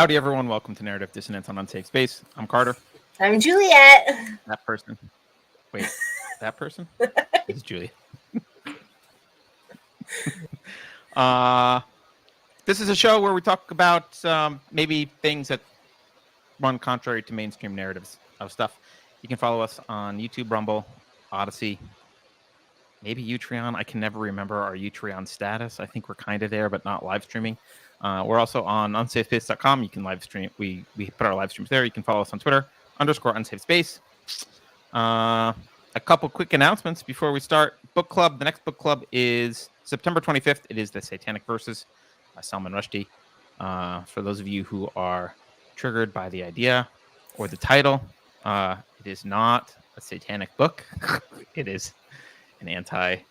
Howdy, everyone. Welcome to Narrative Dissonance on Unsafe Space. I'm Carter. I'm Juliet. That person. Wait, that person? This is Juliet. This is a show where we talk about maybe things that run contrary to mainstream narratives of stuff. You can follow us on YouTube, Rumble, Odyssey, maybe Utreon. I can never remember our Utreon status. I think we're kind of there, but not live streaming. We're also on unsafespace.com. You can live stream. We put our live streams there. You can follow us on Twitter, _unsafespace. A couple quick announcements before we start. Book club. The next book club is September 25th. It is the Satanic Verses by Salman Rushdie. For those of you who are triggered by the idea or the title, it is not a satanic book. It is an I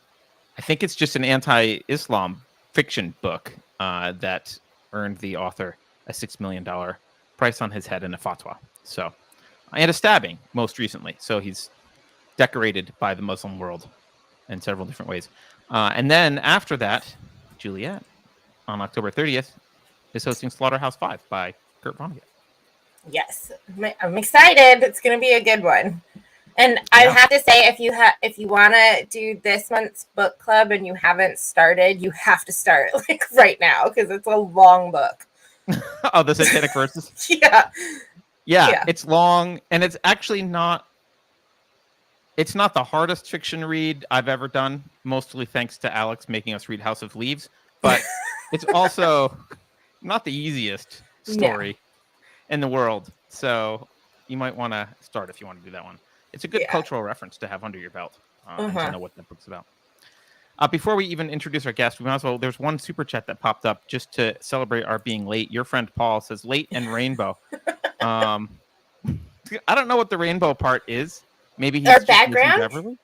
think it's just an anti-Islam fiction book that earned the author a $6 million price on his head and a fatwa. So, and a stabbing most recently. So he's decorated by the Muslim world in several different ways. And then after that, Juliet on October 30th is hosting Slaughterhouse 5 by Kurt Vonnegut. Yes, I'm excited. It's going to be a good one. And I have to say, if you want to do this month's book club and you haven't started, you have to start like right now because it's a long book. Oh, the Satanic Verses? Yeah, it's long, and it's actually not. It's not the hardest fiction read I've ever done, mostly thanks to Alex making us read House of Leaves. But it's also not the easiest story in the world. So you might want to start if you want to do that one. It's a good cultural reference to have under your belt and to know what that book's about. Before we even introduce our guest, we might as well. There's one super chat that popped up just to celebrate our being late. Your friend Paul says late and rainbow. I don't know what the rainbow part is. Maybe he's our just background. Beverly?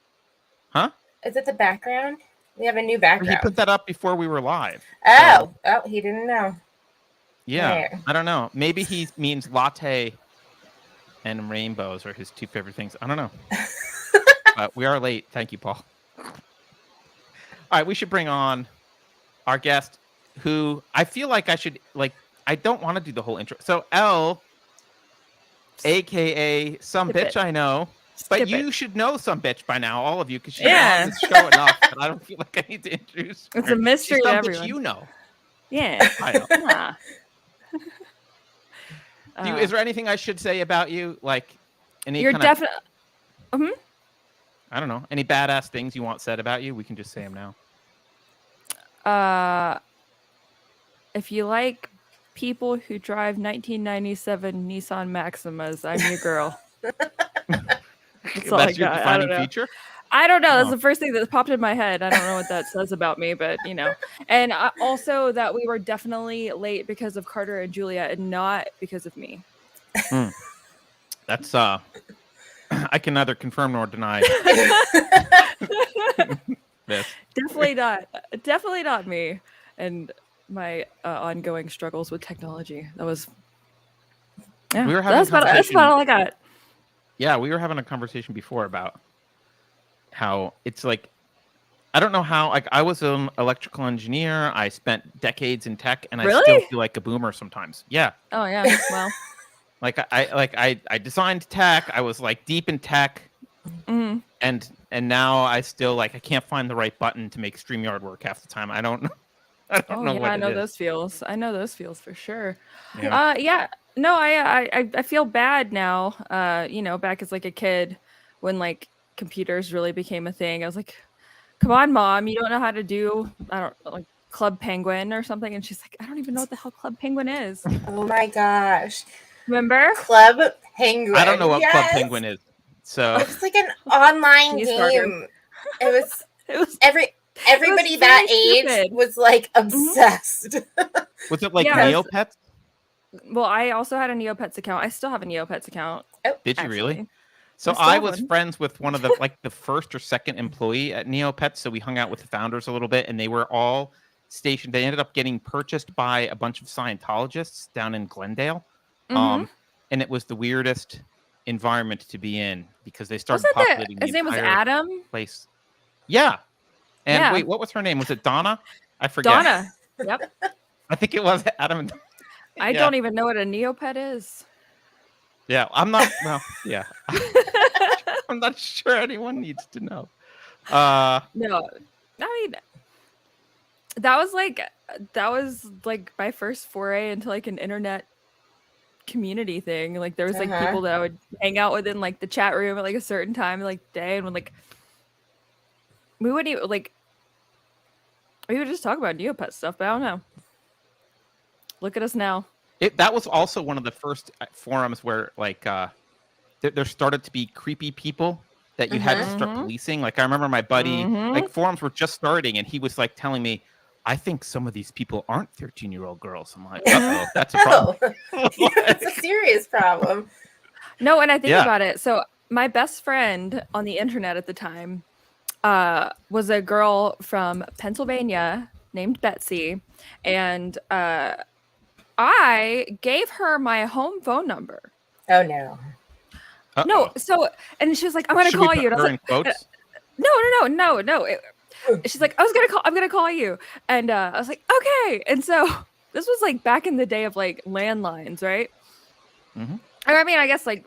Huh? Is it the background? We have a new background. He put that up before we were live. Oh, he didn't know. Yeah, There. I don't know. Maybe he means latte and rainbows are his two favorite things. I don't know. We are late. Thank you, Paul. All right, we should bring on our guest, who I feel like I should I don't want to do the whole intro. So L, a.k.a. SomeBitchIKnow, but you should know SomeBitch by now, all of you, because she's on this show enough. But I don't feel like I need to introduce her. It's a mystery to everyone. SomeBitchIKnow. Yeah. I know. Is there anything I should say about you? Like any you're definitely. I don't know. Any badass things you want said about you? We can just say them now. If you like people who drive 1997 Nissan Maximas, I'm your girl. That's your defining feature? I don't know. That's the first thing that popped in my head. I don't know what that says about me, but you know. And also that we were definitely late because of Carter and Juliet and not because of me. That's I can neither confirm nor deny this. Definitely not me. And my ongoing struggles with technology. That was we were having that's about all I got. Yeah, we were having a conversation before about how it's like, I don't know how, like, I was an electrical engineer. I spent decades in tech, and I still feel like a boomer sometimes. Yeah. Oh yeah. Well, I designed tech. I was like deep in tech, and now I still I can't find the right button to make StreamYard work half the time. I don't know. I know those feels. I know those feels for sure. Yeah. No, I feel bad now. Back as like a kid when computers really became a thing. I was like, come on, Mom, you don't know how to do, Club Penguin or something. And she's like, I don't even know what the hell Club Penguin is. Oh my gosh. Remember? Club Penguin. I don't know what Club Penguin is. So it's like an online game. It was everybody that age was obsessed. Was it Neopets? Well, I also had a Neopets account. I still have a Neopets account. Oh, did you really? So I was friends with one of the the first or second employee at Neopets. So we hung out with the founders a little bit, and they were all stationed. They ended up getting purchased by a bunch of Scientologists down in Glendale. And it was the weirdest environment to be in because they started populating his the name was entire Adam place. Yeah. And wait, what was her name? Was it Donna? I forget. Donna. Yep. I think it was Adam. I don't even know what a Neopet is. Yeah, I'm not. Well, yeah, I'm not sure anyone needs to know. No, I mean, that was like my first foray into like an internet community thing. Like there was like people that I would hang out with in like the chat room at like a certain time like day, and when like we wouldn't even like we would just talk about Neopet stuff, but I don't know. Look at us now. That was also one of the first forums where like there started to be creepy people that you had to start policing. Like I remember my buddy, like forums were just starting, and he was like telling me, "I think some of these people aren't 13-year-old girls." I'm like, "Uh-oh, that's a problem." That's a serious problem. No, and I think about it. So my best friend on the internet at the time was a girl from Pennsylvania named Betsy, and I gave her my home phone number. Oh no. Uh-oh. No, so and she was like, "I'm gonna call you." And I was like, no. She's like, I'm gonna call you. And I was like, okay. And so this was like back in the day of like landlines, right? I mean, I guess like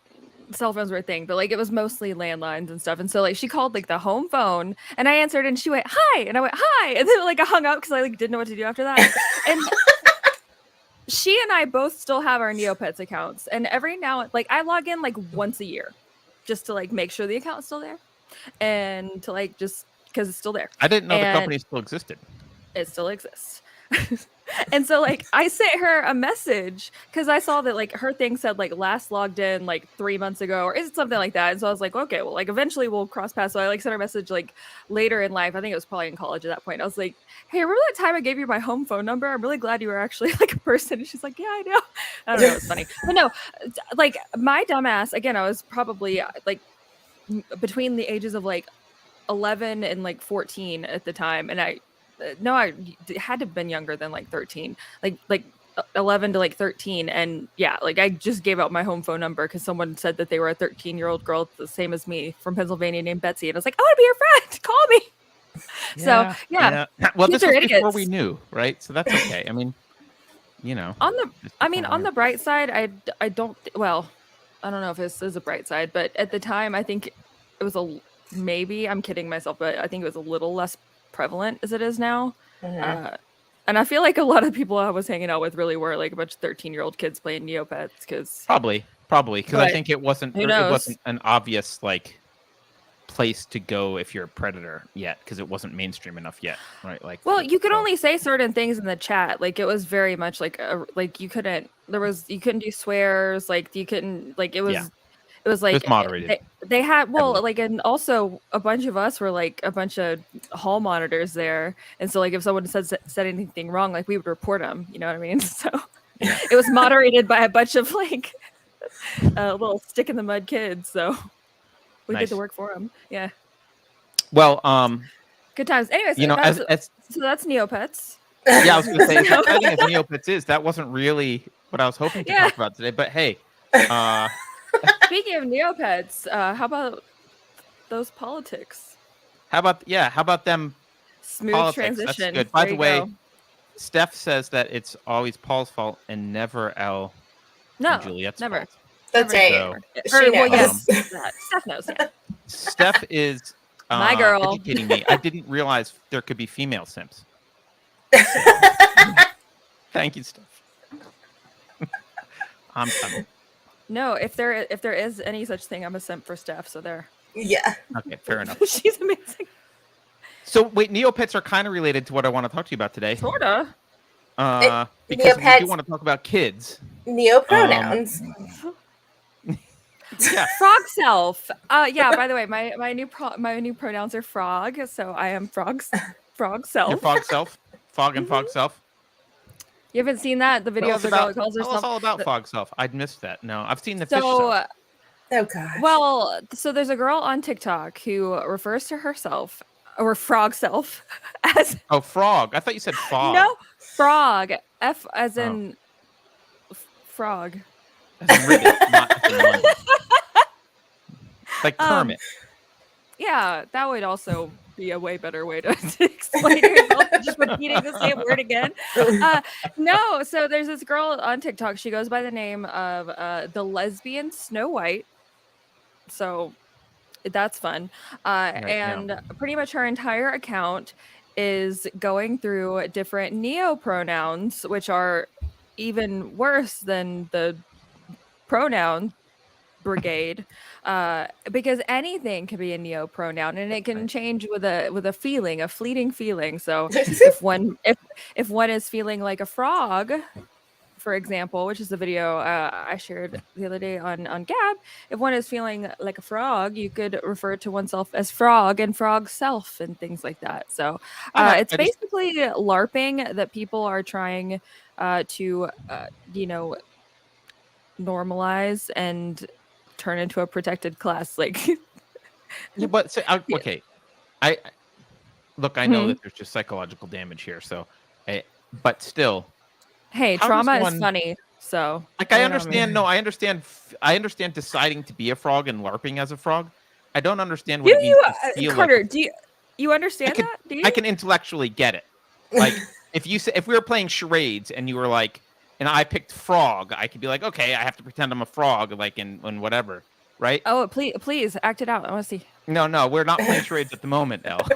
cell phones were a thing, but like it was mostly landlines and stuff. And so like she called like the home phone, and I answered, and she went, "Hi," and I went, "Hi," and then like I hung up because I like didn't know what to do after that. And she and I both still have our Neopets accounts, and every now like I log in like once a year just to like make sure the account's still there, and to like just because it's still there. I didn't know the company still existed. It still exists. And so like I sent her a message because I saw that like her thing said like last logged in like 3 months ago, or is it something like that? And so I was like, okay, well, like eventually we'll cross paths. So I like sent her a message like later in life. I think it was probably in college at that point. I was like, "Hey, remember that time I gave you my home phone number? I'm really glad you were actually like a person." And she's like, "Yeah, I know." I don't know, it's funny. But no, like my dumbass, again, I was probably like between the ages of like 11 and like 14 at the time, and I had to have been younger than like 13, like 11 to like 13, and yeah, like I just gave out my home phone number because someone said that they were a 13-year-old girl the same as me from Pennsylvania named Betsy, and I was like, "I want to be your friend, call me." So yeah. Well, this was before we knew, right? So that's okay. I mean, you know, on the bright side, I don't know if this is a bright side, but at the time I think it was maybe I'm kidding myself, but I think it was a little less prevalent as it is now. And I feel like a lot of people I was hanging out with really were like a bunch of 13-year-old kids playing Neopets, because probably because I think it wasn't an obvious like place to go if you're a predator yet, because it wasn't mainstream enough yet, right? Like, well, you could only say certain things in the chat. Like it was very much like you couldn't do swears, like you couldn't, like it was it was like it was moderated. They had like, and also a bunch of us were like a bunch of hall monitors there, and so like if someone said anything wrong, like we would report them, you know what I mean? So it was moderated by a bunch of like little stick in the mud kids, so we did the work for them. Yeah. Well, good times. Anyways, you know, so that's Neopets. Yeah, I was gonna say, as exciting as Neopets is, that wasn't really what I was hoping to talk about today. But hey, speaking of Neopets, how about those politics? How about them? Smooth politics? transition. That's good. By the way, Steph says that it's always Paul's fault and never Elle and Juliet's fault. That's right. Steph knows. Yeah. Steph is my girl. Educating me. I didn't realize there could be female simps. Thank you, Steph. No, if there is any such thing, I'm a simp for Steph. So there. Yeah. Okay, fair enough. She's amazing. So wait, Neopets are kind of related to what I want to talk to you about today. Sorta. Because we do want to talk about kids. Neopronouns. Yeah. Frog self. Yeah. By the way, my new pronouns are frog, so I am frog self. Your frog self. Fog and frog self. You haven't seen that? The video of the girl that calls herself. Tell us all about frog self. I'd missed that. No, I've seen the fish self. Oh gosh. Well, so there's a girl on TikTok who refers to herself or frog self as frog. I thought you said fog. No, frog. F as in frog. As in ribbit, not as in London. Like Kermit. Yeah, that would also be a way better way to explain yourself. just repeating the same word again. No, so there's this girl on TikTok. She goes by the name of the lesbian Snow White. So that's fun. And pretty much her entire account is going through different neopronouns, which are even worse than the pronoun brigade, because anything can be a neopronoun, and it can change with a feeling, a fleeting feeling. So if one is feeling like a frog, for example, which is the video I shared the other day on Gab, if one is feeling like a frog, you could refer to oneself as frog and frog self and things like that. So it's basically LARPing that people are trying to normalize and turn into a protected class. Like, yeah, but okay, I look. I know that there's just psychological damage here. So, but still. Hey, trauma is funny, so like I understand. No, I understand. I understand deciding to be a frog and LARPing as a frog. I don't understand what it means to feel Carter, do you understand that? Do you? I can intellectually get it. Like if we were playing charades and you were like, and I picked frog, I could be like, okay, I have to pretend I'm a frog, like in whatever, right? Oh, please act it out. I want to see. No, we're not playing charades at the moment, Elle.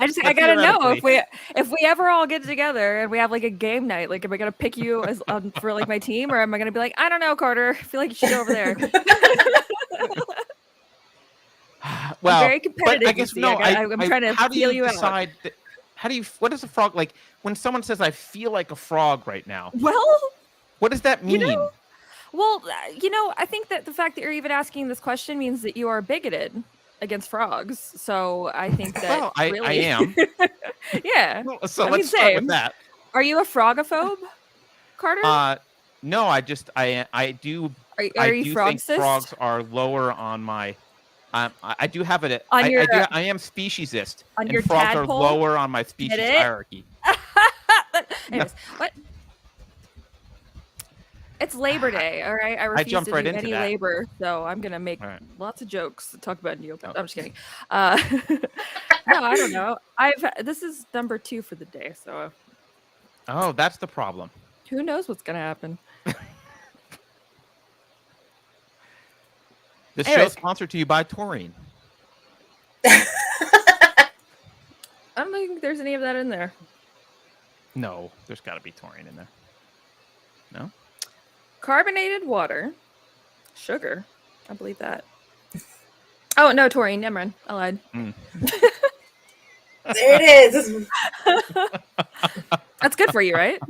I gotta know if we ever all get together and we have like a game night, like am I gonna pick you as for like my team, or am I gonna be like, I don't know, Carter, I feel like you should go over there. Well, I'm very competitive. But I guess I'm trying to feel you out. What is a frog like when someone says I feel like a frog right now? Well, what does that mean? I think that the fact that you're even asking this question means that you are bigoted against frogs. So I think that well, I am. Yeah. Well, so let's start with that. Are you a frogophobe, Carter? No, I do. Are you think frogs are lower on my. I do have it. I am speciesist. On your frogs tadpole? are lower on my species hierarchy. Anyways, what? It's Labor Day, all right? I refuse to do any labor, so I'm going to make lots of jokes to talk about Neopets. I'm just kidding. No, I don't know. This is number 2 for the day, so. Oh, that's the problem. Who knows what's going to happen? This show is sponsored to you by Taurine. I don't think there's any of that in there. No, there's got to be taurine in there. No? Carbonated water, sugar. I believe that. Oh, no, taurine. Never mind. I lied. There it is. That's good for you, right?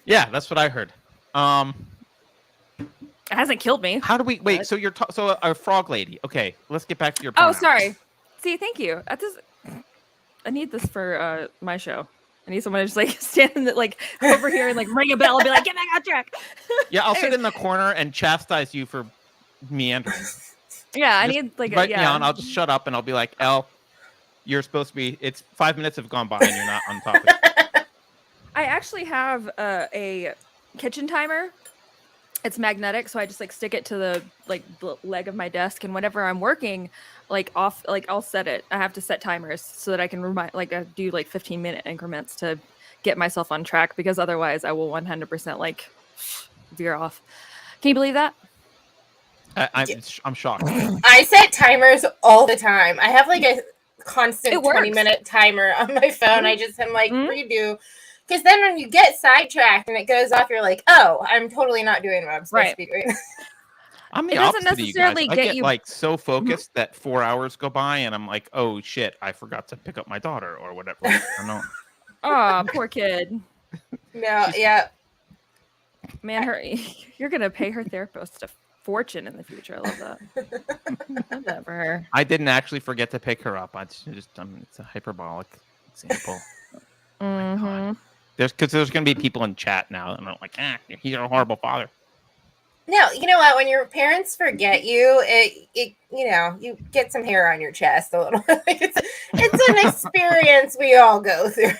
Yeah, that's what I heard. It hasn't killed me. How do we wait? So you're so a frog lady. Okay, let's get back to your. Oh, pronouns. Sorry. See, thank you. I need this for my show. I need someone to just like stand like over here and like ring a bell and be like, get back on track. Yeah, I'll sit in the corner and chastise you for meandering. Yeah, I need like write me on. I'll just shut up and I'll be like, Elle, you're supposed to be. It's 5 minutes have gone by and you're not on topic. I actually have a kitchen timer. It's magnetic, so I just like stick it to the leg of my desk, and whenever I'm working, I'll set it. I have to set timers so that I can remind, I do 15-minute increments to get myself on track, because otherwise I will 100% veer off. Can you believe that? I'm shocked. I set timers all the time. I have a constant 20-minute timer on my phone. I just am redo. Because then when you get sidetracked and it goes off, you're like, oh, I'm totally not doing what I'm supposed to be doing. I'm the opposite of you guys. I get so focused that 4 hours go by and I'm like, oh shit, I forgot to pick up my daughter or whatever. I don't know. Oh, poor kid. No, yeah. Man, you're going to pay her therapist a fortune in the future. I love that. Love that for her. I didn't actually forget to pick her up. It's a hyperbolic example. Mm-hmm. Because there's going to be people in chat now, and I'm like, he's a horrible father. No, you know what? When your parents forget you, you get some hair on your chest a little. It's an experience we all go through.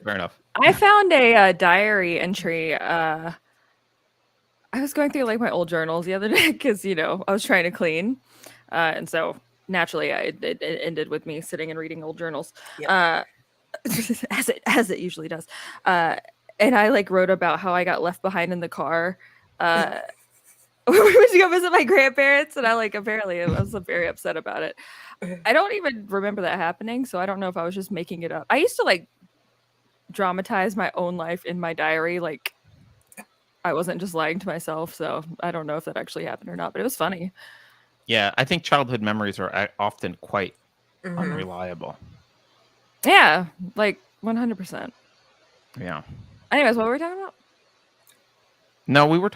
Fair enough. I found a diary entry. I was going through my old journals the other day because I was trying to clean, and so naturally, it ended with me sitting and reading old journals, Yep. as it usually does. And I like wrote about how I got left behind in the car. We went to go visit my grandparents, and I was very upset about it. I don't even remember that happening, so I don't know if I was just making it up. I used to like dramatize my own life in my diary, like I wasn't just lying to myself. So I don't know if that actually happened or not, but it was funny. Yeah, I think childhood memories are often quite unreliable. Yeah, like 100%. Yeah. Anyways, what were we talking about? No, we were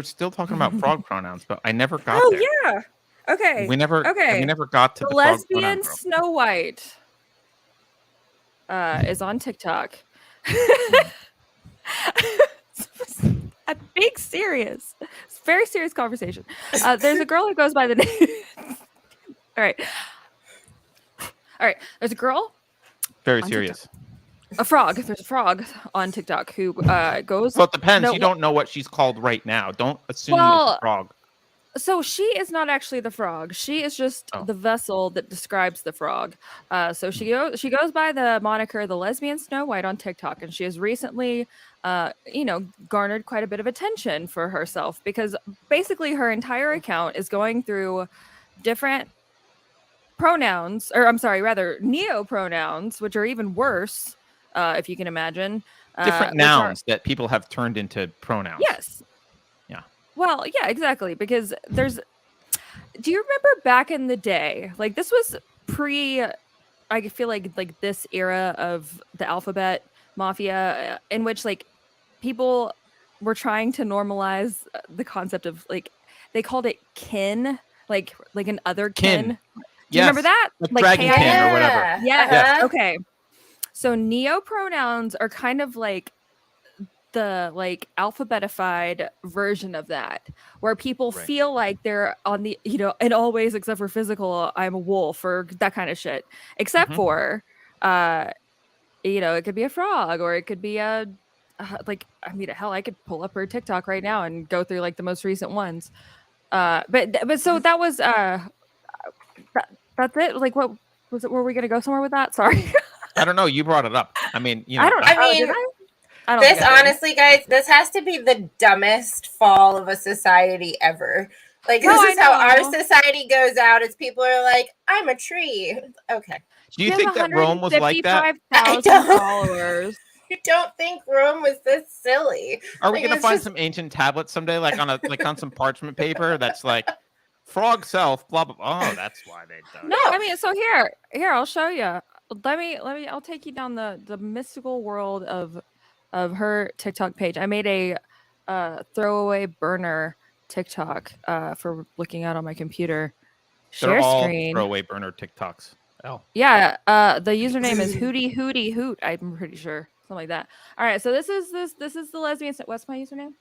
still talking about frog pronouns, but I never got there. Oh yeah. Okay. We never got to the lesbian Snow White is on TikTok. I'm being serious. It's a very serious conversation. There's a girl who goes by the name. All right. There's a girl. Very serious. A frog. There's a frog on TikTok who goes. Well, it depends. No, you don't know what she's called right now. Don't assume it's a frog. So she is not actually the frog. She is just the vessel that describes the frog. So she goes by the moniker the lesbian Snow White on TikTok, and she has recently, garnered quite a bit of attention for herself because basically her entire account is going through different pronouns, or I'm sorry, rather neopronouns, which are even worse, if you can imagine. Different nouns that people have turned into pronouns. Yes. Well, yeah, exactly. Because do you remember back in the day, like this was I feel like this era of the alphabet mafia in which like people were trying to normalize the concept of like, they called it kin, like an other kin. Do you remember that? Like dragon kin or whatever. Yeah. Okay. So neopronouns are kind of like the like alphabetified version of that, where people feel like they're on the, in all ways except for physical, I'm a wolf or that kind of shit, except for it could be a frog, or it could be a hell, I could pull up her TikTok right now and go through like the most recent ones, but so that was that's it. Like, what was it? Were we gonna go somewhere with that? Sorry. I don't know, you brought it up. I mean, this honestly, guys, this has to be the dumbest fall of a society ever. Like, this is how our society goes out, as people are like, I'm a tree. Okay. Do you think that Rome was like that? I don't think Rome was this silly. Are we going to find some ancient tablets someday, like on some parchment paper that's like, frog self, blah, blah, blah. Oh, that's why they done it. No, I mean, so here, I'll show you. I'll take you down the mystical world of her TikTok page. I made a throwaway burner TikTok for looking out on my computer. They're Share all screen. Throwaway burner TikToks. Oh. Yeah, the username is hootie hoot. I'm pretty sure, something like that. All right, so this is the lesbian. What's my username?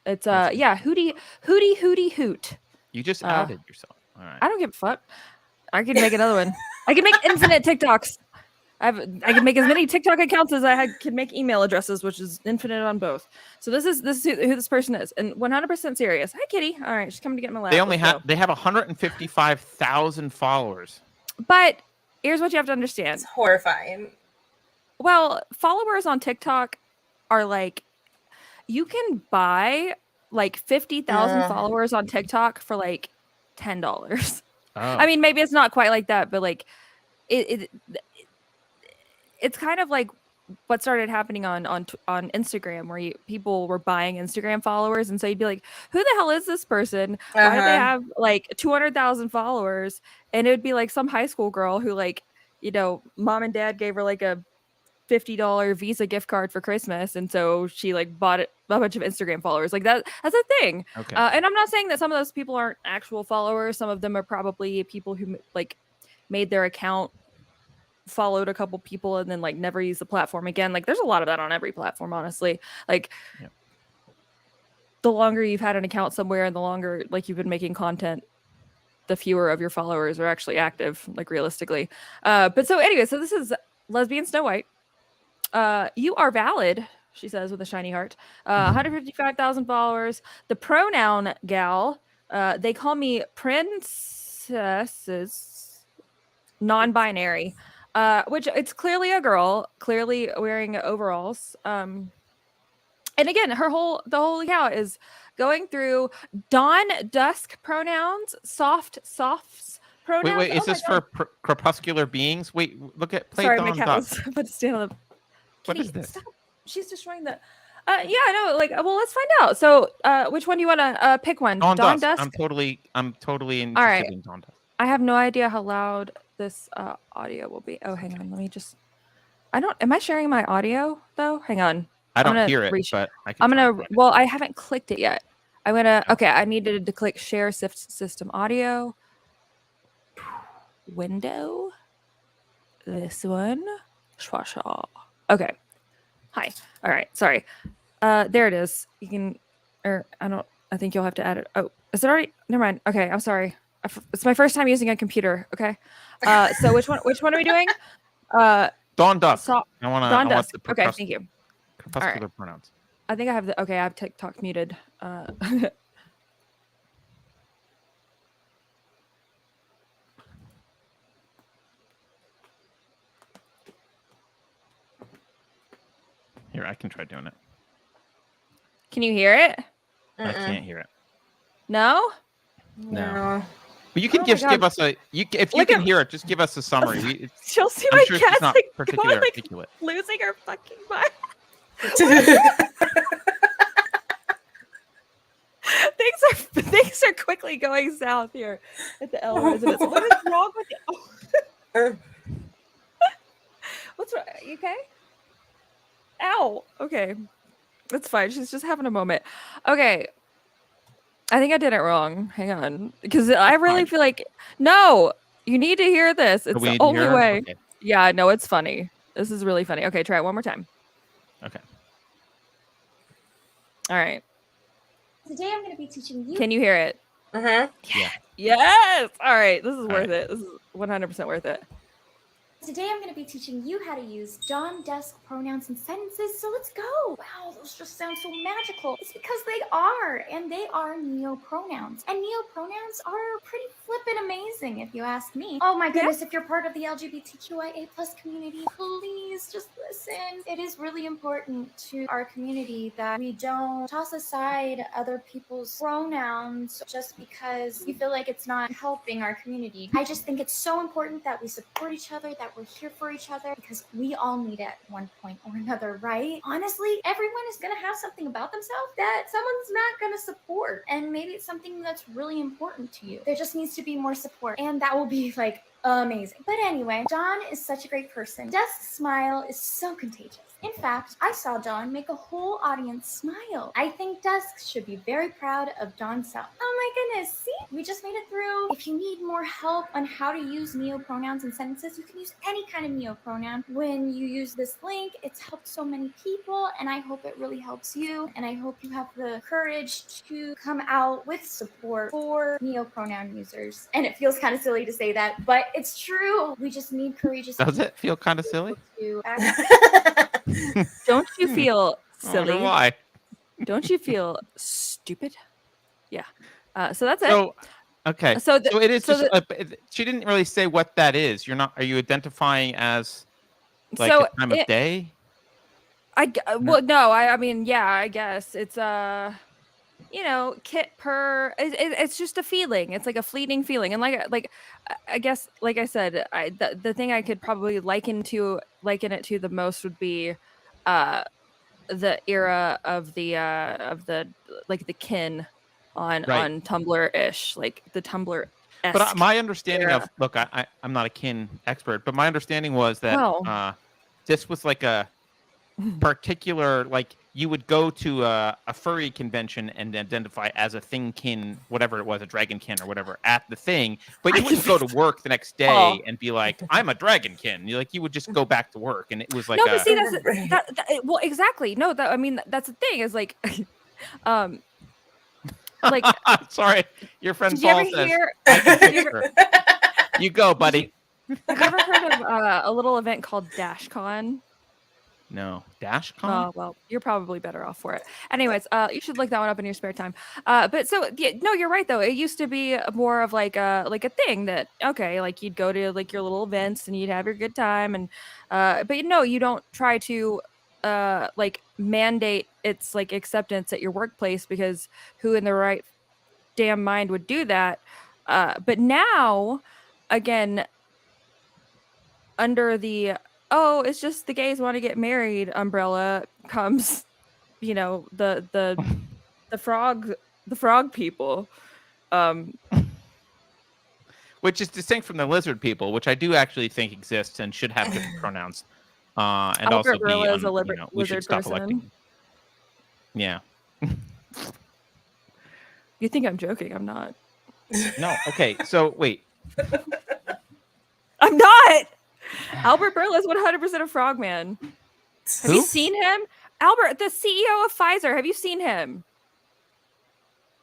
It's hootie hoot. You just outed yourself. All right. I don't give a fuck. I can make another one. I can make infinite TikToks. I can make as many TikTok accounts as I can make email addresses, which is infinite on both. So this is who this person is, and 100% serious. Hi, Kitty. All right, she's coming to get my lap. They have 155,000 followers. But here's what you have to understand. It's horrifying. Well, followers on TikTok are like, you can buy like 50,000 followers on TikTok for like $10. Oh. I mean, maybe it's not quite like that, but like it's kind of like what started happening on Instagram, where people were buying Instagram followers, and so you'd be like, who the hell is this person? Why do they have like 200,000 followers? And it would be like some high school girl who, like, mom and dad gave her like a $50 Visa gift card for Christmas, and so she like bought a bunch of Instagram followers. Like that's a thing. Okay. And I'm not saying that some of those people aren't actual followers. Some of them are probably people who like made their account, followed a couple people, and then like never used the platform again. Like there's a lot of that on every platform, honestly. Like the longer you've had an account somewhere and the longer like you've been making content, the fewer of your followers are actually active, like realistically. But so anyway, so this is lesbian Snow White. You are valid, she says with a shiny heart. 155,000 followers. The pronoun gal, they call me princesses. non-binary, which it's clearly a girl, clearly wearing overalls. And again, the whole account is going through dawn, dusk pronouns, softs pronouns. Wait, is this for crepuscular beings? Wait, look at play Sorry, dawn, my cat was dusk. about to stand on the. What is this? Stop. She's destroying the. Yeah, I know. Like, well, let's find out. So, which one do you want to pick? One Dawn, dusk. I'm totally interested right. in dawn dusk. I have no idea how loud this audio will be. Oh, hang on. Let me just. Am I sharing my audio though? Hang on. I don't hear it, but well, I haven't clicked it yet. Okay, I needed to click share system audio. Window. This one. Okay. Hi. All right. Sorry. There it is. You can, I think you'll have to add it. Oh, is it already? Never mind. Okay. I'm sorry. It's my first time using a computer. Okay. So which one are we doing? Dawn dusk. Dawn dusk. Okay. Thank you. Crepuscular pronouns. I think I have I have TikTok muted. Here, I can try doing it. Can you hear it? I can't hear it. No? No. But you can give us a. If you can hear it, just give us a summary. She'll see my cat's not particularly articulate. Losing her fucking mind. Things are quickly going south here at the Elizabeth. What is wrong with you? What's wrong? You okay? Ow. Okay. That's fine. She's just having a moment. Okay. I think I did it wrong. Hang on. Because I really feel like, no, you need to hear this. It's the only way. Okay. Yeah, no, it's funny. This is really funny. Okay, try it one more time. Okay. All right. Today I'm going to be teaching you. Can you hear it? Uh-huh. Yeah. Yes. All right. This is worth it. This is 100% worth it. Today I'm going to be teaching you how to use dawn, dusk pronouns and sentences, so let's go. Wow, those just sound so magical. It's because they are, and they are neopronouns. And neopronouns are pretty flippin' amazing, if you ask me. Oh my goodness, if you're part of the LGBTQIA+ community, please just listen. It is really important to our community that we don't toss aside other people's pronouns just because we feel like it's not helping our community. I just think it's so important that we support each other, that we're here for each other, because we all need it at one point or another, right? Honestly, everyone is going to have something about themselves that someone's not going to support. And maybe it's something that's really important to you. There just needs to be more support. And that will be like amazing. But anyway, Dawn is such a great person. Dusk's smile is so contagious. In fact, I saw Dawn make a whole audience smile. I think Dusk should be very proud of Dawn's self. Oh my goodness, see? We just made it through. If you need more help on how to use neopronouns and sentences, you can use any kind of neopronoun. When you use this link, it's helped so many people, and I hope it really helps you, and I hope you have the courage to come out with support for neopronoun users. And it feels kind of silly to say that, but it's true. We just need courageous people. Does it feel kind of silly? Don't you feel silly? I don't know why. Don't you feel stupid? Yeah. So that's it. So, okay. So it is she didn't really say what that is. Are you identifying as like a time of day? I mean, yeah, I guess it's kit per. It's just a feeling. It's like a fleeting feeling, and like I guess, like I said, the thing I could probably liken it to the most would be, the era of the like the kin on Tumblr-ish, like the Tumblr. But my understanding I'm not a kin expert, but my understanding was that this was like a particular, like you would go to a furry convention and identify as a thingkin, whatever it was, a dragonkin or whatever, at the thing, but you wouldn't go to work the next day and be like, I'm a dragonkin. You would just go back to work, and it was like but see, well, exactly. No, I mean, that's the thing is like, like, sorry, your friend Paul says, you go, buddy. Have you ever heard of a little event called DashCon? No. Dash con? Oh, well, you're probably better off for it. Anyways, you should look that one up in your spare time. But so, yeah, no, you're right, though. It used to be more of like a thing that, okay, like you'd go to like your little events and you'd have your good time. And, but you don't try to, like mandate its like acceptance at your workplace, because who in the right damn mind would do that? But now, again, under the it's just the gays want to get married umbrella comes, the frog people, which is distinct from the lizard people, which I do actually think exists and should have different pronouns. And Albert also Gorilla is a we should lizard stop person. electing. Yeah. You think I'm joking? I'm not. No. Okay. So wait. I'm not. Albert Burla is 100% a frogman. Have you seen him? Albert, the CEO of Pfizer. Have you seen him?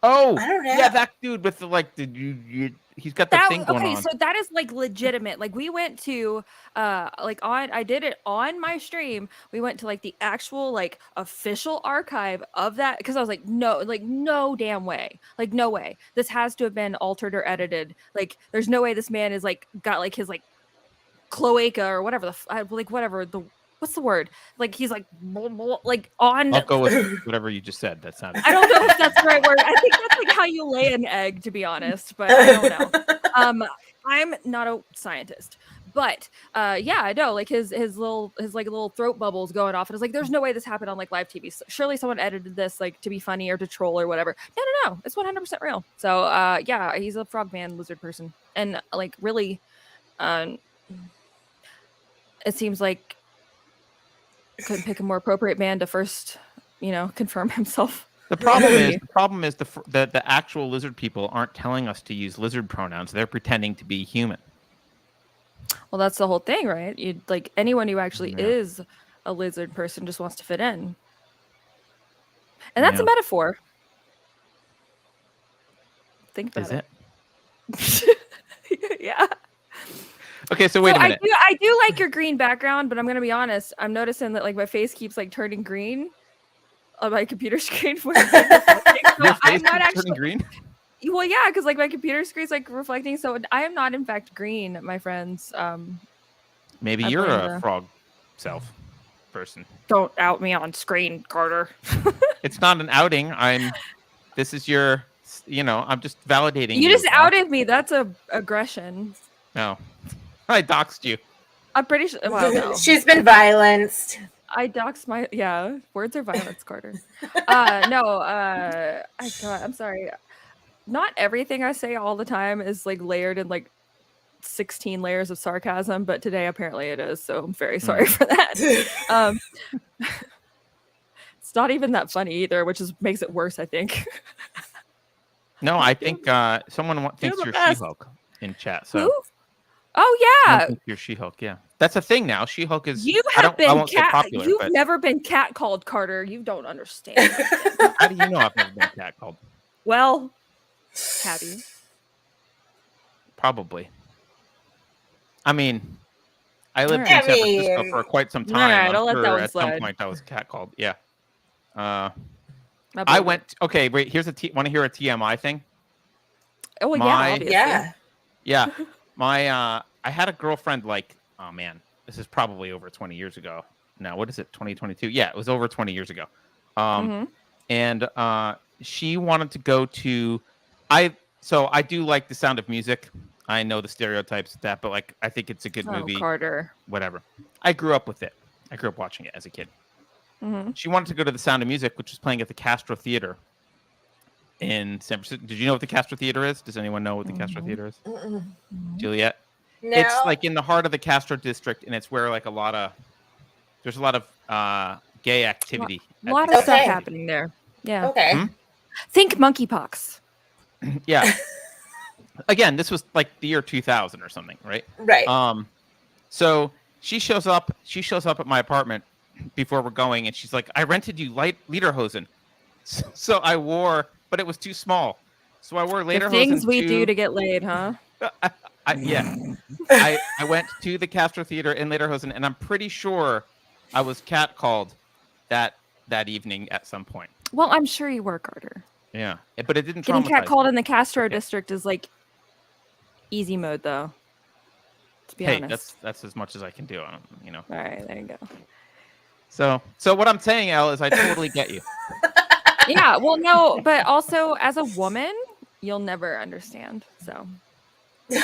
Oh, I don't know. Yeah, that dude with the he's got that thing going on. Okay, so that is like legitimate. Like we went to I did it on my stream. We went to like the actual like official archive of that, because I was like, no damn way. Like no way. This has to have been altered or edited. Like there's no way this man is like got like his like cloaca or whatever what's the word? Like he's like on. I'll go with whatever you just said. That sounded. I don't know if that's the right word. I think that's like how you lay an egg, to be honest, but I don't know. I'm not a scientist, but yeah, I know like his little throat bubbles going off, and it's like there's no way this happened on like live TV. Surely someone edited this like to be funny or to troll or whatever. No, it's 100% real. So yeah, he's a frogman lizard person, and like really, it seems like couldn't pick a more appropriate man to first, confirm himself. The problem is the actual lizard people aren't telling us to use lizard pronouns. They're pretending to be human. Well, that's the whole thing, right? You like anyone who actually is a lizard person just wants to fit in, and that's a metaphor. Think about it. Yeah. Okay, so wait a minute. I do like your green background, but I'm gonna be honest. I'm noticing that like my face keeps like turning green on my computer screen. When I'm not actually turning green. Well, yeah, because like my computer screen's like reflecting. So I am not in fact green, my friends. Maybe you're a frog self person. Don't out me on screen, Carter. It's not an outing. This is your. I'm just validating. You just outed me. That's a aggression. No. I doxed you. I'm pretty sure. Well, no. She's been violenced. I doxed my. Yeah, words are violence, Carter. I'm sorry. Not everything I say all the time is like layered in like 16 layers of sarcasm, but today apparently it is. So I'm very sorry for that. It's not even that funny either, which makes it worse, I think. No, I think someone thinks you're She-Hulk in chat. So. Who? Oh yeah, you're She-Hulk. Yeah, that's a thing now. She-Hulk is. You have been popular, You've never been catcalled, Carter. You don't understand. How do you know I've never been catcalled? Well, have you? Probably. I mean, I lived in San Francisco for quite some time. All right, I'll let that one at slide. some point I was catcalled. Yeah. I went. Okay, wait. Here's want to hear a TMI thing? Oh yeah, obviously. Yeah. I had a girlfriend oh man, this is probably over 20 years ago. Now, what is it? 2022? Yeah, it was over 20 years ago. And she wanted to go to. So I do like The Sound of Music. I know the stereotypes of that, but I think it's a good movie. Carter. Whatever. I grew up with it. I grew up watching it as a kid. She wanted to go to The Sound of Music, which was playing at the Castro Theater in San Francisco. Did you know what the Castro Theater is? Does anyone know what the Castro Theater is? Juliet? No. It's in the heart of the Castro district, and it's where there's a lot of gay activity. A lot of stuff happening there. Yeah. Okay. Think monkeypox. Yeah. Again, this was the year 2000 or something, right? Right. So she shows up at my apartment before we're going, and she's like, I rented you lederhosen. So I wore, but it was too small. So I wore lederhosen. Things we do to get laid, huh? I went to the Castro Theater in lederhosen, and I'm pretty sure I was catcalled that evening at some point. Well, I'm sure you were, Carter. Yeah, but it didn't Getting traumatize catcalled me. in the Castro district is like easy mode, though. To be honest. That's as much as I can do. You know. All right, there you go. So what I'm saying, Elle, is I totally get you. Yeah, well, no, but also as a woman, you'll never understand. So there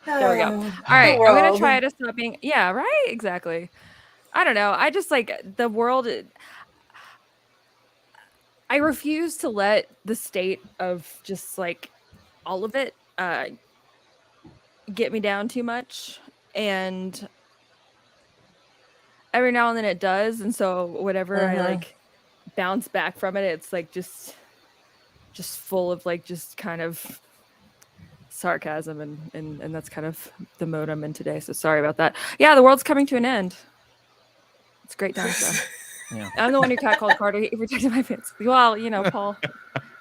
we go. All right, I'm gonna try to stop being. Yeah, right. Exactly. I don't know. I just like the world. I refuse to let the state of just like all of it get me down too much, and every now and then it does, and so whatever I like bounce back from it, it's like just full of like just kind of sarcasm, and that's kind of the mode I'm in today. So sorry about that. Yeah, the world's coming to an end. It's great time stuff. Yeah. I'm the one who catcalled Carter. He protected my fans. Well, you know, Paul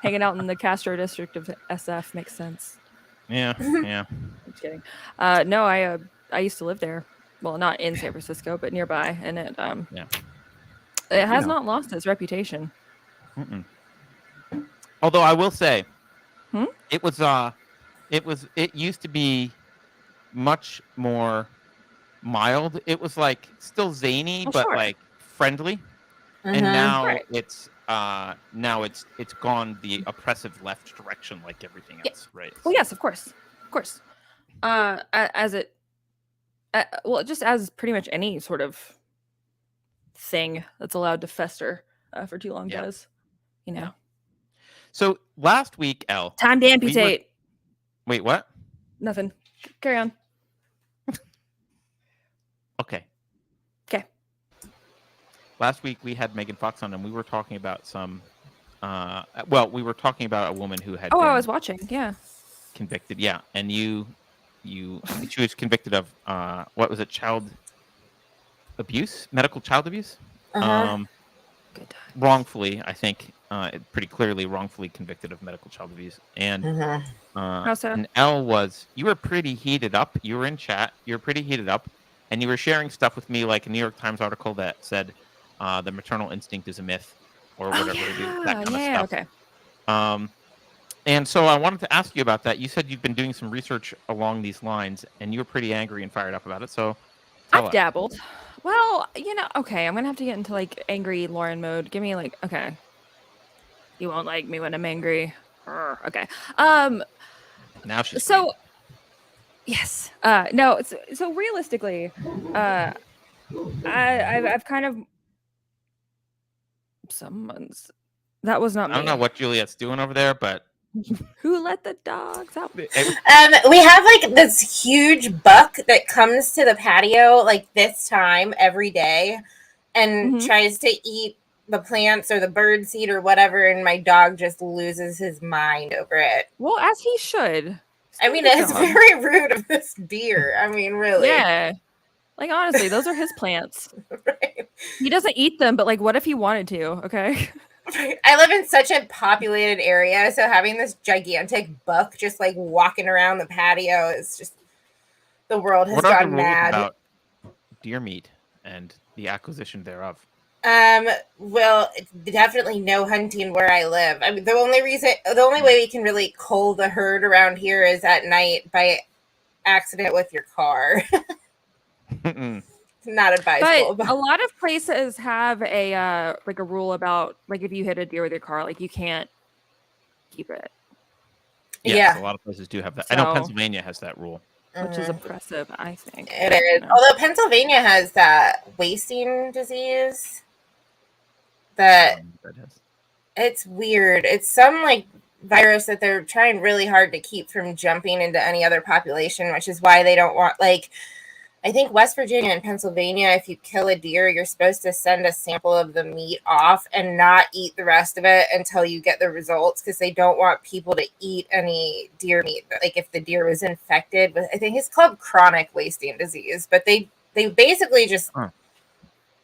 hanging out in the Castro district of SF makes sense. Yeah. I'm just kidding. No, I used to live there. Well, not in San Francisco, but nearby, and it has not lost its reputation. Mm-mm. Although I will say, it used to be much more mild. It was like still zany, but like friendly. And now it's gone the oppressive left direction, like everything else, right? Well, yes, of course. Just as pretty much any sort of thing that's allowed to fester for too long does, you know. So last week, Elle, time to amputate. Wait, what? Nothing. Carry on. Okay. Last week we had Megan Fox on, and we were talking about we were talking about a woman who had. Oh, I was watching. Yeah. Convicted, yeah, and she was convicted of what was it? Medical child abuse. Good. Wrongfully, I think, pretty clearly wrongfully convicted of medical child abuse. And how so? And you were pretty heated up. You were in chat. You were pretty heated up, and you were sharing stuff with me, like a New York Times article that said the maternal instinct is a myth, or whatever it is, that kind of stuff. Okay. And so I wanted to ask you about that. You said you've been doing some research along these lines, and you were pretty angry and fired up about it. So I've dabbled. Well, okay, I'm gonna have to get into like angry Lauren mode. Give me like, okay, you won't like me when I'm angry. Okay. Now she's so. Yes. No. So realistically, I've kind of someone's. That was not me. I don't know what Juliet's doing over there, but who let the dogs out? We have like this huge buck that comes to the patio like this time every day and tries to eat the plants or the bird seed or whatever, and my dog just loses his mind over it. Well, as he should. I mean, it's very rude of this deer. I mean, really. Yeah. Like, honestly, those are his plants. Right. He doesn't eat them, but like, what if he wanted to? Okay. I live in such a populated area, so having this gigantic buck just like walking around the patio is just, the world has gone mad. About deer meat and the acquisition thereof? Well, definitely no hunting where I live. I mean, the only way we can really cull the herd around here is at night by accident with your car. Not advisable. But a lot of places have a like a rule about like if you hit a deer with your car, like you can't keep it. Yes, a lot of places do have that. I know Pennsylvania has that rule, which is oppressive, I think. It is. Although Pennsylvania has that wasting disease that it's weird. It's some like virus that they're trying really hard to keep from jumping into any other population, which is why they don't want, like, I think West Virginia and Pennsylvania, if you kill a deer, you're supposed to send a sample of the meat off and not eat the rest of it until you get the results, because they don't want people to eat any deer meat. Like if the deer was infected with, I think it's called chronic wasting disease, but they basically just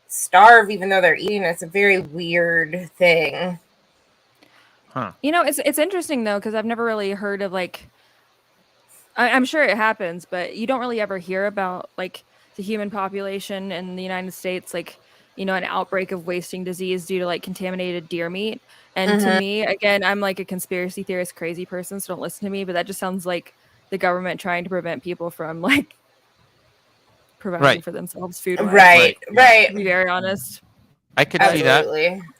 starve even though they're eating. It's a very weird thing. You know, it's interesting though, because I've never really heard of like I'm sure it happens, but you don't really ever hear about like the human population in the United States, like, you know, an outbreak of wasting disease due to like contaminated deer meat. And to me, again, I'm like a conspiracy theorist, crazy person, so don't listen to me, but that just sounds like the government trying to prevent people from like providing for themselves food. Right. To be very honest. I could see that.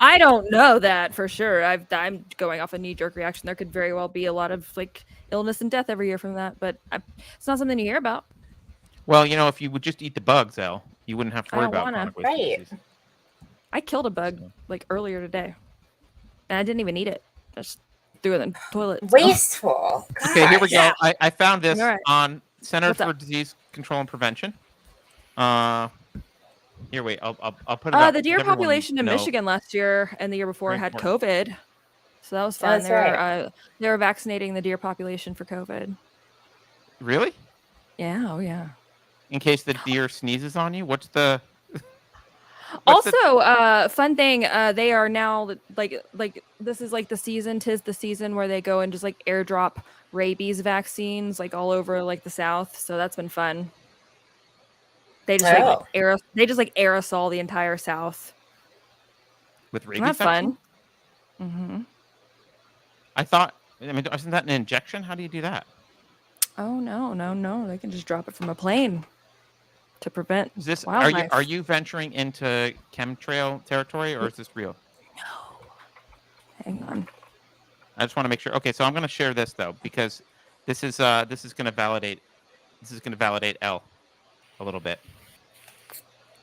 I don't know that for sure. I'm going off a knee-jerk reaction. There could very well be a lot of like illness and death every year from that, but it's not something you hear about. Well, you know, if you would just eat the bugs, Elle, you wouldn't have to worry about chronic wasting disease. I killed a bug like earlier today, and I didn't even eat it. I just threw it in the toilet. Wasteful. Gosh. Okay, here we go. I found this on Center What's for up? Disease Control and Prevention. Here, wait. I'll put it up. The deer population in Michigan last year and the year before had COVID, so that was fun. They were vaccinating the deer population for COVID. Really? Yeah. Oh yeah. In case the deer sneezes on you, what's the? Fun thing. They are now like this is like the season. 'Tis the season where they go and just like airdrop rabies vaccines like all over like the South. So that's been fun. They just aerosol the entire South with rabies. That's fun. Mm-hmm. I mean, isn't that an injection? How do you do that? Oh no! They can just drop it from a plane to prevent. Is this wildlife. Are you venturing into chemtrail territory, or is this real? No. Hang on. I just want to make sure. Okay, so I'm going to share this though because this is going to validate Elle a little bit.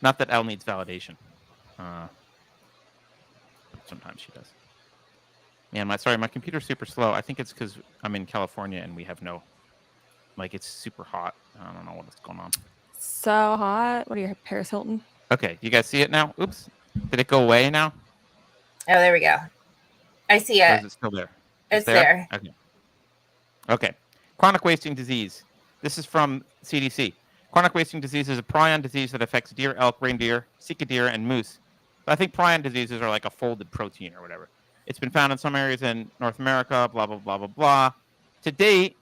Not that Elle needs validation. Sometimes she does. Man, my computer's super slow. I think it's because I'm in California and we have no, like, it's super hot. I don't know what's going on. So hot. What are you, Paris Hilton? Okay, you guys see it now? Oops. Did it go away now? Oh, there we go. I see it. Or is it still there? It's there. Okay. Chronic wasting disease. This is from CDC. Chronic wasting disease is a prion disease that affects deer, elk, reindeer, sika deer, and moose. I think prion diseases are like a folded protein or whatever. It's been found in some areas in North America, blah, blah, blah, blah, blah. To date,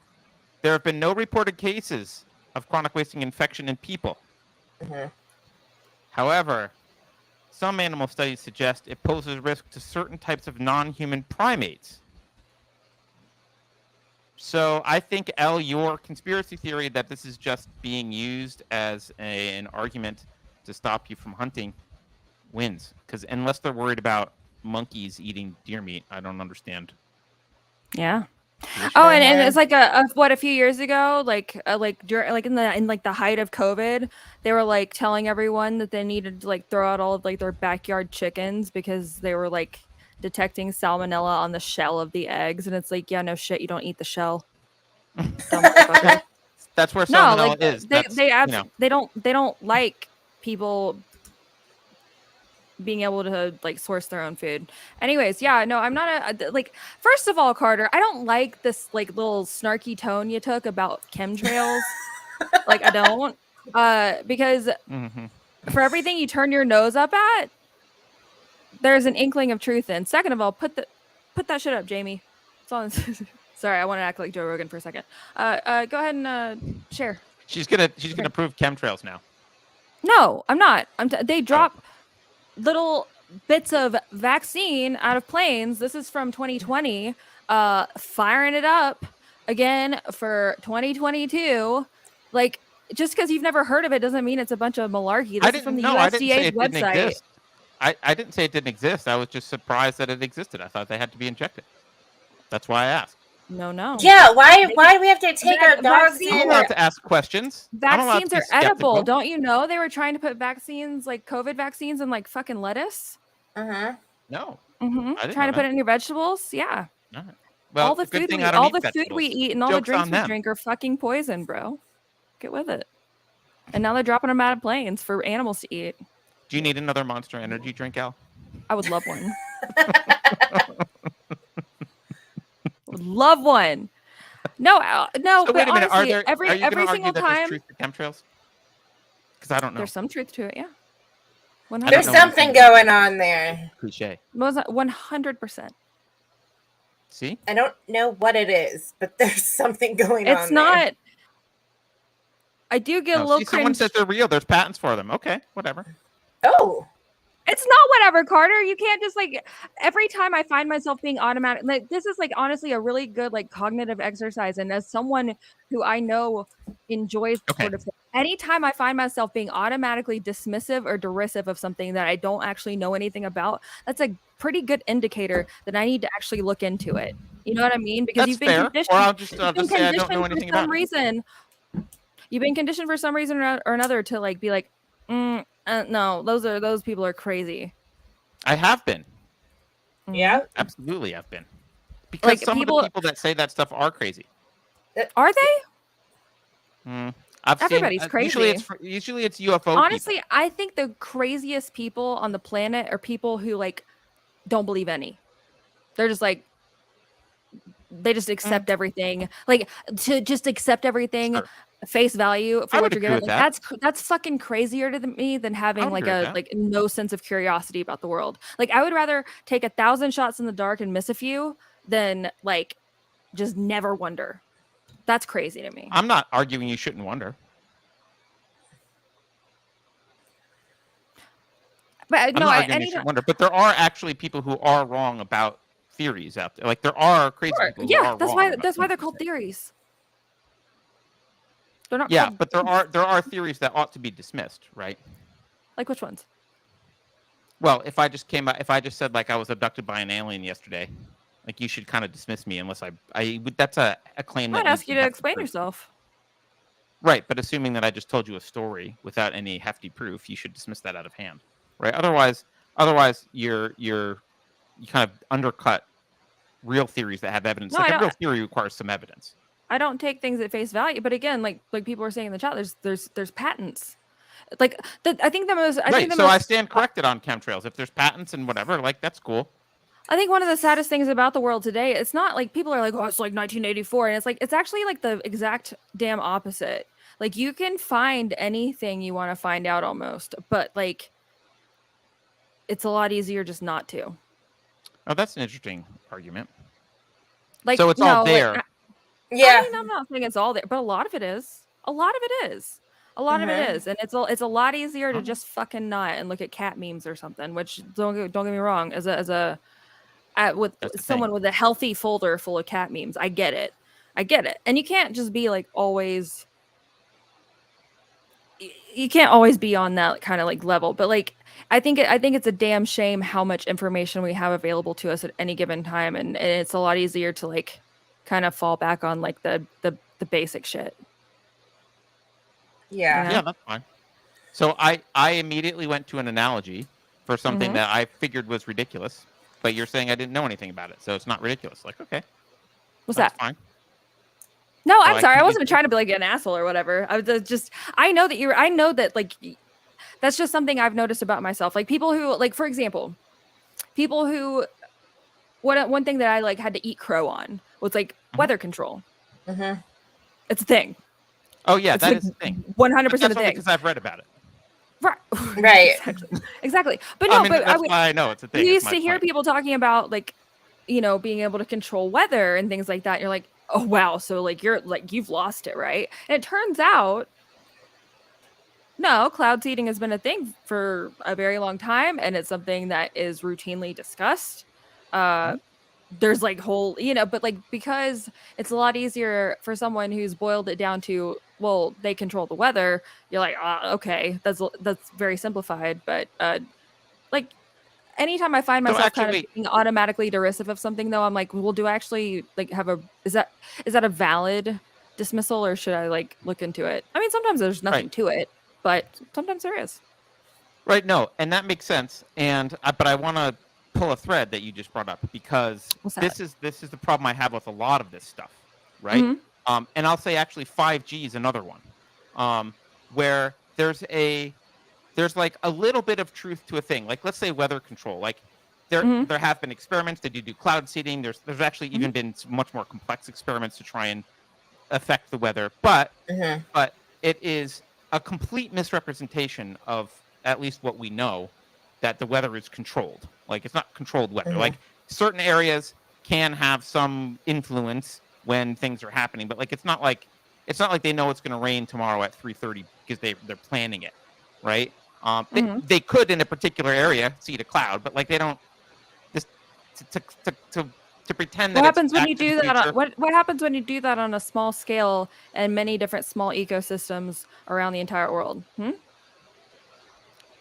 there have been no reported cases of chronic wasting infection in people. Mm-hmm. However, some animal studies suggest it poses risk to certain types of non-human primates. So I think, Elle, your conspiracy theory that this is just being used as an argument to stop you from hunting wins. Because unless they're worried about monkeys eating deer meat, I don't understand. Yeah. Oh, and it's like a few years ago, in the height of COVID, they were like telling everyone that they needed to like throw out all of like their backyard chickens because they were like detecting salmonella on the shell of the eggs, and it's like, yeah, no shit, you don't eat the shell. That's where salmonella is. They don't like people being able to like source their own food. Anyways, yeah, no, I'm not first of all, Carter, I don't like this like little snarky tone you took about chemtrails. Like, I don't, because for everything you turn your nose up at, there's an inkling of truth in. Second of all, put that shit up, Jamie. Sorry, I want to act like Joe Rogan for a second. Go ahead and share. She's gonna prove chemtrails now. No, I'm not. They drop little bits of vaccine out of planes. This is from 2020. Firing it up again for 2022. Like, just because you've never heard of it doesn't mean it's a bunch of malarkey. This is from the USDA's website. I didn't say it didn't exist. I was just surprised that it existed. I thought they had to be injected. That's why I asked. No. Yeah, why do we have to take our dogs in? I'm allowed to ask questions. Vaccines are edible. Don't you know they were trying to put vaccines, like COVID vaccines, in like fucking lettuce? Uh-huh. No. Mm-hmm. Trying to put it in your vegetables? Yeah. All right. Well, all the food we eat and all the drinks we drink are fucking poison, bro. Get with it. And now they're dropping them out of planes for animals to eat. Do you need another Monster Energy drink, Al? I would love one. Would love one. No. So but honestly, every there's single time. truth to chemtrails? Because I don't know. There's some truth to it, yeah. 100%. There's something going on there. Cliche. 100%. See? I don't know what it is, but there's something going on. It's not. I do get a little cringe. Someone says they're real. There's patents for them. Okay, whatever. Oh. It's not whatever, Carter. You can't just like every time I find myself being automatic. Like this is like honestly a really good like cognitive exercise. And as someone who I know enjoys sort of anytime I find myself being automatically dismissive or derisive of something that I don't actually know anything about, that's a pretty good indicator that I need to actually look into it. You know what I mean? Because That's you've been fair. conditioned. Or I'll just say I don't know anything about it. You've been conditioned for some reason or another to like be like, no, those people are crazy. I have been. Yeah, absolutely, I've been. Because like some of the people that say that stuff are crazy. Are they? Everybody's crazy. Usually it's UFO. Honestly, people. I think the craziest people on the planet are people who like don't believe any. They're just like they just accept everything. Like to just accept everything. Sure. Face value for what you're given. Like, that's fucking crazier to me than having like no sense of curiosity about the world. Like I would rather take 1,000 shots in the dark and miss a few than like just never wonder. That's crazy to me. I'm not arguing you shouldn't wonder. But no, you shouldn't wonder. But there are actually people who are wrong about theories out there. Like there are crazy people. Yeah, that's why they're called theories. They're not called... but there are theories that ought to be dismissed, right? Like which ones? Well, if I just said like I was abducted by an alien yesterday, like you should kind of dismiss me unless I that's a claim that I'd ask you to explain yourself. Right, but assuming that I just told you a story without any hefty proof, you should dismiss that out of hand, right? Otherwise you kind of undercut real theories that have evidence. No, like a real theory requires some evidence. I don't take things at face value, but again, like people were saying in the chat, there's patents. Like I think the most. I stand corrected on chemtrails. If there's patents and whatever, like that's cool. I think one of the saddest things about the world today, it's not like people are like, oh, it's like 1984, and it's like it's actually like the exact damn opposite. Like you can find anything you want to find out almost, but like it's a lot easier just not to. Oh, that's an interesting argument. Like so it's all there. Like, yeah, I mean, I'm not saying it's all there, but a lot of it is. A lot of it is. And it's a lot easier to just fucking not and look at cat memes or something. Which don't get me wrong, with someone with a healthy folder full of cat memes, I get it, and you can't just be like always. You can't always be on that kind of like level, but like I think it's a damn shame how much information we have available to us at any given time, and it's a lot easier to like. Kind of fall back on like the basic shit. Yeah, that's fine. So I immediately went to an analogy for something that I figured was ridiculous, but you're saying I didn't know anything about it, so it's not ridiculous. Like, okay, what's that? Fine. No, I'm sorry. I wasn't trying to be like an asshole or whatever. I was just. I know that like that's just something I've noticed about myself. Like people who like, for example, people who. One thing that I like had to eat crow on was like weather control. It's a thing. Oh yeah, that is a thing. 100% a thing. Because I've read about it. Right. Exactly. But no, that's why I know it's a thing. You used to hear people talking about like, being able to control weather and things like that. You're like, oh wow, so like you've lost it, right? And it turns out, no, cloud seeding has been a thing for a very long time, and it's something that is routinely discussed. There's like whole, but like because it's a lot easier for someone who's boiled it down to, well, they control the weather. You're like, okay, that's very simplified. But like anytime I find myself kind of being automatically derisive of something, though, I'm like, well, do I actually like is that a valid dismissal, or should I like look into it? I mean, sometimes there's nothing to it, but sometimes there is. Right. No, and that makes sense. But I want to pull a thread that you just brought up, because this is the problem I have with a lot of this stuff, right? And I'll say actually 5G is another one, where there's like a little bit of truth to a thing. Like let's say weather control. Like there have been experiments that do cloud seeding. There's actually even been much more complex experiments to try and affect the weather, but it is a complete misrepresentation of at least what we know, that the weather is controlled. Like it's not controlled weather. Like certain areas can have some influence when things are happening, but like it's not like it's not like they know it's going to rain tomorrow at 3:30 because they're planning it, right? They could in a particular area see the cloud, but like they don't just to pretend that. What happens when you do that? What happens when you do that on a small scale and many different small ecosystems around the entire world?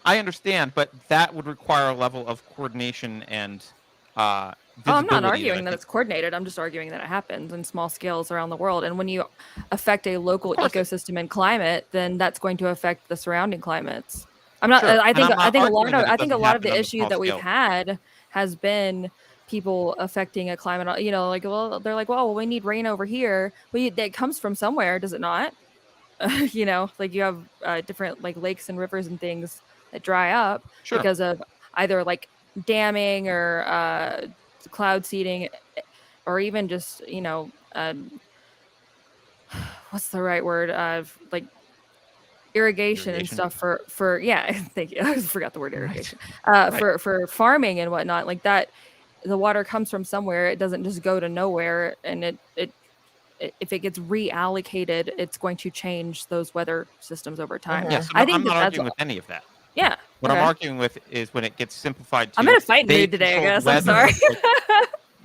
I understand, but that would require a level of coordination and I'm not arguing that it's coordinated. I'm just arguing that it happens in small scales around the world. And when you affect a local ecosystem and climate, then that's going to affect the surrounding climates. I'm not. Sure. I think a lot of the issue that we've had has been people affecting a climate. You know, like they're like, well, we need rain over here, but it comes from somewhere, does it not? You know, like you have different like lakes and rivers and things that dry up because of either like damming or cloud seeding, or even just what's the right word, like irrigation and stuff for thank you, I forgot the word irrigation. For farming and whatnot, like that. The water comes from somewhere. It doesn't just go to nowhere, and it if it gets reallocated, it's going to change those weather systems over time. Yeah, so I'm not arguing with any of that. Yeah. What I'm arguing with is when it gets simplified to... I'm in a fight mood today, I guess. I'm sorry.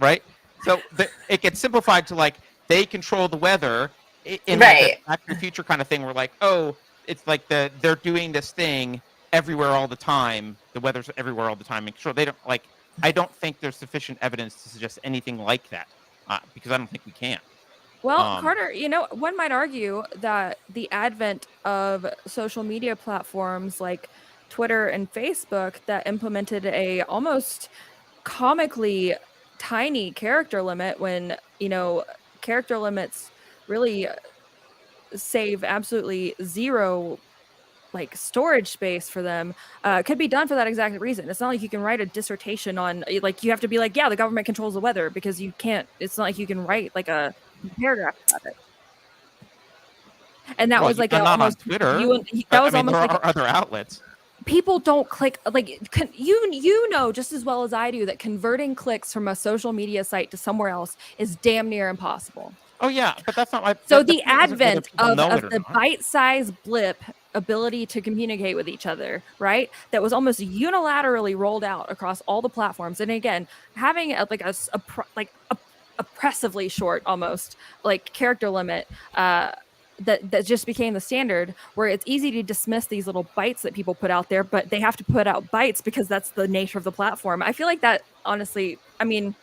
Right? So it gets simplified to, like, they control the weather in like a Back to the Future kind of thing where, like, oh, it's like they're doing this thing everywhere all the time. The weather's everywhere all the time. Make sure they don't, like... I don't think there's sufficient evidence to suggest anything like that because I don't think we can. Well, Carter, one might argue that the advent of social media platforms like Twitter and Facebook that implemented a almost comically tiny character limit when, character limits really save absolutely zero like storage space for them, could be done for that exact reason. It's not like you can write a dissertation on, like, you have to be like, yeah, the government controls the weather, because you can't. It's not like you can write like a paragraph about it. And that was like not on Twitter. That was almost like other outlets. People don't click, like, you know just as well as I do that converting clicks from a social media site to somewhere else is damn near impossible. Oh yeah, but that's not why. So the advent of the bite-sized blip ability to communicate with each other, right? That was almost unilaterally rolled out across all the platforms. And again, having a oppressively short, almost like character limit, that just became the standard, where it's easy to dismiss these little bites that people put out there, but they have to put out bites because that's the nature of the platform. I feel like that, honestly, I mean,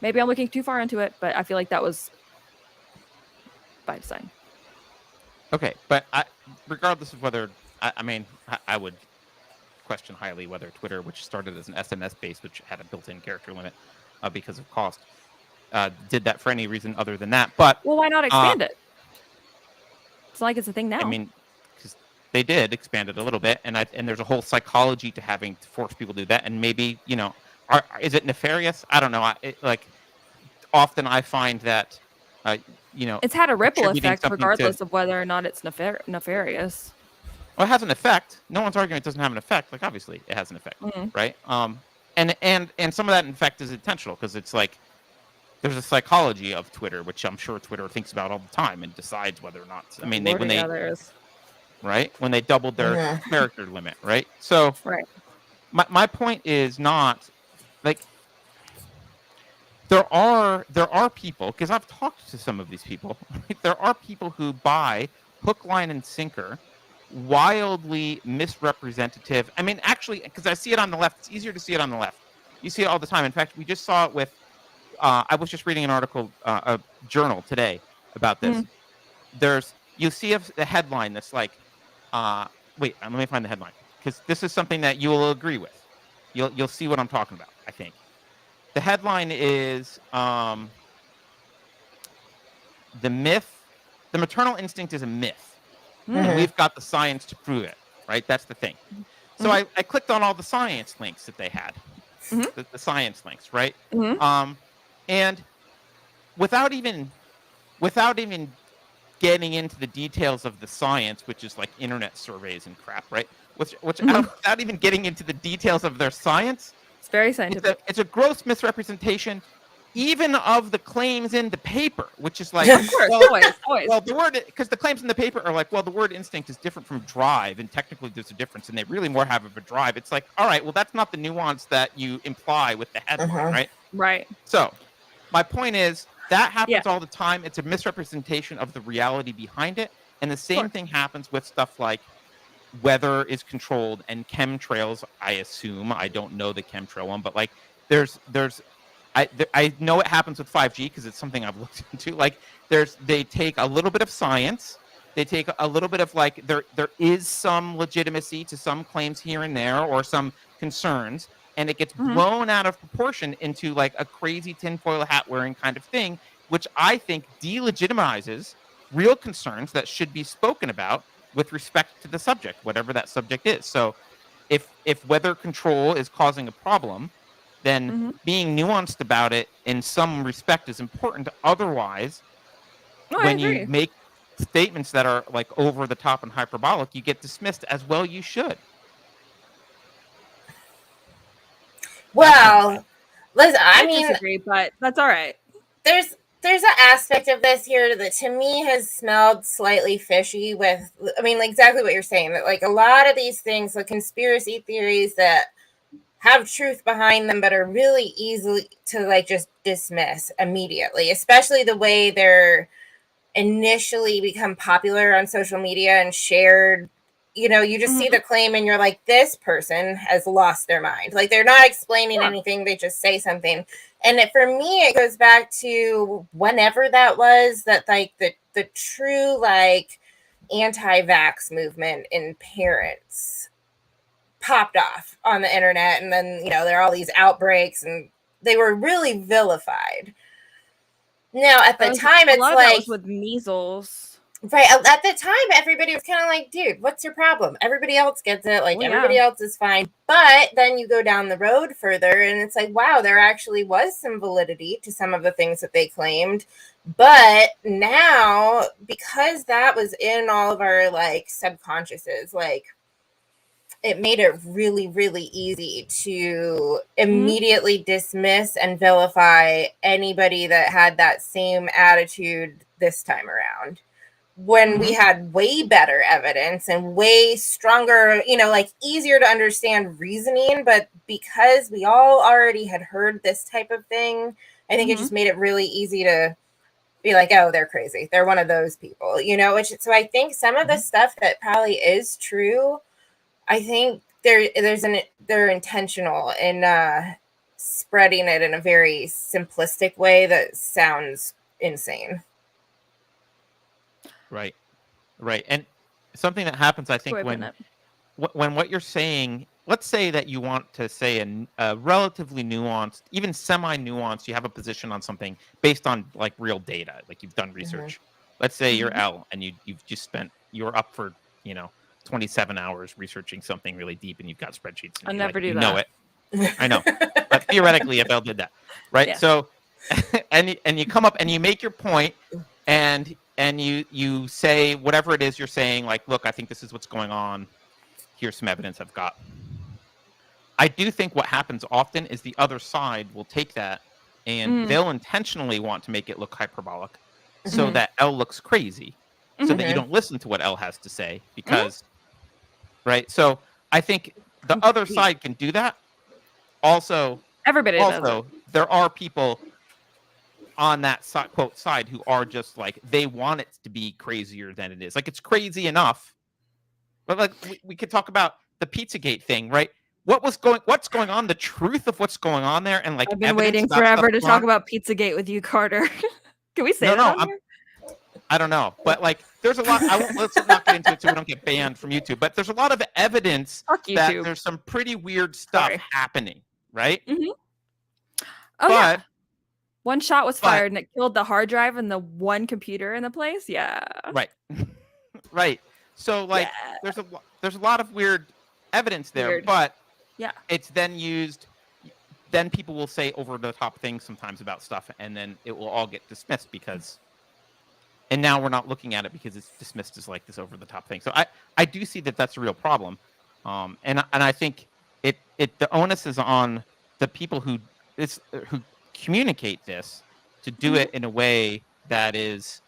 maybe I'm looking too far into it, but I feel like that was by design. Okay, but regardless of whether, I would question highly whether Twitter, which started as an SMS base, which had a built-in character limit because of cost, did that for any reason other than that. But well, why not expand it? It's not like it's a thing now. I mean, because they did expand it a little bit, and there's a whole psychology to having to force people to do that. And maybe, is it nefarious? I don't know. Often I find that, it's had a ripple effect regardless of whether or not it's nefarious. Well, it has an effect. No one's arguing it doesn't have an effect. Like, obviously, it has an effect, right? And some of that effect is intentional, because it's like there's a psychology of Twitter, which I'm sure Twitter thinks about all the time and decides whether or not. I mean, when they doubled their character limit, right? So, my point is not like. There are people, because I've talked to some of these people, right? There are people who buy hook, line, and sinker, wildly misrepresentative. I mean, actually, because I see it on the left, it's easier to see it on the left. You see it all the time. In fact, we just saw it with, I was just reading an article, a journal today about this. You see a headline that's like, wait, let me find the headline, because this is something that you will agree with. You'll see what I'm talking about, I think. The headline is the maternal instinct is a myth. And we've got the science to prove it, right? That's the thing. So I clicked on all the science links that they had, the science links, right? And without even getting into the details of the science, which is like internet surveys and crap, right? Without even getting into the details of their science, it's very scientific. It's a gross misrepresentation. even of the claims in the paper, which is like, of course, always. Well, the word, because the claims in the paper are like, well, the word instinct is different from drive, and technically there's a difference, and they really more have of a drive. It's like, all right, well, that's not the nuance that you imply with the headline, right? Right. So my point is that happens all the time. It's a misrepresentation of the reality behind it. And the same thing happens with stuff like weather is controlled and chemtrails, I assume. I don't know the chemtrail one, but like I know it happens with 5G because it's something I've looked into. Like they take a little bit of science, they take a little bit of like there is some legitimacy to some claims here and there or some concerns, and it gets blown out of proportion into like a crazy tinfoil hat wearing kind of thing, which I think delegitimizes real concerns that should be spoken about with respect to the subject, whatever that subject is. So if weather control is causing a problem, then being nuanced about it in some respect is important. Otherwise, when you make statements that are like over the top and hyperbolic, you get dismissed as well. You should. Well, listen, I mean, disagree, but that's all right. There's an aspect of this here that to me has smelled slightly fishy with, I mean, like exactly what you're saying, that like a lot of these things, like conspiracy theories that have truth behind them, but are really easy to like just dismiss immediately, especially the way they're initially become popular on social media and shared. You know, you just see the claim and you're like, this person has lost their mind. Like they're not explaining anything. They just say something. And for me, it goes back to whenever that was, that like the true like anti-vax movement in parents popped off on the internet. And then, you know, there are all these outbreaks and they were really vilified. Now, at the time, it's like that was with measles. Right. At the time, everybody was kind of like, dude, what's your problem? Everybody else gets it. Like, everybody else is fine. But then you go down the road further and it's like, wow, there actually was some validity to some of the things that they claimed. But now, because that was in all of our, like, subconsciouses, like, it made it really, really easy to immediately dismiss and vilify anybody that had that same attitude this time around. When we had way better evidence and way stronger, you know, like easier to understand reasoning, but because we all already had heard this type of thing, I think it just made it really easy to be like, oh, they're crazy. They're one of those people, you know, so I think some of the stuff that probably is true, I think they're intentional in spreading it in a very simplistic way that sounds insane. Right. And something that happens, I think, when what you're saying, let's say that you want to say a relatively nuanced, even semi-nuanced, you have a position on something based on like real data, like you've done research. Let's say you're L and you're up for, 27 hours researching something really deep and you've got spreadsheets. I'll never do that. Know it. I know. But theoretically, if L did that, right? Yeah. So, and you come up and you make your point and you say whatever it is you're saying, like, look, I think this is what's going on. Here's some evidence I've got. I do think what happens often is the other side will take that and they'll intentionally want to make it look hyperbolic so that L looks crazy, so that you don't listen to what L has to say because, right? So I think the other side can do that. Also, everybody does it. There are people on that quote side who are just like, they want it to be crazier than it is. Like, it's crazy enough. But like we could talk about the Pizzagate thing, right? What's going on, the truth of what's going on there, and like I've been waiting forever to talk about Pizzagate with you, Carter. Can we say that on here? I don't know, but like there's a lot. Let's not get into it so we don't get banned from YouTube. But there's a lot of evidence that there's some pretty weird stuff happening, right? Oh, yeah. One shot was fired and it killed the hard drive and the one computer in the place. Yeah. Right. Right. So like there's a lot of weird evidence there, but it's then used. Then people will say over the top things sometimes about stuff, and then it will all get dismissed because. And now we're not looking at it because it's dismissed as like this over the top thing. So I do see that that's a real problem, and I think the onus is on the people who communicate this, to do it in a way that is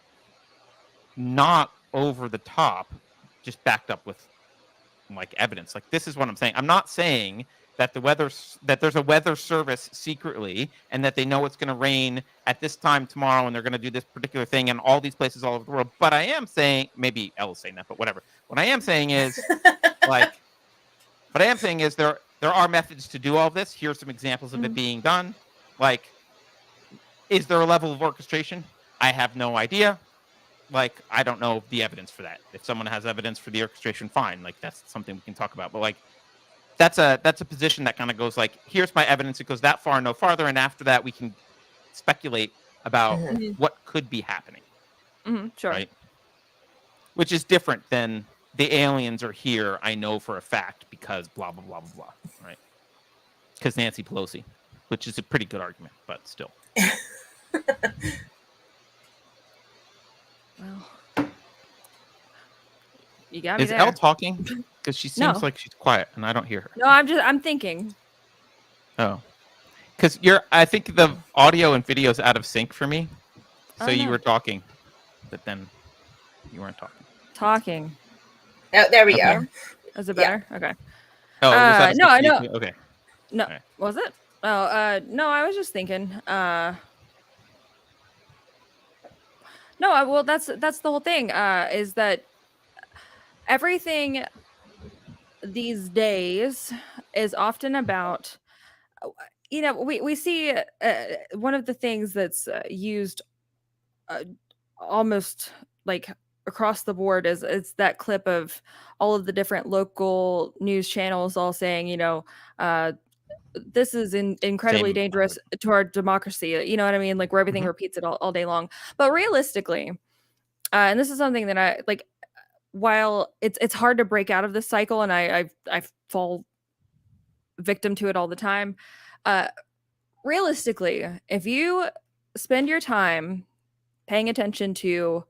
not over the top, just backed up with like evidence. Like, this is what I'm saying. I'm not saying that there's a weather service secretly and that they know it's going to rain at this time tomorrow and they're going to do this particular thing in all these places all over the world. But I am saying, maybe Ella's saying that, but whatever. What I am saying is there are methods to do all of this. Here's some examples of it being done. Like, is there a level of orchestration? I have no idea. Like, I don't know the evidence for that. If someone has evidence for the orchestration, fine. Like, that's something we can talk about. But like, that's a position that kind of goes like, here's my evidence. It goes that far, no farther. And after that, we can speculate about what could be happening. Sure. Right. Which is different than the aliens are here, I know for a fact, because blah, blah, blah, blah, blah. Right. Because Nancy Pelosi, which is a pretty good argument, but still. Well, you got me Is there. Elle talking? Because she seems like she's quiet and I don't hear her. No, I'm thinking. Oh, because I think the audio and video is out of sync for me. So you were talking, but then you weren't talking. Oh, there we go. Is it better? Yeah. Okay. Oh, no, I know. Okay. No, right. Was it? Oh, no, I was just thinking. No, well, that's the whole thing. Is that everything these days is often about, we see one of the things that's used almost like across the board is that clip of all of the different local news channels all saying, this is incredibly dangerous to our democracy. You know what I mean? Like, where everything repeats it all day long. But realistically, and this is something that I like, while it's hard to break out of this cycle, and I fall victim to it all the time. Realistically, if you spend your time paying attention to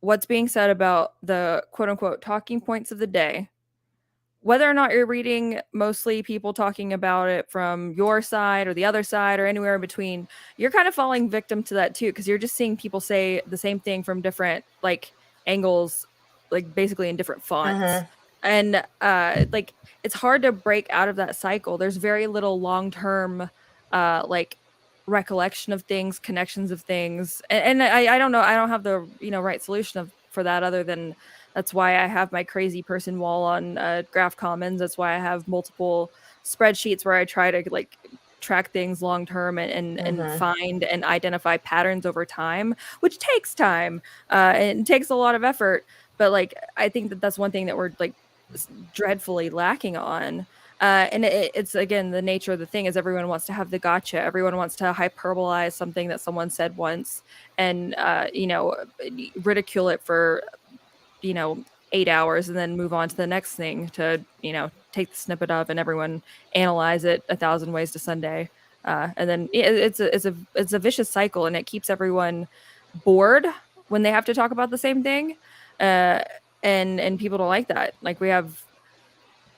what's being said about the quote unquote talking points of the day, whether or not you're reading mostly people talking about it from your side or the other side or anywhere in between, you're kind of falling victim to that too, because you're just seeing people say the same thing from different like angles, like basically in different fonts. And like, it's hard to break out of that cycle. There's very little long-term like recollection of things, connections of things. And I don't know, I don't have the right solution for that, other than that's why I have my crazy person wall on Graph Commons. That's why I have multiple spreadsheets where I try to like track things long term and find and identify patterns over time, which takes time and takes a lot of effort. But like, I think that's one thing that we're like dreadfully lacking on. And it's again, the nature of the thing is everyone wants to have the gotcha. Everyone wants to hyperbolize something that someone said once and ridicule it for 8 hours and then move on to the next thing to take the snippet of, and everyone analyze it 1,000 ways to Sunday, and then it's a vicious cycle, and it keeps everyone bored when they have to talk about the same thing, and people don't like that. Like, we have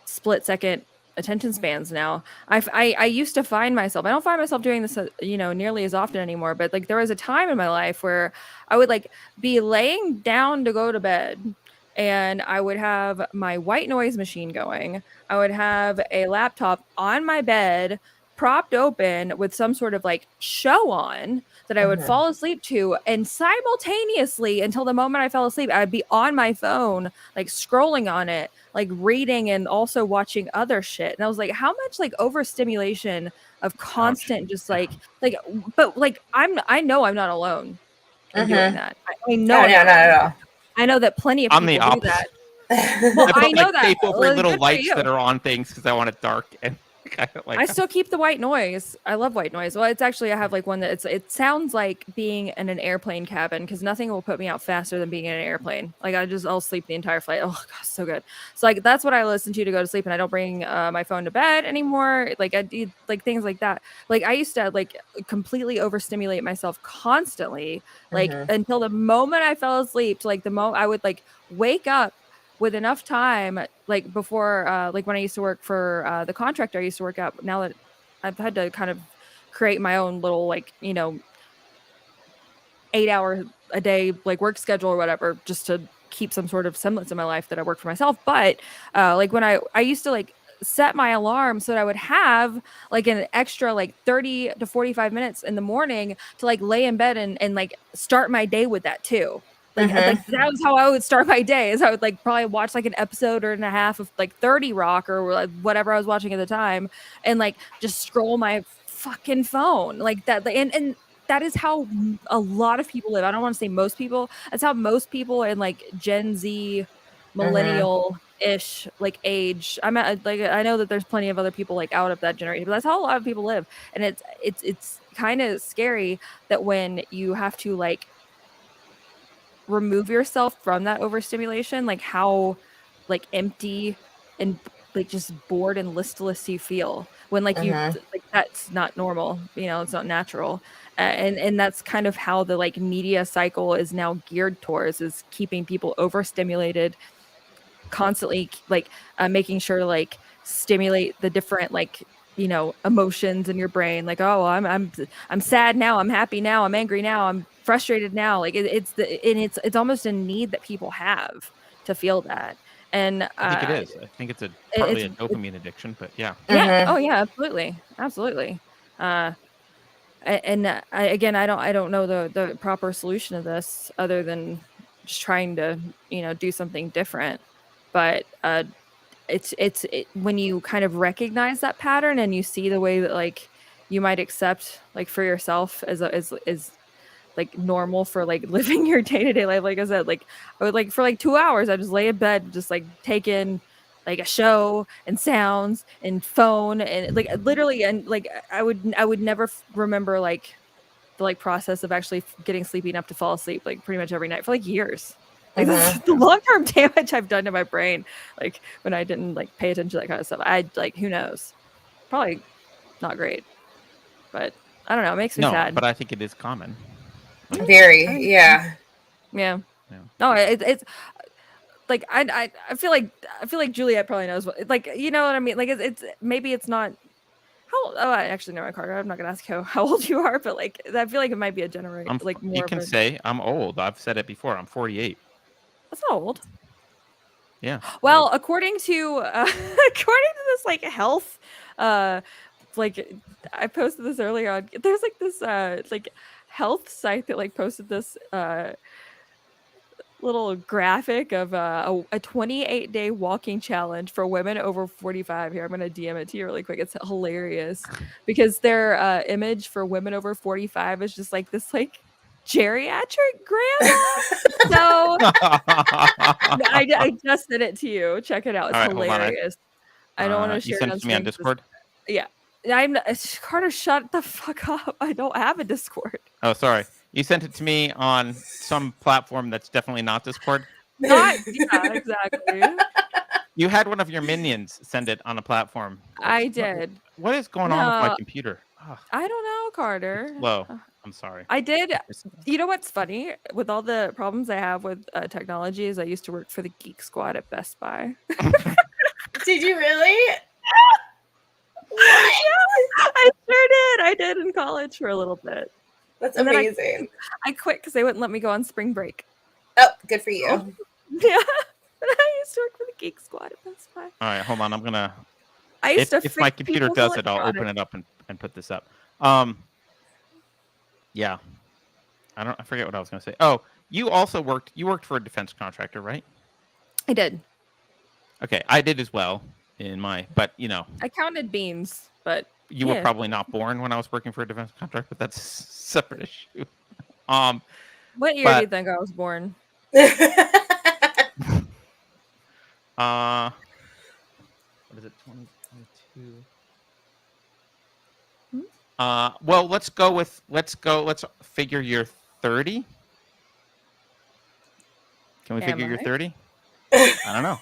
split second attention spans now. I used to find myself, I don't find myself doing this nearly as often anymore, but like there was a time in my life where I would like be laying down to go to bed and I would have my white noise machine going. I would have a laptop on my bed propped open with some sort of like show on that I would fall asleep to, and simultaneously, until the moment I fell asleep, I'd be on my phone, like scrolling on it, like reading and also watching other shit. And I was like, how much like overstimulation of constant, just like, but like, I know I'm not alone in doing that. I know. No, not at all. I know that plenty of people do that. Well, I know like that. tape over little lights that are on things because I want it dark, and I still keep the white noise. I love white noise. Well, it's actually, I have like one that it sounds like being in an airplane cabin, because nothing will put me out faster than being in an airplane. Like I'll sleep the entire flight. Oh god, so good. So like that's what I listen to go to sleep, and I don't bring my phone to bed anymore. Like I do like things like that. Like I used to like completely overstimulate myself constantly, like until the moment I fell asleep. To like the moment I would like wake up with enough time, like before, like when I used to work for the contractor I used to work at. Now that I've had to kind of create my own little 8-hour a day like work schedule or whatever, just to keep some sort of semblance in my life that I work for myself. But when I used to set my alarm so that I would have an extra 30 to 45 minutes in the morning to lay in bed and start my day with that too. That was how I would start my day, is I would probably watch an episode or and a half of 30 Rock or whatever I was watching at the time, and just scroll my fucking phone that. And that is how a lot of people live. I don't want to say most people. That's how most people in Gen Z, millennial-ish age. I'm at, I know that there's plenty of other people out of that generation, but that's how a lot of people live. And it's kind of scary that when you have to remove yourself from that overstimulation, how empty and just bored and listless you feel when you that's not normal, it's not natural. And that's kind of how the media cycle is now geared towards, is keeping people overstimulated, constantly making sure to stimulate the different emotions in your brain, oh, I'm sad now, I'm happy now, I'm angry now, I'm frustrated now. It's almost a need that people have to feel that. And I think it is. I think it's partly a dopamine addiction, but yeah. Yeah. Oh yeah, absolutely. And I don't know the proper solution to this, other than just trying to do something different. But it's when you kind of recognize that pattern and you see the way that you might accept for yourself as normal for living your day-to-day life. Like I said, I would for 2 hours I just lay in bed, just take in a show and sounds and phone and literally, and I would never remember the process of actually getting sleepy enough to fall asleep pretty much every night for years. This is the long-term damage I've done to my brain when I didn't pay attention to that kind of stuff. I who knows, probably not great, but I don't know, it makes me sad. But I think it is common. Very, yeah. No, it's I feel like Juliet probably knows what, you know what I mean. It's maybe it's not. I actually know, Carter. I'm not gonna ask how old you are, but I feel like it might be a generation. More. You can say I'm old. I've said it before. I'm 48. That's not old. Yeah. Well, according to this health, I posted this earlier on. There's this health site that posted this little graphic of a 28-day walking challenge for women over 45. Here, I'm gonna DM it to you really quick. It's hilarious because their image for women over 45 is just this geriatric grandma. So I just sent it to you. Check it out. It's hilarious. I don't want to share. You sent it to me on Discord. Yeah. Carter, shut the fuck up. I don't have a Discord. Oh, sorry. You sent it to me on some platform that's definitely not Discord. Yeah, exactly. You had one of your minions send it on a platform. I did. What is going on with my computer? Oh, I don't know, Carter. it's slow. I'm sorry. I did. You know what's funny? With all the problems I have with technology, is I used to work for the Geek Squad at Best Buy. Did you really? Yeah, I sure did. I did in college for a little bit. That's amazing. I quit because they wouldn't let me go on spring break. Oh, good for you. Oh. Yeah. I used to work for the Geek Squad at Best Buy. All right, hold on. I'm gonna. If my computer does it, I'll open it up and put this up. Yeah. I forget what I was gonna say. Oh, you also worked. You worked for a defense contractor, right? I did. Okay, I did as well. But I counted beans, but you were probably not born when I was working for a defense contractor, but that's a separate issue. What year do you think I was born? What is it? 2022. Well, let's figure you're 30. Can we figure you're 30? I don't know.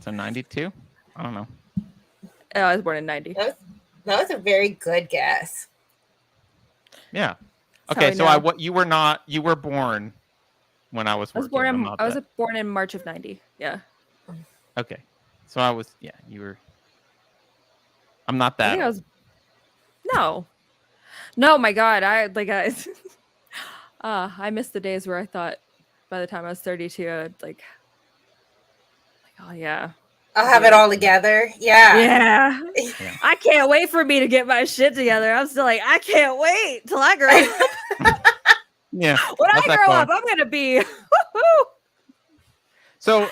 So 92? I don't know. Oh, I was born in 90. That was a very good guess. Yeah. Okay, so you were born when I was working. I was born in March of 90. Yeah. Okay. So you were. I'm not that. No, my God, I miss the days where I thought by the time I was 32, I'd like, oh yeah, I'll have it all together. Yeah. I can't wait for me to get my shit together. I'm still like, I can't wait till I grow up. Yeah. When I grow up, I'm gonna be. So,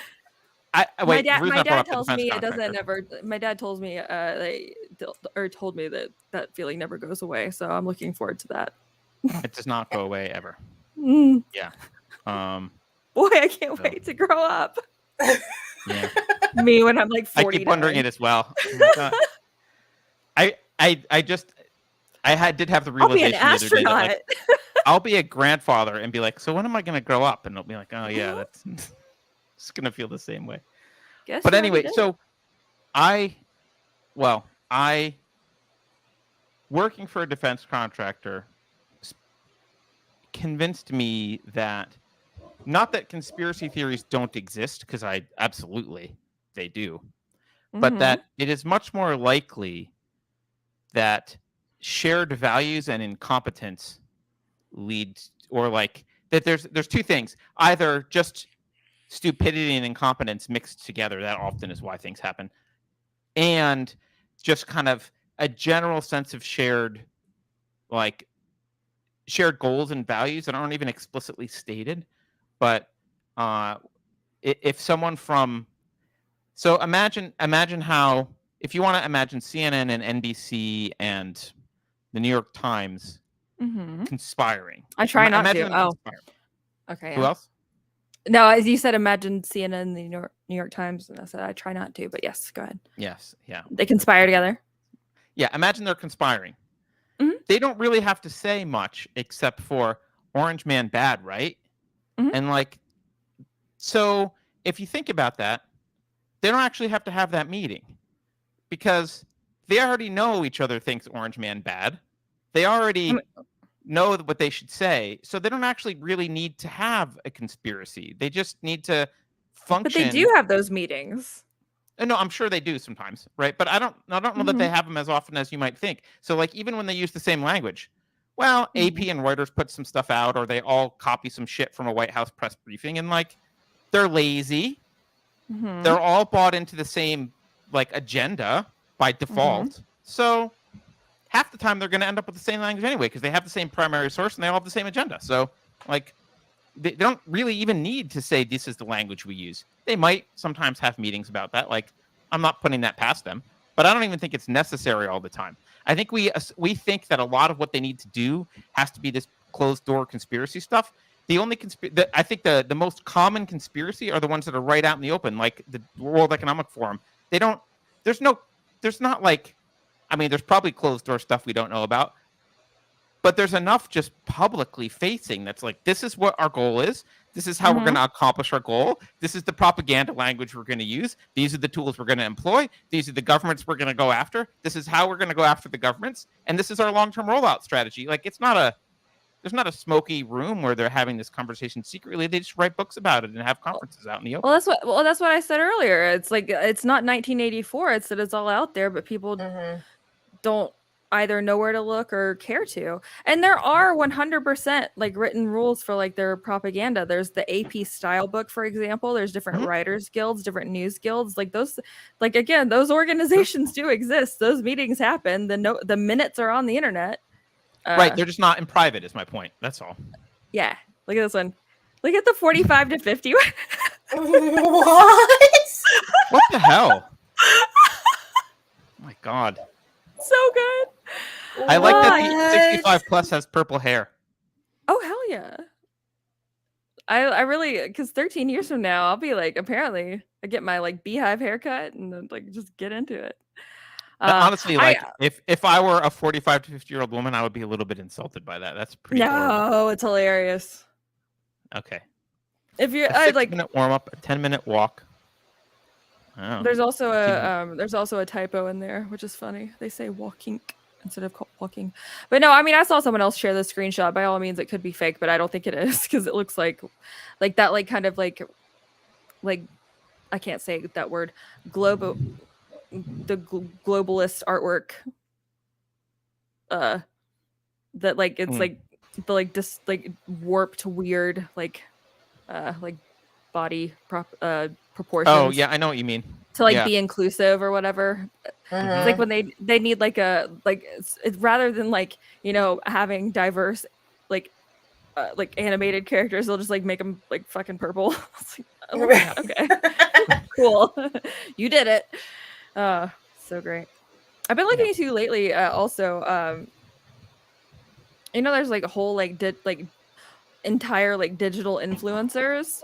wait. My dad tells me it doesn't never. My dad tells me told me that feeling never goes away. So I'm looking forward to that. It does not go away ever. Yeah. Boy, I can't wait to grow up. Yeah. Me when I'm like 40. I keep wondering it as well. I did have the realization the other day that, like, I'll be a grandfather and be like, so when am I going to grow up? And they'll be like, oh yeah, that's it's going to feel the same way. But anyway, so I working for a defense contractor convinced me that not that conspiracy theories don't exist, because they do, but that it is much more likely that shared values and incompetence leads, or like that there's two things: either just stupidity and incompetence mixed together, that often is why things happen, and just kind of a general sense of shared goals and values that aren't even explicitly stated. But if someone so imagine how, if you want to imagine CNN and NBC and the New York Times conspiring. I try not to. Oh, okay. Who else? No, as you said, imagine CNN and the New York Times, and I said I try not to. But yes, go ahead. Yes, yeah. They conspire together. Yeah, imagine they're conspiring. They don't really have to say much except for Orange Man bad, right? And like, so if you think about that, they don't actually have to have that meeting, because they already know each other thinks Orange Man bad. They already know what they should say. So they don't actually really need to have a conspiracy. They just need to function. But they do have those meetings. No, I'm sure they do sometimes, right? But I don't know that they have them as often as you might think. So like, even when they use the same language, well, AP and Reuters put some stuff out, or they all copy some shit from a White House press briefing, and like, they're lazy. They're all bought into the same like agenda by default. So half the time they're going to end up with the same language anyway, because they have the same primary source and they all have the same agenda. So like, they don't really even need to say this is the language we use. They might sometimes have meetings about that. Like, I'm not putting that past them, but I don't even think it's necessary all the time. I think we think that a lot of what they need to do has to be this closed door conspiracy stuff. The only I think the most common conspiracy are the ones that are right out in the open, like the World Economic Forum. There's not like, I mean, there's probably closed door stuff we don't know about, but there's enough just publicly facing that's like, this is what our goal is. This is how we're going to accomplish our goal. This is the propaganda language we're going to use. These are the tools we're going to employ. These are the governments we're going to go after. This is how we're going to go after the governments. And this is our long-term rollout strategy. Like, there's not a smoky room where they're having this conversation secretly. They just write books about it and have conferences out in the open. Well, that's what I said earlier. It's like, it's not 1984. It's that it's all out there, but people don't either know where to look or care to. And there are 100% like written rules for like their propaganda. There's the AP style book, for example. There's different writers guilds, different news guilds. Like those, like, again, those organizations do exist. Those meetings happen. The minutes are on the internet. Right. They're just not in private, is my point. That's all. Yeah. Look at this one. Look at the 45 to 50. What? What the hell? Oh my God. So good. I like that the 65 plus has purple hair. Oh, hell yeah. I really, because 13 years from now, I'll be like, apparently, I get my like beehive haircut and then like just get into it. Honestly, like if I were a 45 to 50-year-old woman, I would be a little bit insulted by that. That's pretty. No, it's hilarious. Okay. If you're a 6-minute warm up, a 10-minute walk. Oh. There's also a typo in there, which is funny. They say walking instead of walking. But no, I mean, I saw someone else share the screenshot. By all means, it could be fake, but I don't think it is, because it looks like that, like kind of like I can't say that word. The globalist artwork. that like it's like the like just like warped weird like body proportions. Oh yeah, I know what you mean. To like be inclusive or whatever. It's like when they need like a like it's rather than like, you know, having diverse like animated characters, they'll just like make them like fucking purple. Like, oh, yeah, okay. Cool. You did it. So great. I've been looking into lately also you know, there's like a whole like entire like digital influencers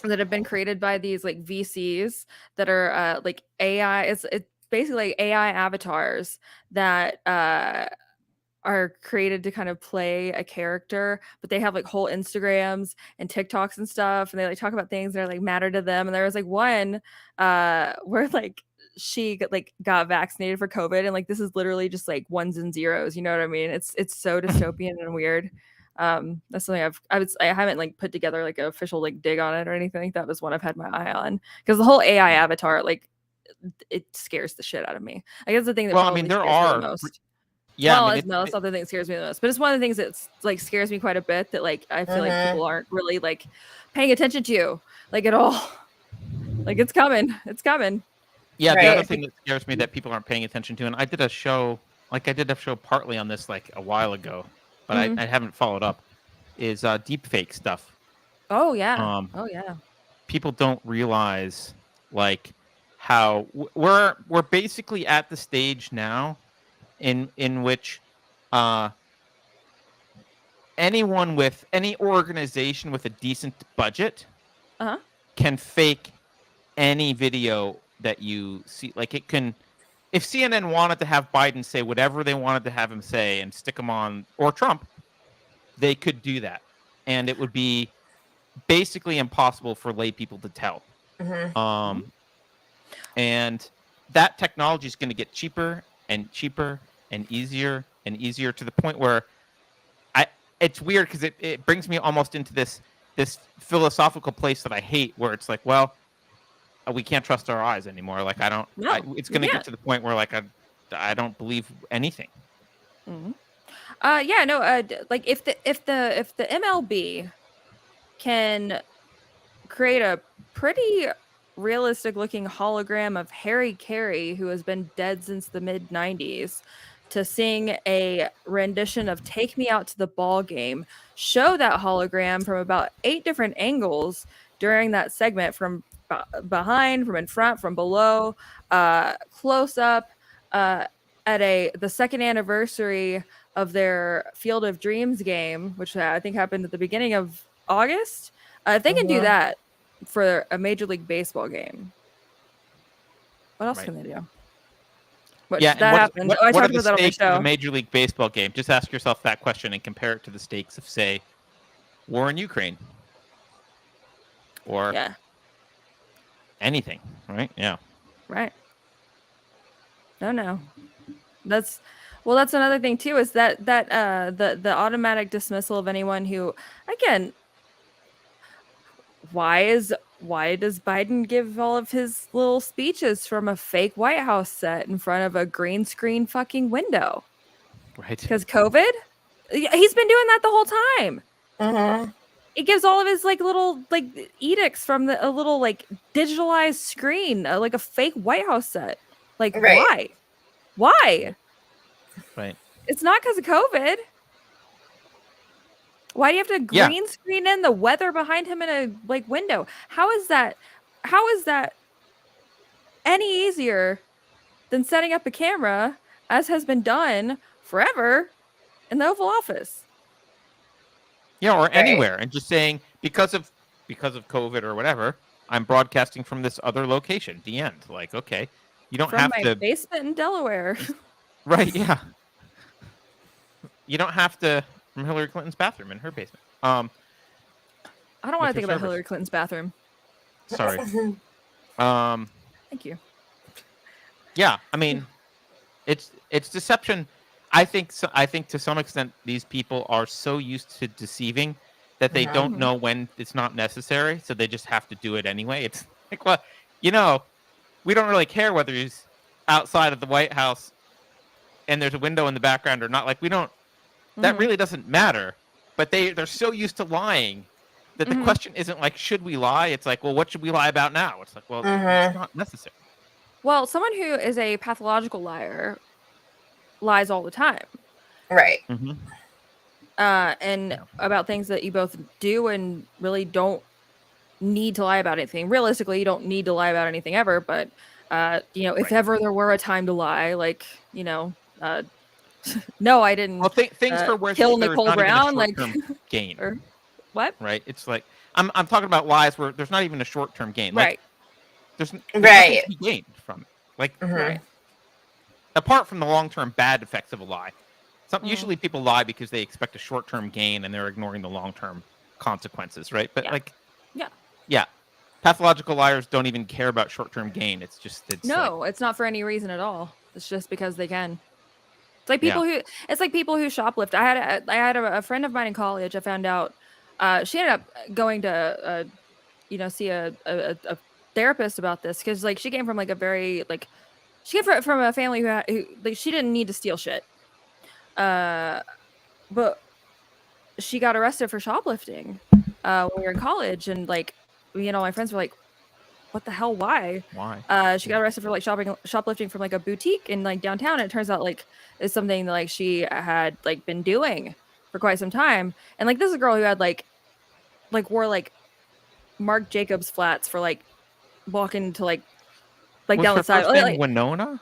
that have been created by these like VCs that are like AI. It's basically like AI avatars that are created to kind of play a character, but they have like whole Instagrams and TikToks and stuff, and they like talk about things that are like matter to them. And there was like one where like she got vaccinated for COVID, and like this is literally just like ones and zeros. You know what I mean? It's so dystopian and weird. That's something I haven't like put together like an official like dig on it or anything. That was one I've had my eye on, because the whole AI avatar, like, it scares the shit out of me. I guess the thing that probably there scares are me the most. Yeah, well, it's not the thing that scares me the most, but it's one of the things that's like scares me quite a bit, that like I feel like people aren't really like paying attention to, like, at all. Like, it's coming. Yeah, the other thing that scares me that people aren't paying attention to, and I did a show partly on this like a while ago, but I haven't followed up, is deep fake stuff. Oh yeah. Oh yeah. People don't realize like how we're basically at the stage now in which anyone with any organization with a decent budget can fake any video that you see. Like, it can, if CNN wanted to have Biden say whatever they wanted to have him say and stick him on, or Trump, they could do that, and it would be basically impossible for lay people to tell. And that technology is going to get cheaper and cheaper and easier to the point where it's weird, because it brings me almost into this philosophical place that I hate, where it's like, well, we can't trust our eyes anymore. Like, it's going to get to the point where like I don't believe anything. Like if the MLB can create a pretty realistic looking hologram of Harry Carey, who has been dead since the mid 90s, to sing a rendition of Take Me Out to the Ball Game, show that hologram from about 8 different angles during that segment, from behind, from in front, from below, close up, at the second anniversary of their Field of Dreams game, which I think happened at the beginning of August. If they can do that for a Major League Baseball game, what else can they do? What are the stakes of a Major League Baseball game? Just ask yourself that question and compare it to the stakes of, say, war in Ukraine, or anything, right? Yeah. Right. No. That's another thing too, is that the automatic dismissal of anyone who, again, why does Biden give all of his little speeches from a fake White House set in front of a green screen fucking window? Right. Because COVID? He's been doing that the whole time. He gives all of his like little like edicts from a little like digitalized screen, like a fake White House set. Like, why? Why? Right. It's not because of COVID. Why do you have to green screen in the weather behind him in a like window? How is that any easier than setting up a camera, as has been done forever in the Oval Office? Yeah, or anywhere, and just saying, because of COVID or whatever, I'm broadcasting from this other location. The end. Like, okay, you don't have to. From my basement in Delaware. Right. Yeah. You don't have to. From Hillary Clinton's bathroom in her basement. I don't want to think about Hillary Clinton's bathroom. Sorry. Thank you. Yeah, I mean, it's deception. I think to some extent these people are so used to deceiving that they don't know when it's not necessary, so they just have to do it anyway. It's like, well, you know, we don't really care whether he's outside of the White House and there's a window in the background or not. Like we don't. That really doesn't matter. But they're so used to lying that the question isn't like, should we lie? It's like, well, what should we lie about now? It's like, well, it's not necessary. Well, someone who is a pathological liar lies all the time. Right. And about things that you both do and really don't need to lie about anything. Realistically, you don't need to lie about anything ever. But, if ever there were a time to lie, like, no, I didn't. Well, things for where kill there's Nicole not Brown, even a short-term gain. Or what? Right. It's like I'm talking about lies where there's not even a short-term gain. Right. Like, there's nothing to be gained from it. Like, apart from the long-term bad effects of a lie. Usually people lie because they expect a short-term gain and they're ignoring the long-term consequences, right? But yeah. Pathological liars don't even care about short-term gain. It's just no, it's not for any reason at all. It's just because they can. It's like people who shoplift. I had a friend of mine in college. I found out she ended up going to see a therapist about this because like she came from like a very like she came from a family who like she didn't need to steal shit, but she got arrested for shoplifting when we were in college, and like my friends were like, what the hell, why she got arrested for like shoplifting from like a boutique in like downtown, and it turns out like it's something that like she had like been doing for quite some time. And like this is a girl who had like wore like Marc Jacobs flats for like walking to like down the side. Like, Winona?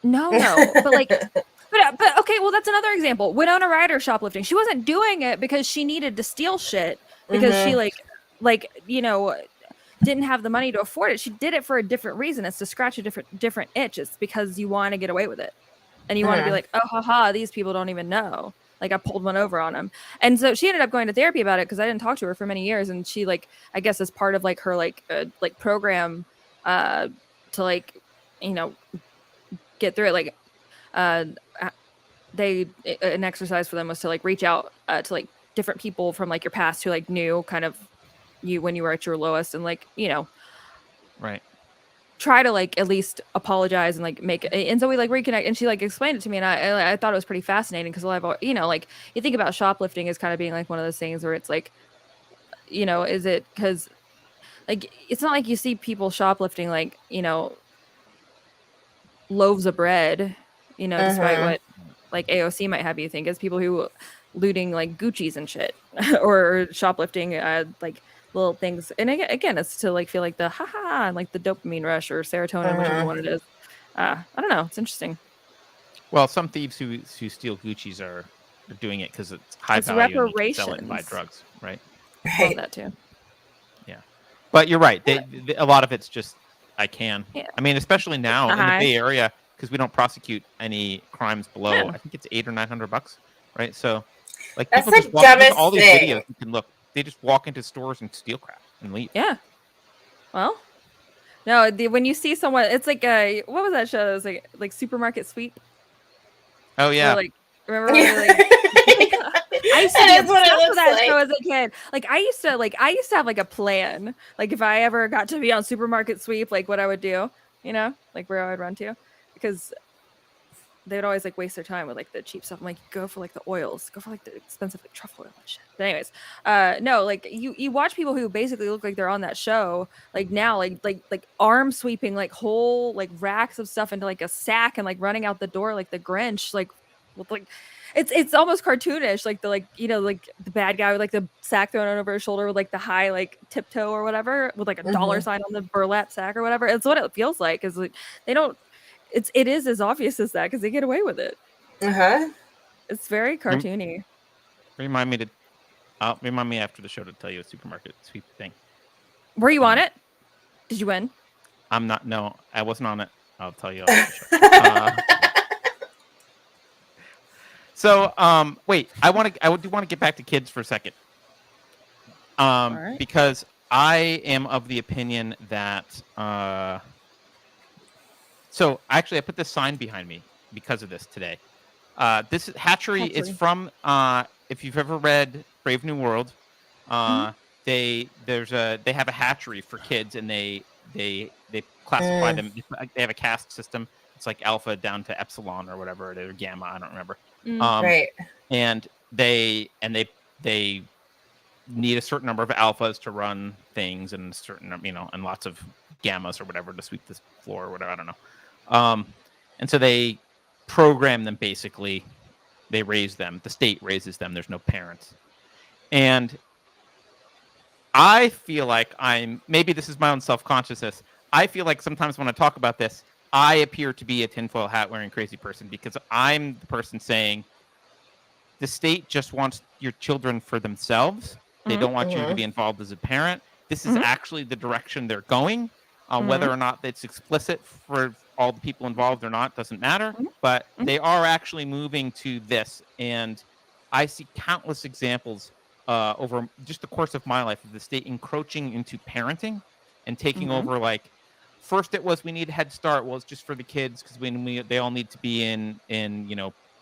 No, but like but okay, well that's another example. Winona Ryder shoplifting. She wasn't doing it because she needed to steal shit because she didn't have the money to afford it. She did it for a different reason. It's to scratch a different itch. It's because you want to get away with it. And you want to be like, oh, haha, these people don't even know. Like I pulled one over on them. And so she ended up going to therapy about it because I didn't talk to her for many years. And she like, I guess as part of like her program to like, get through it. Like an exercise for them was to like reach out to like different people from like your past who like knew kind of you when you were at your lowest and like, right. Try to like at least apologize and like make it. And so we like reconnect and she like explained it to me and I thought it was pretty fascinating because a lot of like you think about shoplifting as kind of being like one of those things where it's like is it because like it's not like you see people shoplifting like loaves of bread despite what like AOC might have you think. It's people who looting like Gucci's and shit or shoplifting like little things. And again, it's to like feel like the haha and like the dopamine rush or serotonin, whichever one it is. I don't know. It's interesting. Well, some thieves who steal Gucci's are doing it because it's high value and you can sell it and buy drugs, right? Right. That too. Yeah, but you're right. A lot of it's just I can. Yeah. I mean, especially now in the Bay Area because we don't prosecute any crimes below. Yeah. I think it's $800 or $900, right? So, like that's people the just dumbest all these thing. videos you can look. They just walk into stores and steal crap and leave. Yeah. Well, no. When you see someone, it's like what was that show? It was like Supermarket Sweep. Oh yeah. Or, like remember? When like, I used to be obsessed with that show as a kid. Like I used to have like a plan. Like if I ever got to be on Supermarket Sweep, like what I would do, like where I would run to, because they would always like waste their time with like the cheap stuff. I'm like, go for like the oils, go for like the expensive like truffle oil and shit. But anyways, no, like you watch people who basically look like they're on that show, like now, like arm sweeping like whole like racks of stuff into like a sack and like running out the door like the Grinch, like with like it's almost cartoonish, like the like like the bad guy with like the sack thrown over his shoulder with like the high like tiptoe or whatever with like a dollar sign on the burlap sack or whatever. It's what it feels like. Is like they don't. It is as obvious as that because they get away with it. It's very cartoony. Remind me after the show to tell you a Supermarket Sweep thing. Were you on it? Did you win? I'm not. No, I wasn't on it. I'll tell you after the show. So, wait. I do want to get back to kids for a second. Right. Because I am of the opinion that. So actually, I put this sign behind me because of this today. This hatchery is from. If you've ever read Brave New World, they have a hatchery for kids, and they classify them. They have a caste system. It's like alpha down to epsilon or whatever it is, or gamma. I don't remember. Right. And they need a certain number of alphas to run things, and certain, and lots of gammas or whatever to sweep the floor or whatever. I don't know. And so they program them, basically. They raise them. The state raises them. There's no parents. And I feel like maybe this is my own self-consciousness. I feel like sometimes when I talk about this, I appear to be a tinfoil hat wearing crazy person, because I'm the person saying the state just wants your children for themselves. They don't want you to be involved as a parent. This is actually the direction they're going. Whether or not it's explicit for all the people involved or not doesn't matter. But they are actually moving to this. And I see countless examples over just the course of my life of the state encroaching into parenting and taking over. Like, first it was we need Head Start. Well, it's just for the kids because they all need to be in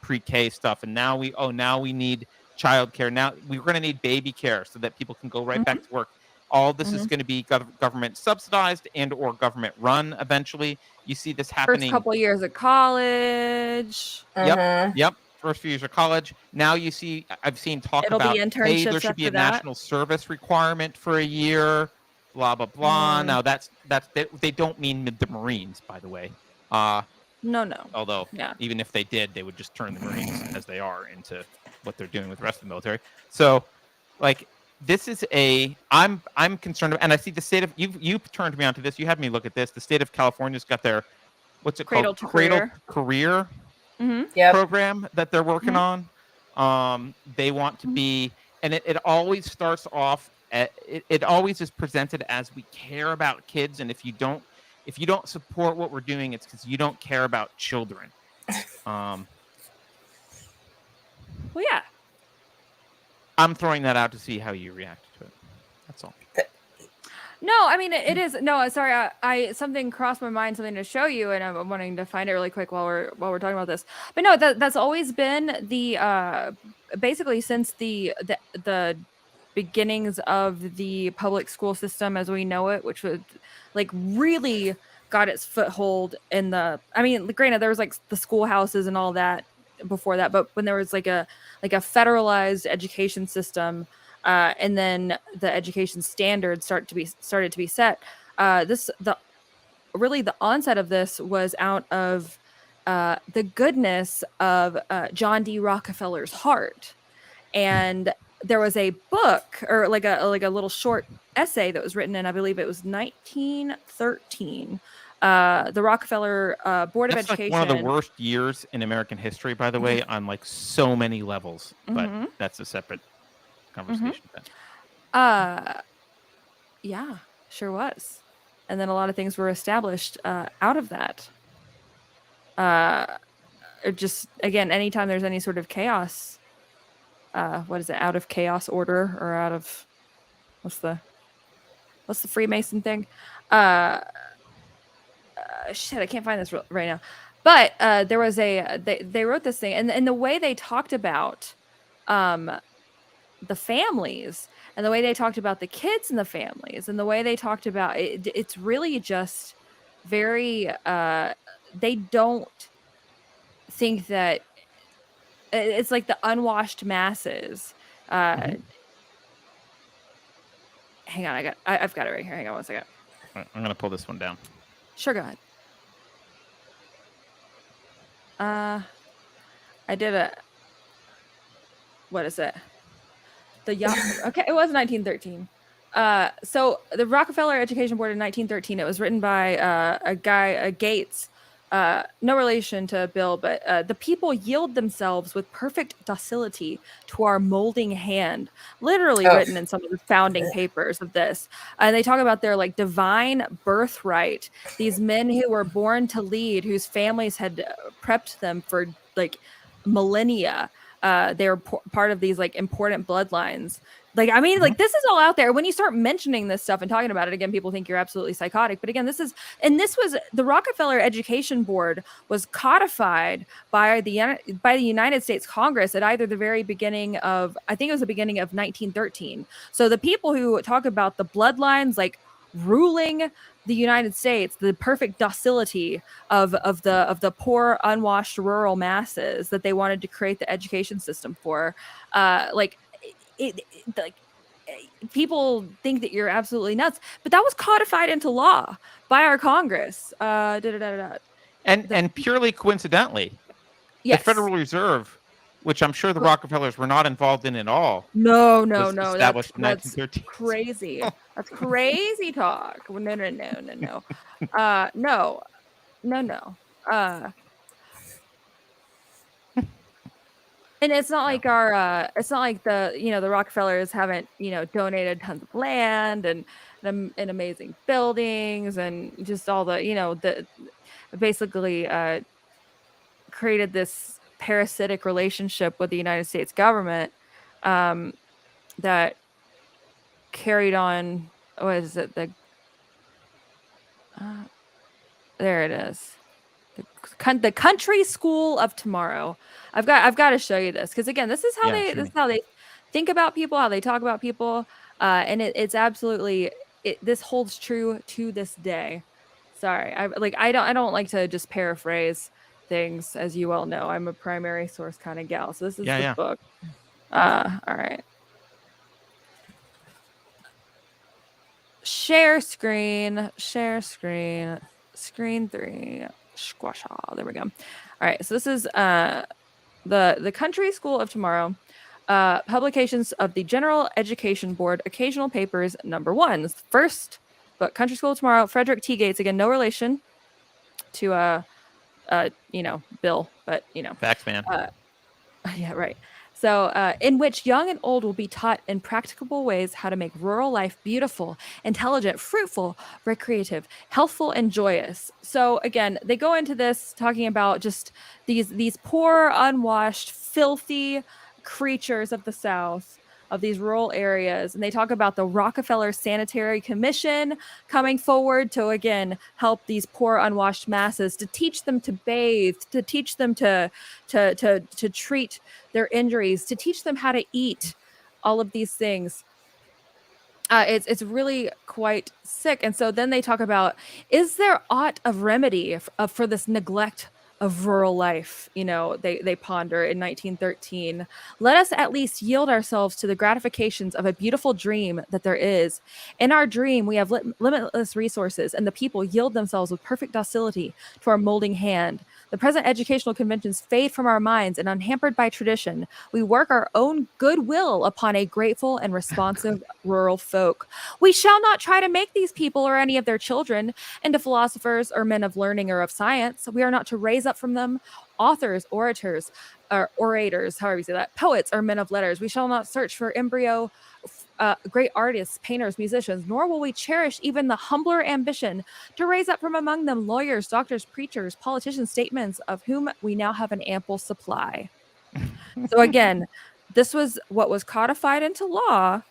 pre-K stuff. And now we need childcare. Now we're going to need baby care so that people can go right back to work. All this is going to be government subsidized and or government run eventually. You see this happening. First couple years of college. Yep. First few years of college. Now I've seen talk about, hey, there should be a national service requirement for a year, blah, blah, blah. Now that's they don't mean the Marines, by the way. No. Although, even if they did, they would just turn the Marines as they are into what they're doing with the rest of the military. So, like, this is I'm concerned about, and I see the state of, you've turned me onto this. You had me look at this. The state of California's got their, what's it called? Cradle Career program that they're working on. They want to be, and it always starts off, it always is presented as we care about kids, and if you don't support what we're doing, it's because you don't care about children. Well, yeah. I'm throwing that out to see how you react to it. That's all. No, I mean, it is. No, sorry. I something crossed my mind, something to show you, and I'm wanting to find it really quick while we're talking about this. But no, that's always been the basically since the beginnings of the public school system as we know it, which was like really got its foothold in the. I mean, granted, there was like the schoolhouses and all that before that, but when there was like a federalized education system, and then the education standards started to be set. The onset of this was out of the goodness of John D. Rockefeller's heart, and there was a book or like a little short essay that was written in, I believe it was 1913. The Rockefeller Board of Education. Like one of the worst years in American history, by the way, on like so many levels. But that's a separate conversation. Yeah, sure was. And then a lot of things were established out of that. Just again, anytime there's any sort of chaos, what is it? Out of chaos order, or out of what's the Freemason thing? Shit, I can't find this right now. But there was they wrote this thing, and the way they talked about the families, and the way they talked about the kids in the families, and the way they talked about it, it's really just very they don't think that it's like the unwashed masses. Hang on, I've got it right here. Hang on one second. I'm gonna pull this one down. Sure, go ahead. I did a, what is it? Okay, it was 1913. So the Rockefeller Education Board in 1913, it was written by a guy, Gates, no relation to Bill, but the people yield themselves with perfect docility to our molding hand, literally written in some of the founding papers of this. And they talk about their like divine birthright, these men who were born to lead, whose families had prepped them for like millennia. They were part of these like important bloodlines. Like, I mean, like this is all out there. When you start mentioning this stuff and talking about it again, people think you're absolutely psychotic. But again, this was the Rockefeller Education Board was codified by the United States Congress at either the very beginning of, I think it was the beginning of 1913. So the people who talk about the bloodlines, like ruling the United States, the perfect docility of the poor, unwashed rural masses that they wanted to create the education system for. Like people think that you're absolutely nuts, but that was codified into law by our Congress. And purely coincidentally, yes. The Federal Reserve, which I'm sure the Rockefellers were not involved in at all. No. Established in 1913. Crazy. That's crazy talk. No. No. And it's not like it's not like the Rockefellers haven't, donated tons of land and amazing buildings and just all the basically created this parasitic relationship with the United States government that carried on. What is it? There it is. The Country School of Tomorrow. I've got to show you this because again, this is how they think about people, how they talk about people, and it's absolutely this holds true to this day. Sorry, I don't like to just paraphrase things, as you all know. I'm a primary source kind of gal, so this is the book. All right. Share screen, screen 3. Squash. There we go. All right, so this is the Country School of Tomorrow, publications of the General Education Board, occasional papers, number 1. First book, Country School of Tomorrow, Frederick T. Gates. Again, no relation to Bill, but facts, man. Yeah, right. So, in which young and old will be taught in practicable ways how to make rural life beautiful, intelligent, fruitful, recreative, healthful, and joyous. So, again, they go into this talking about just these poor, unwashed, filthy creatures of the South, of these rural areas. And they talk about the Rockefeller Sanitary Commission coming forward to, again, help these poor, unwashed masses, to teach them to bathe, to teach them to treat their injuries, to teach them how to eat, all of these things. It's really quite sick. And so then they talk about, is there aught of remedy for this neglect of rural life? They ponder in 1913. Let us at least yield ourselves to the gratifications of a beautiful dream that there is. In our dream, we have limitless resources, and the people yield themselves with perfect docility to our molding hand. The present educational conventions fade from our minds, and unhampered by tradition, we work our own goodwill upon a grateful and responsive rural folk. We shall not try to make these people or any of their children into philosophers or men of learning or of science. We are not to raise up from them authors, orators, or orators, however you say that, poets or men of letters. We shall not search for embryo great artists, painters, musicians, nor will we cherish even the humbler ambition to raise up from among them lawyers, doctors, preachers, politicians, statesmen, of whom we now have an ample supply. So again, this was what was codified into law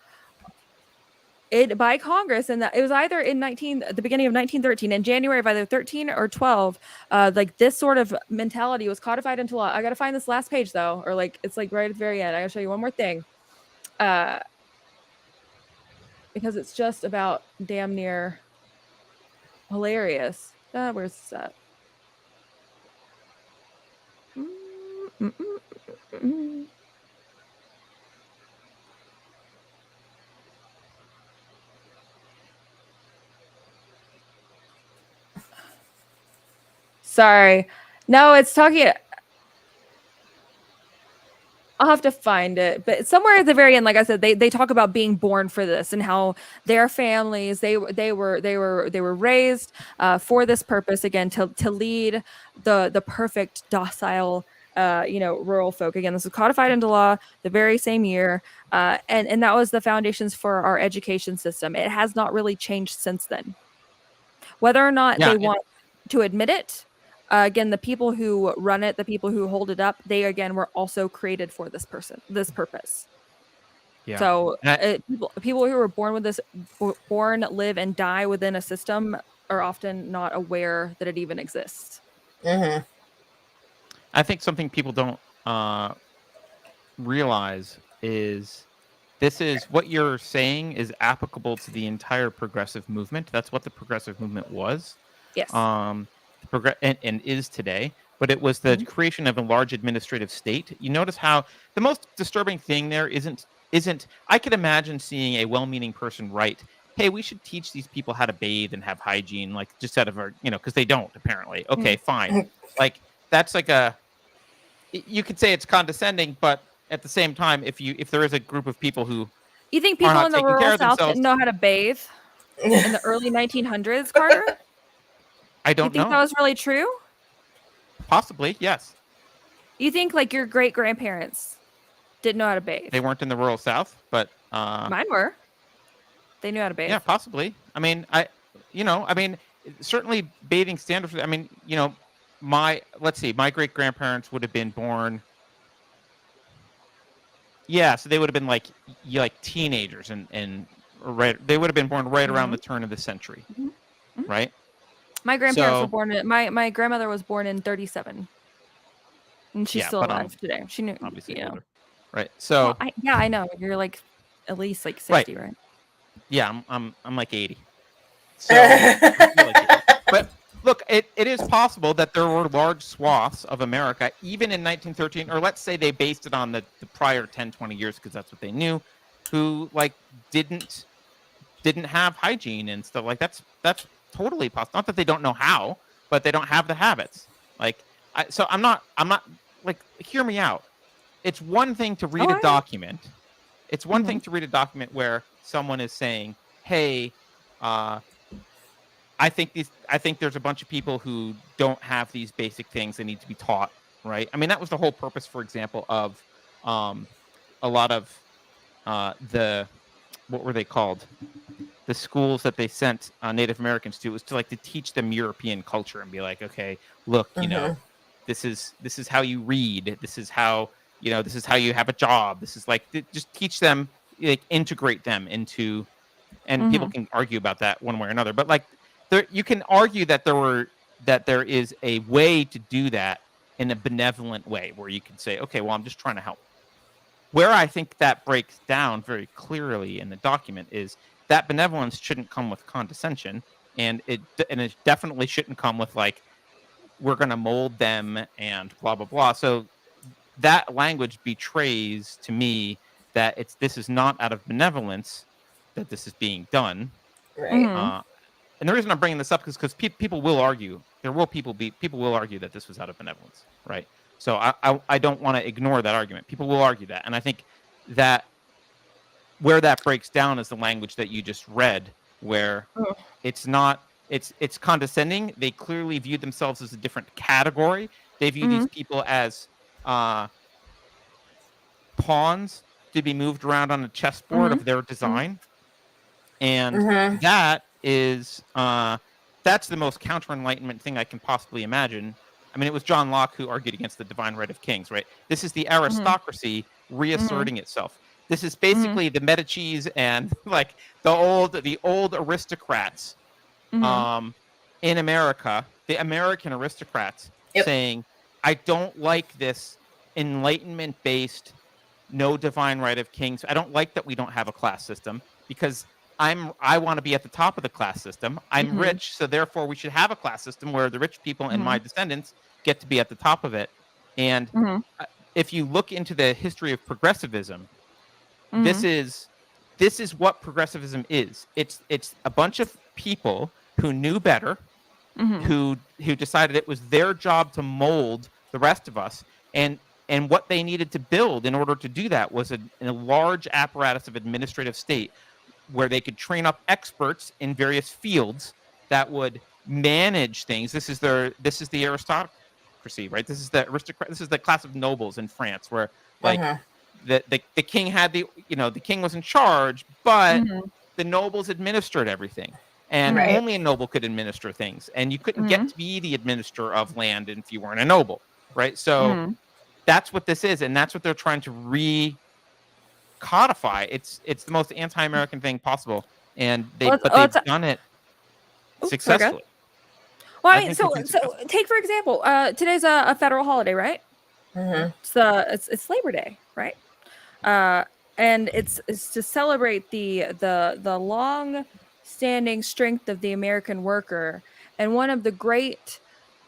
by Congress, and that it was either the beginning of 1913, in January of either 13 or 12. Like this sort of mentality was codified into law. I gotta find this last page though, or it's right at the very end. I gotta show you one more thing, because it's just about damn near hilarious. Where's that? Sorry. No, it's talking. I'll have to find it, but somewhere at the very end, like I said, they talk about being born for this and how their families they were raised for this purpose, again, to lead the perfect docile rural folk. Again, this was codified into law the very same year, and that was the foundations for our education system. It has not really changed since then, whether or not they want to admit it. Again, the people who run it, the people who hold it up, they again were also created for this purpose. Yeah. So people who were born with this, live and die within a system, are often not aware that it even exists. Mm-hmm. I think something people don't realize is this is what you're saying is applicable to the entire progressive movement. That's what the progressive movement was. Yes. And is today. But it was the creation of a large administrative state. You notice how the most disturbing thing there isn't. I could imagine seeing a well-meaning person write, "Hey, we should teach these people how to bathe and have hygiene," like just out of our, because they don't apparently. Okay, fine. Like that's like you could say it's condescending, but at the same time, if there is a group of people who you think people in the rural South didn't know how to bathe in the early 1900s, Carter? I don't know. You think that was really true? Possibly, yes. You think like your great grandparents didn't know how to bathe? They weren't in the rural South, but mine were. They knew how to bathe. Yeah, possibly. I mean, certainly bathing standards. I mean, my great grandparents would have been born. Yeah, so they would have been like teenagers and they would have been born right around the turn of the century, right? My grandparents were born in my grandmother was born in 1937, and she's still alive today. She knew, obviously older, right? So I know you're like at least like 60, right? Yeah, I'm like 80. So, but look, it is possible that there were large swaths of America, even in 1913, or let's say they based it on the prior 10, 20 years because that's what they knew, who like didn't have hygiene and stuff like that's totally possible. Not that they don't know how, but they don't have the habits. Like, so I'm not like, hear me out. It's one thing to read a document. It's one thing to read a document where someone is saying, "Hey, I think there's a bunch of people who don't have these basic things that need to be taught." Right? I mean, that was the whole purpose, for example, of a lot of what were they called? The schools that they sent Native Americans to was to teach them European culture and be like, okay, look, this is how you read. This is how this is how you have a job. This is just teach them, integrate them into, and people can argue about that one way or another. But you can argue that there is a way to do that in a benevolent way where you can say, okay, well, I'm just trying to help. Where I think that breaks down very clearly in the document is that benevolence shouldn't come with condescension, and it definitely shouldn't come with we're going to mold them and blah blah blah. So that language betrays to me that this is not out of benevolence that this is being done. Right. And the reason I'm bringing this up is because people will argue. People will argue that this was out of benevolence, right? So I don't want to ignore that argument. People will argue that, and I think that where that breaks down is the language that you just read, where it's condescending. They clearly view themselves as a different category. They view these people as pawns to be moved around on a chessboard of their design, and that is that's the most counter-enlightenment thing I can possibly imagine. I mean, it was John Locke who argued against the divine right of kings, right? This is the aristocracy reasserting itself. This is basically the Medicis and the old aristocrats in America, the American aristocrats saying, I don't like this Enlightenment-based no divine right of kings. I don't like that we don't have a class system because I want to be at the top of the class system. I'm rich, so therefore we should have a class system where the rich people and my descendants get to be at the top of it. And if you look into the history of progressivism, this is what progressivism is. It's a bunch of people who knew better, who decided it was their job to mold the rest of us, and what they needed to build in order to do that was a large apparatus of administrative state where they could train up experts in various fields that would manage things. This is the aristocracy, right? This is the aristocrat. This is the class of nobles in France, where the king had the king was in charge, but the nobles administered everything, and only a noble could administer things, and you couldn't get to be the administrator of land if you weren't a noble, right? So that's what this is, and that's what they're trying to codify. It's the most anti-American thing possible, and they've done it successfully. Well, I mean, so take for example, today's a federal holiday, right? It's Labor Day, right? and it's to celebrate the long standing strength of the American worker. And one of the great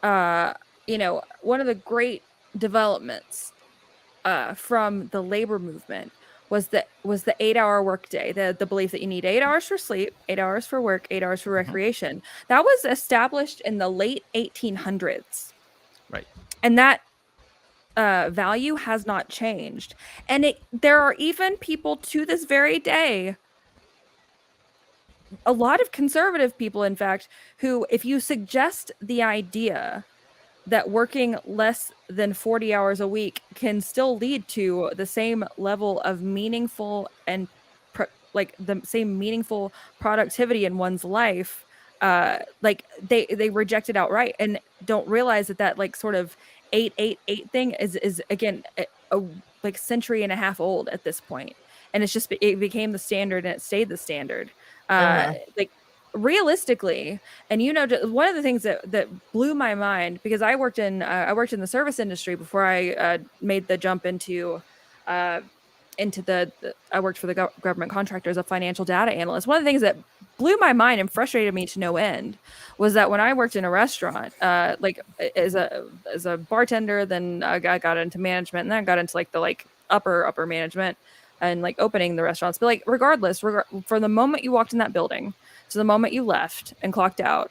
one of the great developments from the labor movement was the 8-hour workday, the belief that you need 8 hours for sleep, 8 hours for work, 8 hours for recreation. That was established in the late 1800s. Right. And that value has not changed. And there are even people to this very day, a lot of conservative people, in fact, who, if you suggest the idea that working less than 40 hours a week can still lead to the same level of meaningful and the same meaningful productivity in one's life, they reject it outright and don't realize that like sort of 8-8-8 thing is again a century and a half old at this point, and it became the standard and it stayed the standard. Realistically, and one of the things that blew my mind, because I worked in the service industry before I made the jump into I worked for the government contractor as a financial data analyst. One of the things that blew my mind and frustrated me to no end was that when I worked in a restaurant, as a bartender, then I got into management, and then I got into the upper management and opening the restaurants. But regardless, from the moment you walked in that building to the moment you left and clocked out,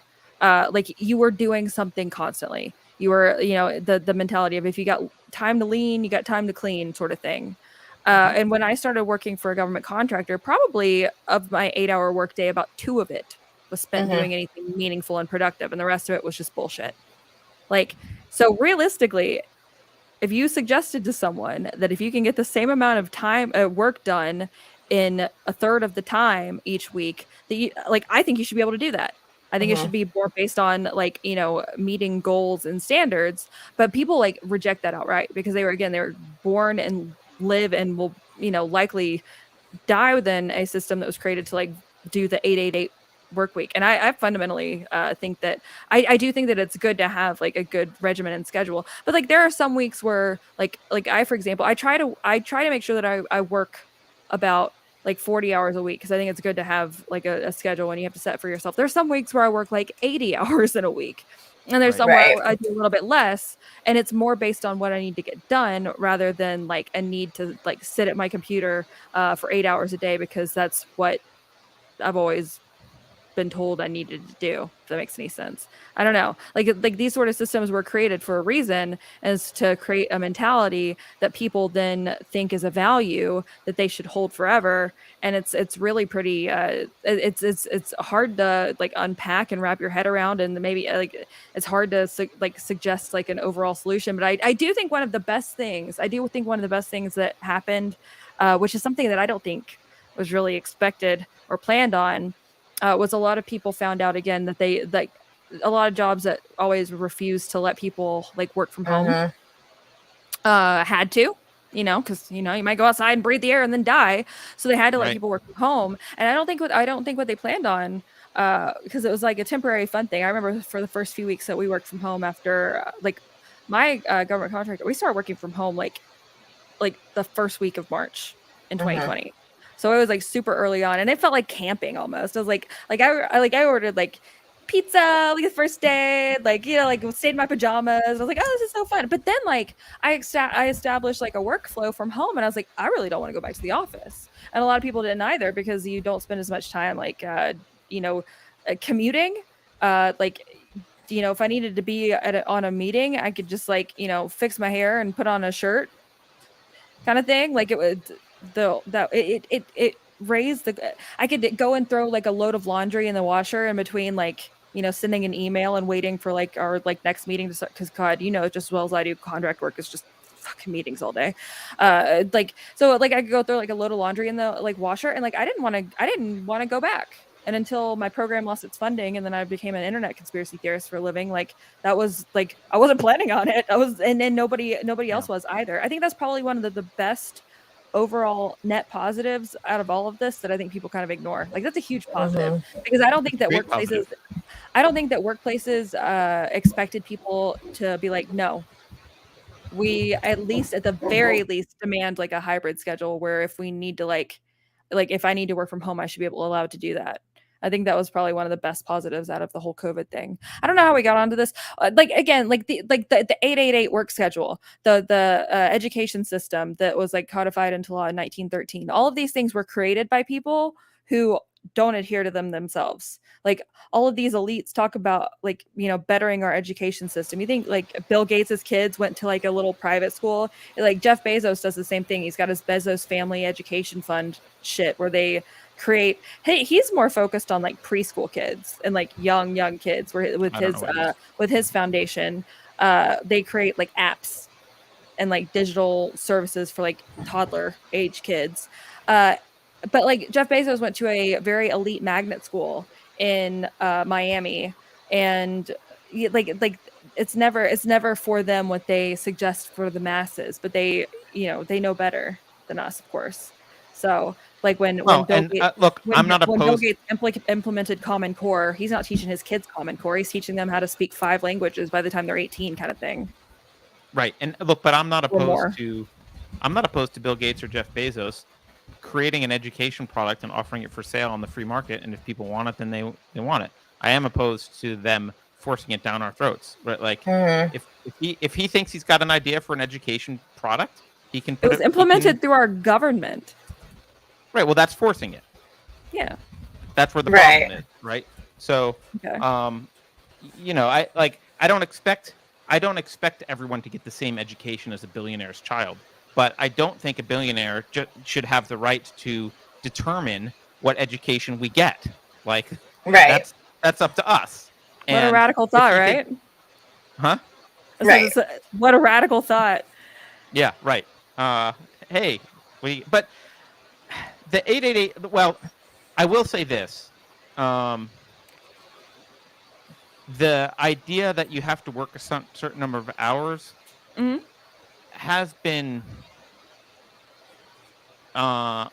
you were doing something constantly. You were, the mentality of, if you got time to lean, you got time to clean, sort of thing. And when I started working for a government contractor, probably of my 8-hour workday, about 2 of it was spent doing anything meaningful and productive, and the rest of it was just bullshit. So realistically, if you suggested to someone that if you can get the same amount of time work done in a third of the time each week, that I think you should be able to do that. I think it should be more based on meeting goals and standards, but people reject that outright because they were born and live and will likely die within a system that was created to do the 8-8-8 work week. And I fundamentally think that I do think that it's good to have a good regimen and schedule, but there are some weeks where for example, I try to make sure that I work about 40 hours a week, because I think it's good to have a schedule when you have to set for yourself. There's some weeks where I work 80 hours in a week, and there's some where I do a little bit less, and it's more based on what I need to get done rather than a need to sit at my computer for 8 hours a day, because that's what I've always been told I needed to do, if that makes any sense. I don't know. These sort of systems were created for a reason, as to create a mentality that people then think is a value that they should hold forever. And it's really pretty it's hard to unpack and wrap your head around, and maybe it's hard to suggest an overall solution. But I do think one of the best things that happened, which is something that I don't think was really expected or planned on, was a lot of people found out again that they a lot of jobs that always refused to let people work from home had to, because you might go outside and breathe the air and then die, so they had to let people work from home. And I don't think what they planned on, because it was a temporary fun thing. I remember for the first few weeks that we worked from home after my government contractor, we started working from home the first week of March in 2020. So it was super early on, and it felt like camping almost. I was I ordered pizza the first day, stayed in my pajamas. I was oh, this is so fun. But then I established a workflow from home, and I was I really don't want to go back to the office. And a lot of people didn't either, because you don't spend as much time commuting. If I needed to be on a meeting, I could just fix my hair and put on a shirt, kind of thing. It would. It raised I could go and throw a load of laundry in the washer in between sending an email and waiting for our next meeting to start, because God, just as well as I do, contract work is just fucking meetings all day. So I could go throw a load of laundry in the washer, and I didn't want to go back. And until my program lost its funding, and then I became an internet conspiracy theorist for a living, that was I wasn't planning on it. And then nobody else was either. I think that's probably one of the best overall net positives out of all of this that I think people kind of ignore. That's a huge positive, because I don't think that workplaces expected people to be no, we at least, at the very least, demand like a hybrid schedule where if we need to like if I need to work from home, I should be allowed to do that. I think that was probably one of the best positives out of the whole COVID thing. I don't know how we got onto this. The 888 work schedule, the education system that was like codified into law in 1913. All of these things were created by people who don't adhere to them themselves. Like all of these elites talk about like, you know, bettering our education system. You think like Bill Gates's kids went to like a little private school? Like Jeff Bezos does the same thing. He's got his Bezos Family Education Fund shit where they create, he's more focused on like preschool kids and like young kids where with his foundation they create like apps and like digital services for like toddler age kids, but like Jeff Bezos went to a very elite magnet school in Miami, and like it's never for them what they suggest for the masses, but they know better than us, of course. So like when Bill Gates implemented Common Core, he's not teaching his kids Common Core. He's teaching them how to speak 5 languages by the time they're 18, kind of thing. Right. And look, but I'm not opposed to Bill Gates or Jeff Bezos creating an education product and offering it for sale on the free market. And if people want it, then they want it. I am opposed to them forcing it down our throats. Right? Like if he thinks he's got an idea for an education product, he can. It was implemented through our government. Right. Well, that's forcing it. Yeah. That's where the problem is. Right. So, I don't expect everyone to get the same education as a billionaire's child, but I don't think a billionaire should have the right to determine what education we get. Like, that's up to us. What a radical thought, right? Huh? Right. What a radical thought. Yeah. Right. But the 888. Well, I will say this. The idea that you have to work a certain number of hours has been, I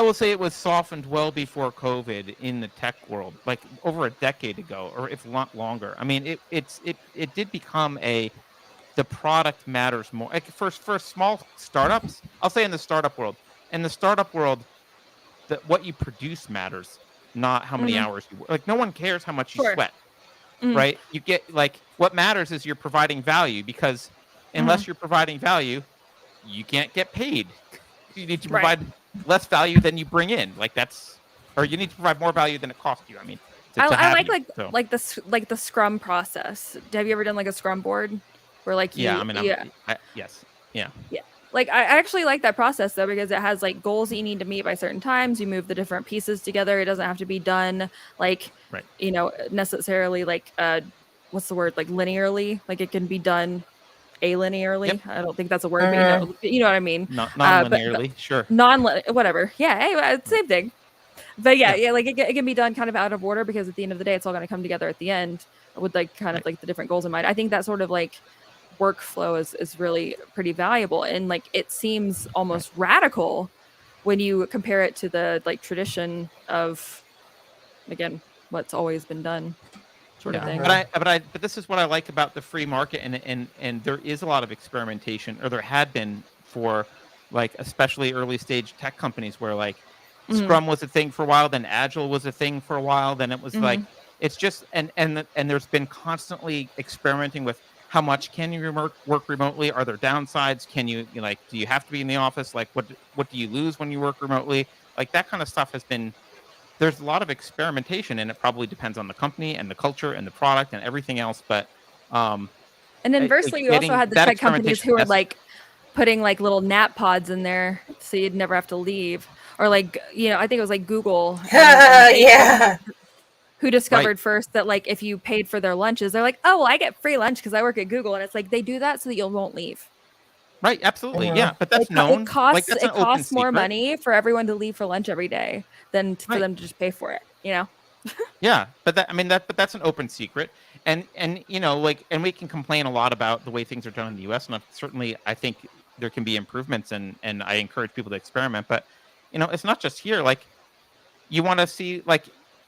will say it was softened well before COVID in the tech world, like over a decade ago, or if not longer. I mean, it did become the product matters more. Like for small startups, I'll say in the startup world, what you produce matters, not how many hours you work. Like no one cares how much you sweat. Right? You get like what matters is you're providing value, because unless you're providing value, you can't get paid. You need to provide less value than you bring in. Like or you need to provide more value than it costs you. I mean, I like the Scrum process. Have you ever done like a Scrum board where like yes. Like I actually like that process though, because it has like goals that you need to meet by certain times. You move the different pieces together. It doesn't have to be done like necessarily like what's the word, like linearly. Like it can be done alinearly. Yep. I don't think that's a word, but you know what I mean. Non-linearly, sure. Whatever. Yeah, hey, same thing. But like it can be done kind of out of order, because at the end of the day, it's all going to come together at the end with like kind of like the different goals in mind. I think that sort of like workflow is really pretty valuable, and like it seems almost radical when you compare it to the like tradition of, again, what's always been done sort of thing. But this is what I like about the free market, and there is a lot of experimentation, or there had been for like especially early stage tech companies where like Scrum was a thing for a while, then Agile was a thing for a while, then it was like it's just and there's been constantly experimenting with how much can you work remotely? Are there downsides? Can you like, do you have to be in the office? Like, what do you lose when you work remotely? Like that kind of stuff has been, there's a lot of experimentation, and it probably depends on the company and the culture and the product and everything else. But, and inversely, you also had the tech companies who were like putting like little nap pods in there so you'd never have to leave. Or like, I think it was like Google. Who discovered first that like if you paid for their lunches, they're like, oh, well, I get free lunch because I work at Google, and it's like they do that so that you won't leave. Right, absolutely, yeah, but that's known. It costs more money for everyone to leave for lunch every day than for them to just pay for it. Yeah, but that's an open secret, and like, and we can complain a lot about the way things are done in the U.S. and certainly I think there can be improvements, and I encourage people to experiment. But it's not just here. Like, you want to see like.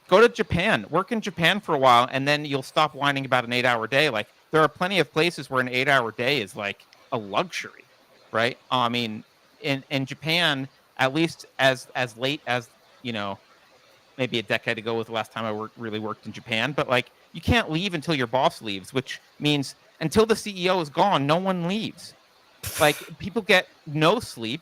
Go to Japan, work in Japan for a while, and then you'll stop whining about an 8-hour day. Like there are plenty of places where an 8-hour day is like a luxury, right? I mean, in Japan, at least as late as, maybe a decade ago was the last time I really worked in Japan, but like you can't leave until your boss leaves, which means until the CEO is gone, no one leaves. Like people get no sleep.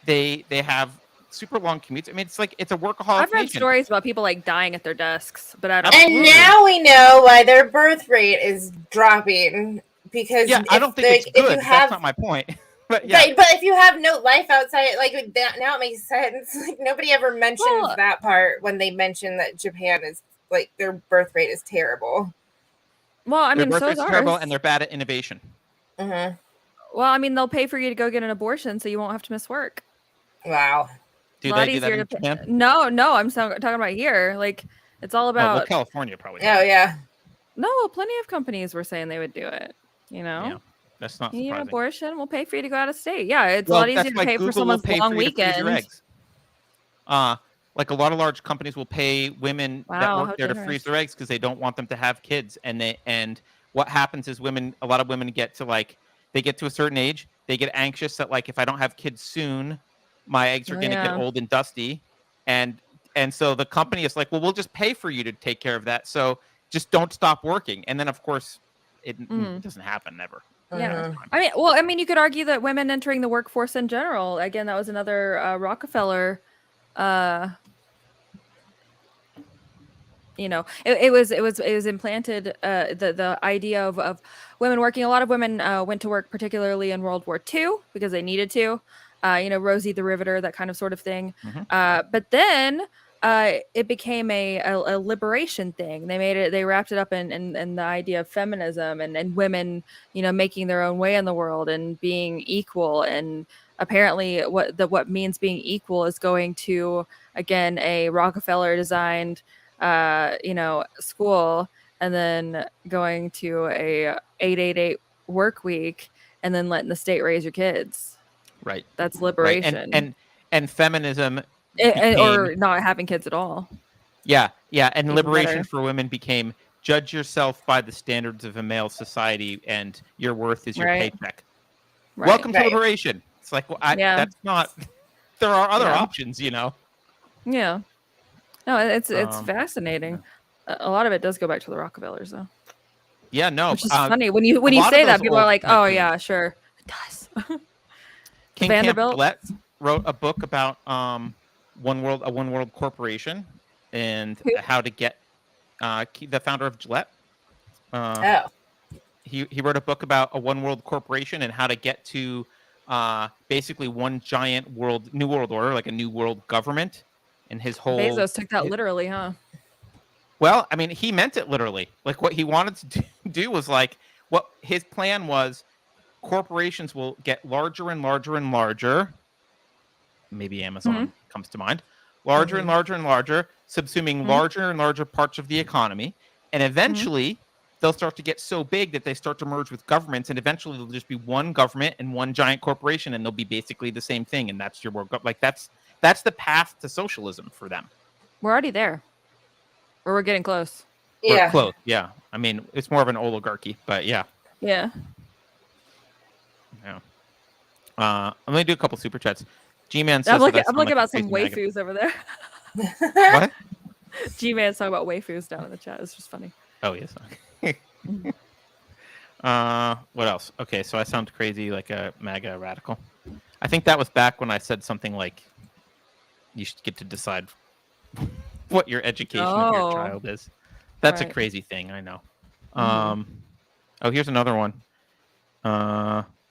They have super long commutes. I mean, it's a workaholic I've read nation. stories about people like dying at their desks, but I don't. And now we know why their birth rate is dropping because I don't think it's good. That's not my point. But if you have no life outside, like that, now it makes sense. Like nobody ever mentions that part when they mention that Japan is like their birth rate is terrible. Well, I mean, their birth so rate's is terrible, ours. and they're bad at innovation. Mm-hmm. Well, I mean, they'll pay for you to go get an abortion, so you won't have to miss work. Wow. Do they do that in Japan? No, I'm talking about here. Like, it's all about. Well, California probably. Oh yeah. No, plenty of companies were saying they would do it. Yeah, that's not surprising. You need an abortion, we'll pay for you to go out of state. Yeah, it's a lot easier to pay for someone's long weekend. Like a lot of large companies will pay women that work there to freeze their eggs because they don't want them to have kids. And what happens is a lot of women get to a certain age, they get anxious that like if I don't have kids soon, my eggs are going to get old and dusty, and so the company is like, well, we'll just pay for you to take care of that. So just don't stop working. And then of course it doesn't happen never. Yeah. I mean, you could argue that women entering the workforce in general, again, that was another Rockefeller, it was implanted, the idea of women working. A lot of women went to work, particularly in World War II, because they needed to, Rosie the Riveter, that kind of sort of thing. Mm-hmm. But then it became a liberation thing. They wrapped it up in the idea of feminism and women, making their own way in the world and being equal. And apparently what means being equal is going to, again, a Rockefeller designed, school, and then going to a 888 work week, and then letting the state raise your kids. Right. That's liberation. Right. And feminism. Or not having kids at all. Yeah. And Even liberation better. for women became judge yourself by the standards of a male society, and your worth is your paycheck. Right. Welcome to liberation. It's like, well, that's not. There are other options, Yeah. No, it's fascinating. A lot of it does go back to the Rockefellers, though. Yeah, no. Which is funny when you say that, people are like, "Oh yeah, sure, it does." King Vanderbilt Gillette wrote a book about one world corporation and how to get the founder of Gillette. He wrote a book about a one world corporation and how to get to basically one giant new world order, like a new world government. And his whole Bezos took that literally, huh? Well, I mean, he meant it literally. Like what he wanted to do was like what his plan was. Corporations will get larger and larger and larger. Maybe Amazon comes to mind. Larger and larger and larger, subsuming larger and larger parts of the economy. And eventually, they'll start to get so big that they start to merge with governments. And eventually, there'll just be one government and one giant corporation. And they'll be basically the same thing. And that's your world. Like, that's the path to socialism for them. We're already there. Or we're getting close. We're close, yeah. I mean, it's more of an oligarchy, but yeah. Yeah. I'm going to do a couple super chats. G-Man says... I'm looking about some waifus over there. What? G-Man's talking about waifus down in the chat. It's just funny. Oh, yes. What else? Okay, so I sound crazy like a MAGA radical. I think that was back when I said something like, you should get to decide what your education of your child is. That's a crazy thing, I know. Here's another one.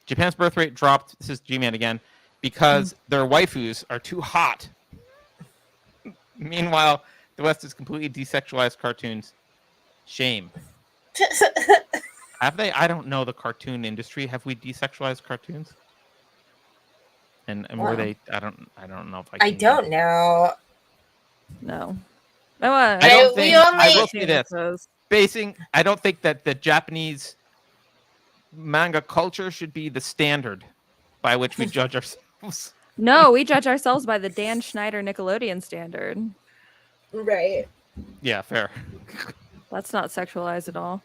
Japan's birth rate dropped, this is G-Man again, because their waifus are too hot. Meanwhile, the West has completely desexualized cartoons. Shame. Have they? I don't know the cartoon industry. Have we desexualized cartoons? And were they? I don't know if I don't know. No. I don't think. I will say this. I don't think that the Japanese manga culture should be the standard by which we judge ourselves. No, we judge ourselves by the Dan Schneider Nickelodeon standard. Right. Yeah, fair. That's not sexualized at all.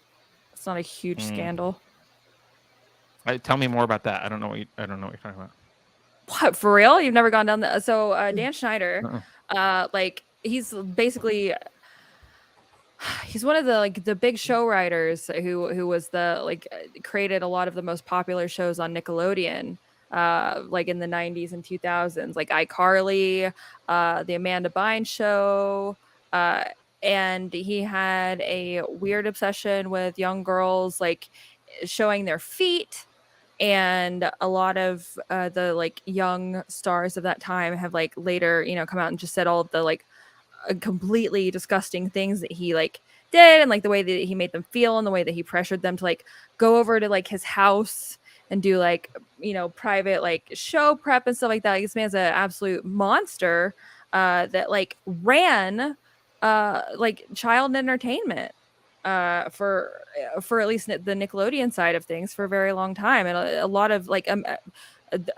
It's not a huge scandal. Tell me more about that. I don't know what you're talking about. What, for real? You've never gone down that? So Dan Schneider, like he's basically he's one of the big show writers who was created a lot of the most popular shows on Nickelodeon, like in the 90s and 2000s, like iCarly, the Amanda Bynes show, and he had a weird obsession with young girls like showing their feet. And a lot of the like young stars of that time have like later, you know, come out and just said all of the like completely disgusting things that he like did, and like the way that he made them feel, and the way that he pressured them to like go over to like his house and do like, you know, private like show prep and stuff like that. This man's an absolute monster that like ran like child entertainment for at least the Nickelodeon side of things for a very long time. And a lot of like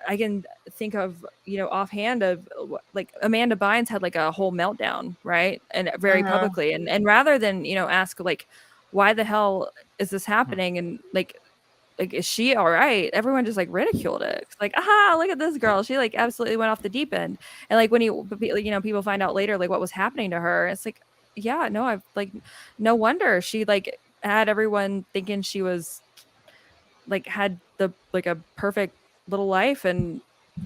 I can think of, you know, offhand of like Amanda Bynes had like a whole meltdown, right? And very publicly. And rather than, you know, ask like, why the hell is this happening? And like, is she all right? Everyone just like ridiculed it. It's like, aha, look at this girl. She like absolutely went off the deep end. And like when you know, people find out later like what was happening to her, it's like, yeah, no, I've like, no wonder she like had everyone thinking she was like had the like a perfect little life, and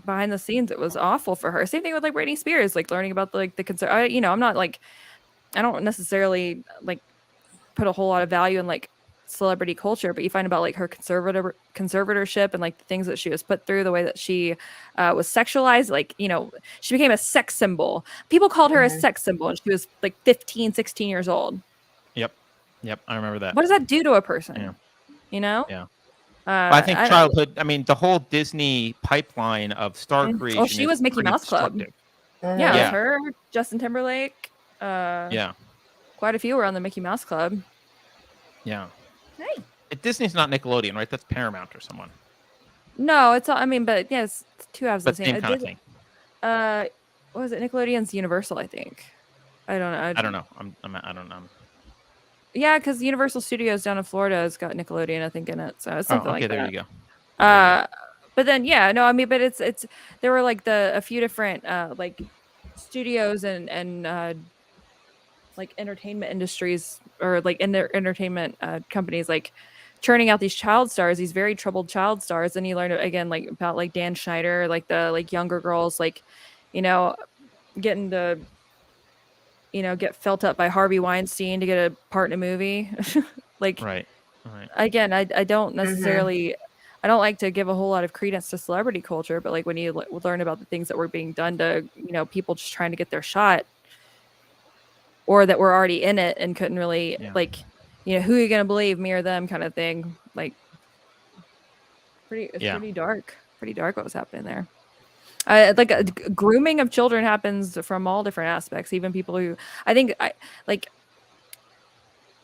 behind the scenes it was awful for her. Same thing with like Britney Spears, like learning about the concern. You know, I'm not like, I don't necessarily like put a whole lot of value in like celebrity culture, but you find about like her conservatorship and like the things that she was put through, the way that she was sexualized, like, you know, she became a sex symbol. People called her a sex symbol, and she was like 15, 16 years old. Yep, I remember that. What does that do to a person? Yeah. You know? Yeah. I think childhood, I mean, the whole Disney pipeline of star creation. Oh, she was Mickey Mouse Club. Yeah, it was her, Justin Timberlake. Yeah. Quite a few were on the Mickey Mouse Club. Yeah. Hey. Disney's not Nickelodeon, right? That's Paramount or someone. No, it's all, I mean, but yes, it's two halves of the same. Kind of thing. What was it? Nickelodeon's Universal, I think. I don't know. I don't know. I don't know. Yeah, because Universal Studios down in Florida has got Nickelodeon, I think, in it. So it's something like that. There you go. But then, yeah, no, I mean, but it's there were like a few different like studios and like entertainment industries, or like in their entertainment companies, like churning out these child stars, these very troubled child stars. And you learn again like about like Dan Schneider, like the like younger girls, like, you know, getting to, you know, get felt up by Harvey Weinstein to get a part in a movie. Like, right. Again, I don't necessarily, I don't like to give a whole lot of credence to celebrity culture, but like when you learn about the things that were being done to, you know, people just trying to get their shot, or that were already in it and couldn't really like, you know, who are you going to believe, me or them kind of thing. Like pretty dark what was happening there. Like grooming of children happens from all different aspects. Even people who, I think,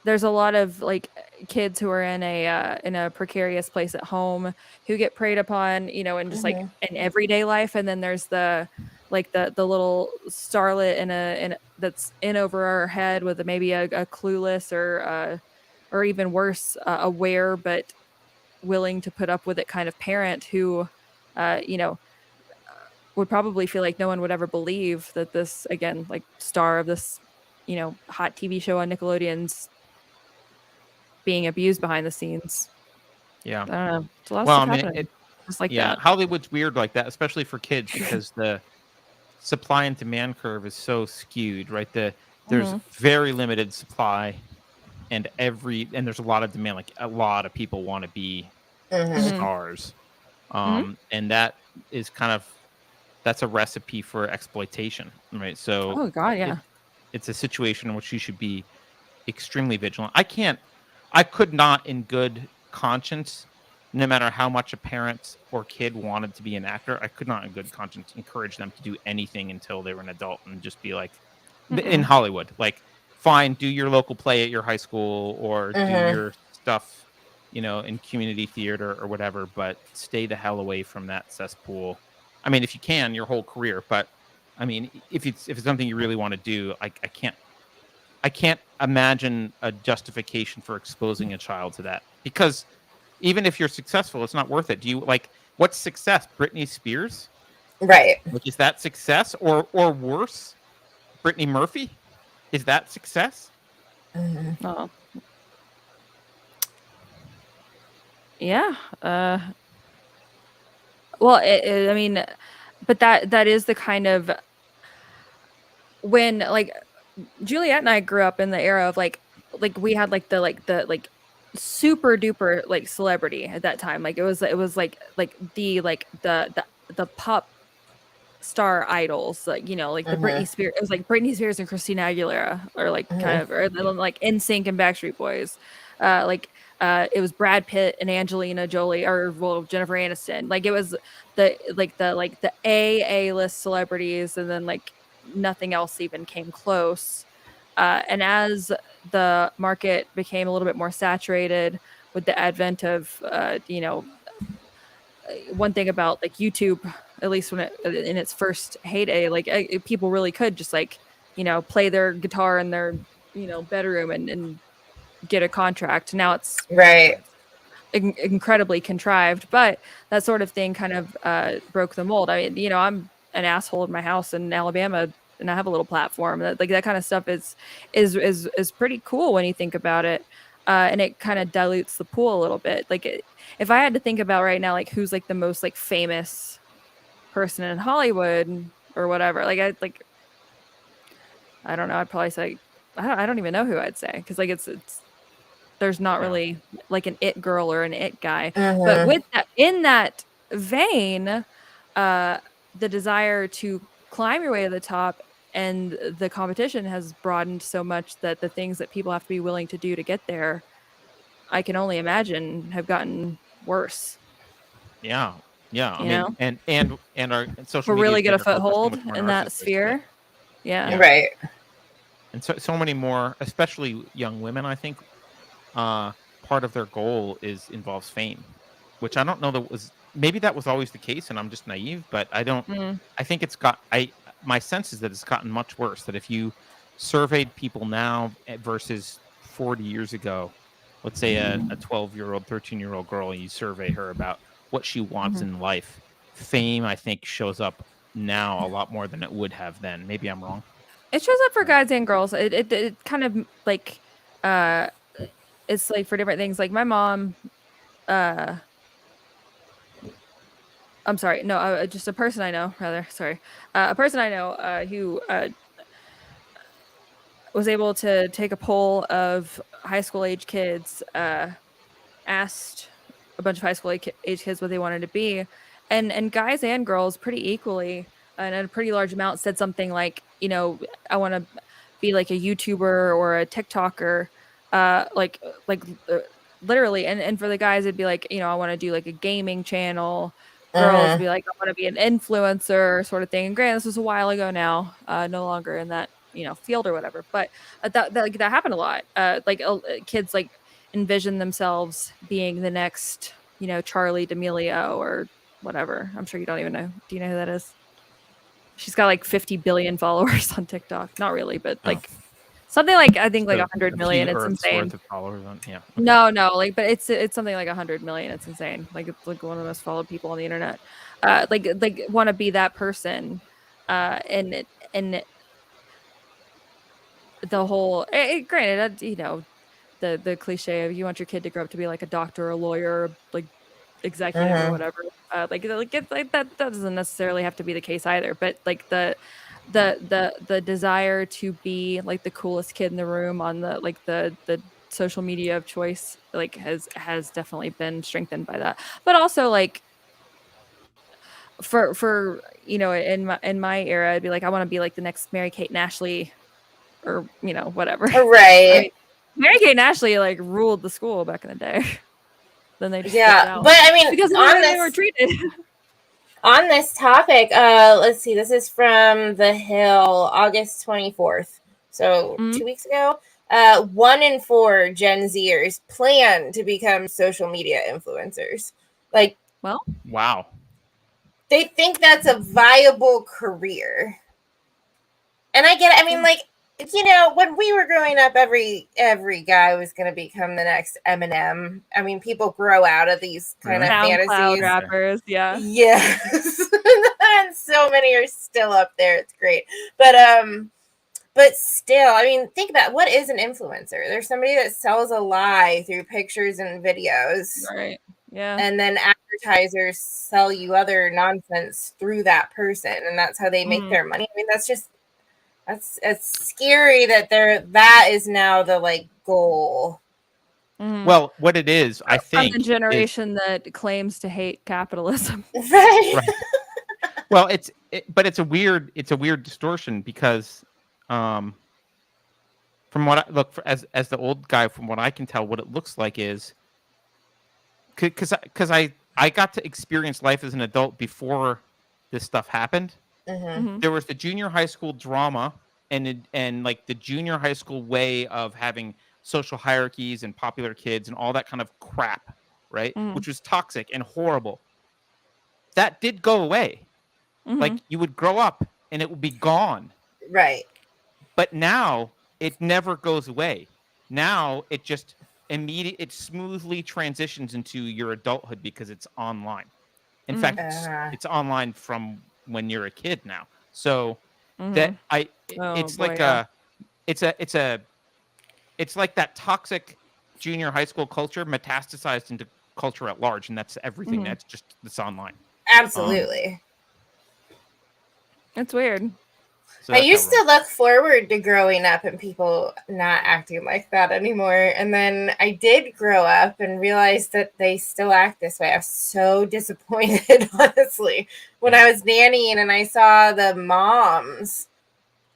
there's a lot of like kids who are in a precarious place at home who get preyed upon, you know, and just like in everyday life. And then there's the little starlet in a that's in over our head with maybe a clueless or even worse, aware but willing to put up with it kind of parent who, you know, would probably feel like no one would ever believe that this, again, like star of this, you know, hot TV show on Nickelodeon's being abused behind the scenes. Yeah. I don't know. It's a lot of stuff happening. Just like that. Hollywood's weird like that, especially for kids, because the supply and demand curve is so skewed, right? There's very limited supply and there's a lot of demand. Like a lot of people want to be stars. And that is kind of, that's a recipe for exploitation, right? So, it's a situation in which you should be extremely vigilant. I could not, in good conscience, no matter how much a parent or kid wanted to be an actor, I could not, in good conscience, encourage them to do anything until they were an adult, and just be like, in Hollywood, like, fine, do your local play at your high school, or do your stuff, you know, in community theater or whatever, but stay the hell away from that cesspool. I mean, if you can, your whole career, but I mean, if it's something you really want to do, I can't imagine a justification for exposing a child to that, because even if you're successful, it's not worth it. Do you like what's success? Britney Spears? Right. Like, is that success or worse? Brittany Murphy? Is that success? Mm-hmm. Oh. Yeah. Well, I mean, but that is the kind of when like Juliet and I grew up in the era of like we had the super duper like celebrity at that time. Like it was like the pop star idols, like, you know, like the Britney Spears. It was like Britney Spears and Christina Aguilera, or like kind of, or like NSYNC and Backstreet Boys. It was Brad Pitt and Angelina Jolie, or well, Jennifer Aniston. Like it was the A-list celebrities, and then like nothing else even came close. And as the market became a little bit more saturated with the advent of, you know, one thing about like YouTube, at least when it in its first heyday, like people really could just like, you know, play their guitar in their, you know, bedroom and get a contract. Now it's right, incredibly contrived, but that sort of thing kind of broke the mold. I mean, you know, I'm an asshole in my house in Alabama, and I have a little platform. That like that kind of stuff is pretty cool when you think about it. And it kind of dilutes the pool a little bit. Like if I had to think about right now, like who's like the most like famous person in Hollywood or whatever, like I don't know. I'd probably say I don't even know who I'd say, because like it's there's not really like an it girl or an it guy. But with that, in that vein, the desire to climb your way to the top and the competition has broadened so much that the things that people have to be willing to do to get there, I can only imagine, have gotten worse. Yeah. I mean, know? and our social we're media really get a figures are so foothold much more in that narcissistic. sphere. Yeah. right. And so many more, especially young women, I think, part of their goal involves fame, which I don't know maybe that was always the case and I'm just naive, but I don't, I think my sense is that it's gotten much worse, that if you surveyed people now versus 40 years ago, let's say a 12-year-old, 13-year-old girl, and you survey her about what she wants in life, fame, I think, shows up now a lot more than it would have then. Maybe I'm wrong. It shows up for guys and girls. It kind of like it's like for different things. Like my mom, I'm sorry, no, just a person I know, rather. Sorry, a person I know who was able to take a poll of high school age kids, asked a bunch of high school age kids what they wanted to be, and guys and girls pretty equally, and a pretty large amount said something like, you know, I want to be like a YouTuber or a TikToker, literally. And for the guys, it'd be like, you know, I want to do like a gaming channel. Girls would be like, I want to be an influencer, sort of thing. And granted, this was a while ago now, no longer in that, you know, field or whatever. But that happened a lot. Kids like envision themselves being the next, you know, Charlie D'Amelio or whatever. I'm sure you don't even know. Do you know who that is? She's got like 50 billion followers on TikTok. Not really, but like something like, I think like 100 million. It's insane. Yeah. No, like, but it's something like 100 million. It's insane. Like it's like one of the most followed people on the internet. Like want to be that person, and the whole. Granted, you know, the cliche of you want your kid to grow up to be like a doctor, or a lawyer, like executive or whatever. That doesn't necessarily have to be the case either. But like the desire to be like the coolest kid in the room on the social media of choice, like has definitely been strengthened by that. But also like for you know, in my era, I'd be like, I want to be like the next Mary-Kate and Ashley, or you know, whatever. Right. I mean, Mary-Kate and Ashley like ruled the school back in the day. Then they just but I mean, because of the way they were treated. On this topic, let's see, this is from The Hill, August 24th. So 2 weeks ago. 1 in 4 Gen Zers plan to become social media influencers. Like, well, wow. They think that's a viable career. And I get it. I mean, like, you know, when we were growing up, every guy was going to become the next Eminem. I mean, people grow out of these kind of SoundCloud fantasies. rappers, yeah. Yes. And so many are still up there. It's great. But still, I mean, think about what is an influencer? There's somebody that sells a lie through pictures and videos. Right. Yeah. And then advertisers sell you other nonsense through that person, and that's how they make their money. I mean, it's scary that that is now the like goal. Well, what it is, I think, the generation that claims to hate capitalism. Right. Well, but it's a weird distortion because, from what I look for, as the old guy, from what I can tell, what it looks like is because I got to experience life as an adult before this stuff happened. There was the junior high school drama and like the junior high school way of having social hierarchies and popular kids and all that kind of crap, right? Which was toxic and horrible. That did go away. Like you would grow up and it would be gone. Right. But now it never goes away. Now it just it smoothly transitions into your adulthood because it's online. In fact, it's online from when you're a kid now. So it's like that toxic junior high school culture metastasized into culture at large, and that's everything. That's just this online. Absolutely. It's weird. So I used to look forward to growing up and people not acting like that anymore. And then I did grow up and realized that they still act this way. I was so disappointed, honestly, when I was nannying and I saw the moms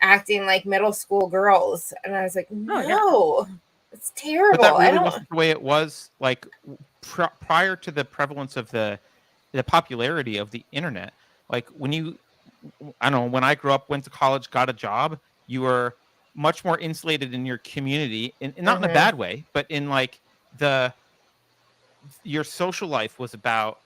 acting like middle school girls. And I was like, no, it's terrible. But that really wasn't the way it was like prior to the prevalence of the popularity of the internet. Like when when I grew up, went to college, got a job, you were much more insulated in your community, and not in a bad way, but in like your social life was about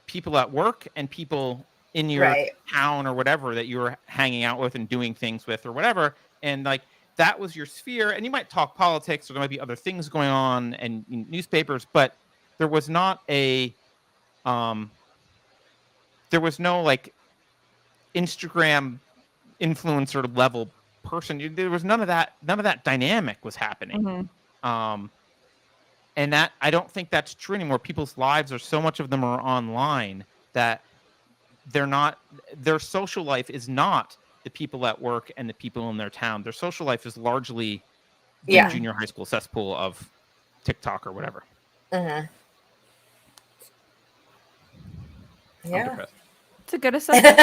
people at work and people in your town or whatever that you were hanging out with and doing things with or whatever. And like, that was your sphere. And you might talk politics or there might be other things going on and newspapers, but there was not there was no like Instagram influencer level person. There was none of that dynamic was happening. And that, I don't think that's true anymore. People's lives are, so much of them are online that their social life is not the people at work and the people in their town. Their social life is largely the junior high school cesspool of TikTok or whatever. Yeah. It's a good assessment.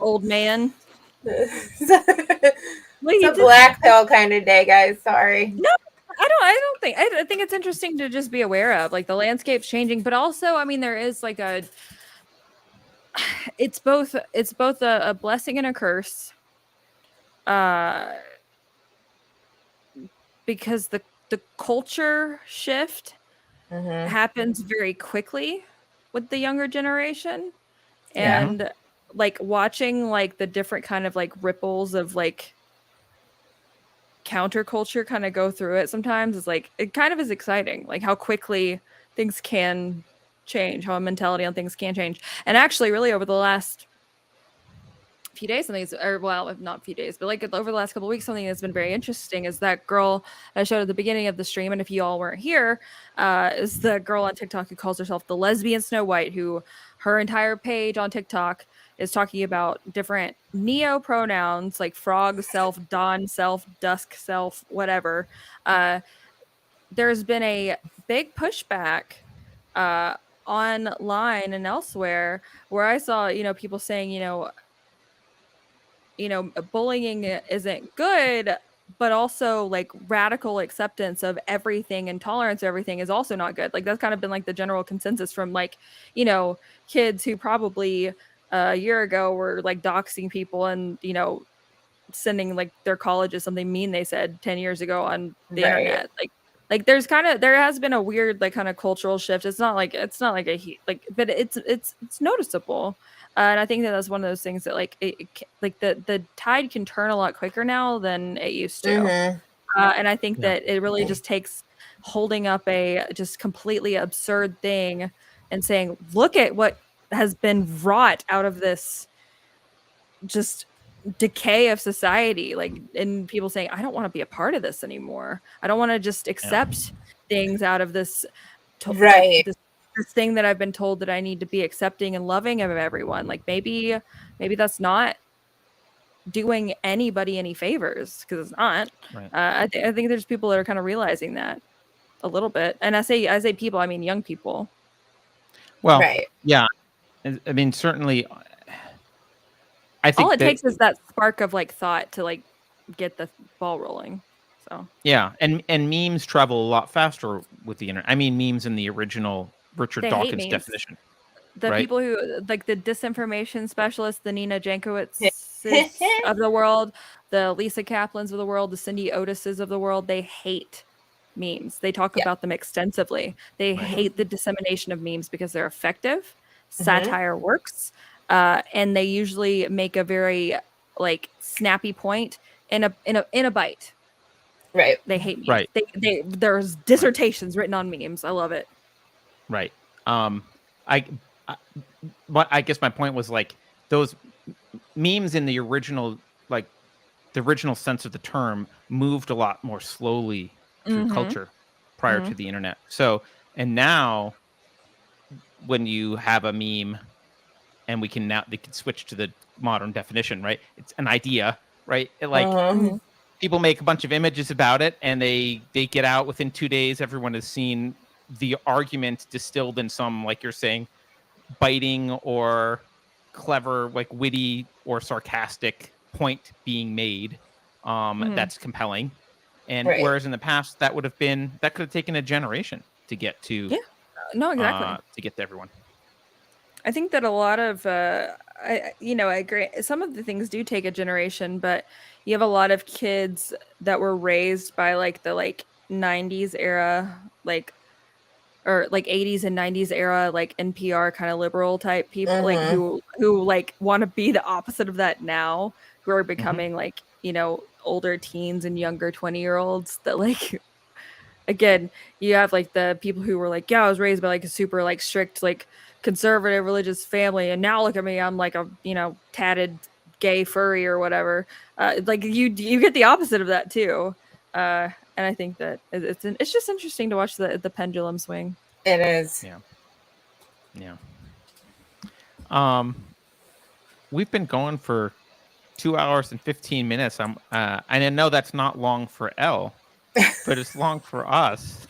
Old man. It's a black pill kind of day, guys. Sorry. No, I think it's interesting to just be aware of, like, the landscape's changing, but also, I mean, there is like it's both a blessing and a curse, because the culture shift happens very quickly with the younger generation, and like watching like the different kind of like ripples of like counterculture kind of go through it sometimes is like, it kind of is exciting, like how quickly things can change, how a mentality on things can change. And actually really over the last few days, something is, or well, if not few days, but like over the last couple of weeks, something that's been very interesting is that girl I showed at the beginning of the stream, and if you all weren't here, is the girl on TikTok who calls herself the lesbian Snow White, who her entire page on TikTok is talking about different neopronouns like frog self, dawn self, dusk self, whatever. There's been a big pushback online and elsewhere where I saw, people saying, bullying isn't good, but also like radical acceptance of everything and tolerance of everything is also not good. Like that's kind of been like the general consensus from like, kids who probably a year ago were like doxing people and, sending like their colleges something mean they said 10 years ago on the internet. Like Like there has been a weird like kind of cultural shift. It's not like but it's noticeable. And I think that's one of those things that like the tide can turn a lot quicker now than it used to. And I think that it really just takes holding up a just completely absurd thing and saying, look at what has been wrought out of this just decay of society, like, and people saying, I don't want to be a part of this anymore. I don't want to just accept things out of this this thing that I've been told that I need to be accepting and loving of everyone. Like maybe that's not doing anybody any favors, because it's not. I think there's people that are kind of realizing that a little bit. And I say people, I mean young people. Well, yeah. I mean, certainly I think all it takes is that spark of like thought to like get the ball rolling. So yeah, and memes travel a lot faster with the internet. I mean, memes in the original Richard Dawkins definition. The people who like the disinformation specialists, the Nina Jankowicz of the world, the Lisa Kaplans of the world, the Cindy Otises of the world, they hate memes. They talk about them extensively. They hate the dissemination of memes because they're effective. Satire works. And they usually make a very like snappy point in a bite. Right. They hate memes. Right. There's dissertations written on memes. I love it. Right. But I guess my point was like those memes in the original, like the original sense of the term, moved a lot more slowly through culture prior to the internet. So, and now when you have a meme, and they can switch to the modern definition, right? It's an idea, right? People make a bunch of images about it, and they get out within 2 days. Everyone has seen the argument distilled in some, like you're saying, biting or clever, like witty or sarcastic point being made. That's compelling. And whereas in the past, that could have taken a generation to get to. Yeah, no, exactly. To get to everyone. I think that a lot of, I agree. Some of the things do take a generation, but you have a lot of kids that were raised by like the 90s era, or 80s and 90s era, like NPR kind of liberal type people, like who like want to be the opposite of that now, who are becoming older teens and younger 20-year-olds that like, again, you have like the people who were like, yeah, I was raised by like a super like strict, like conservative religious family, and now look at me, I'm like a tatted gay furry or whatever. Like you get the opposite of that too, and I think that it's just interesting to watch the pendulum swing. It is. Yeah. We've been going for 2 hours and 15 minutes. I know that's not long for Elle, but it's long for us.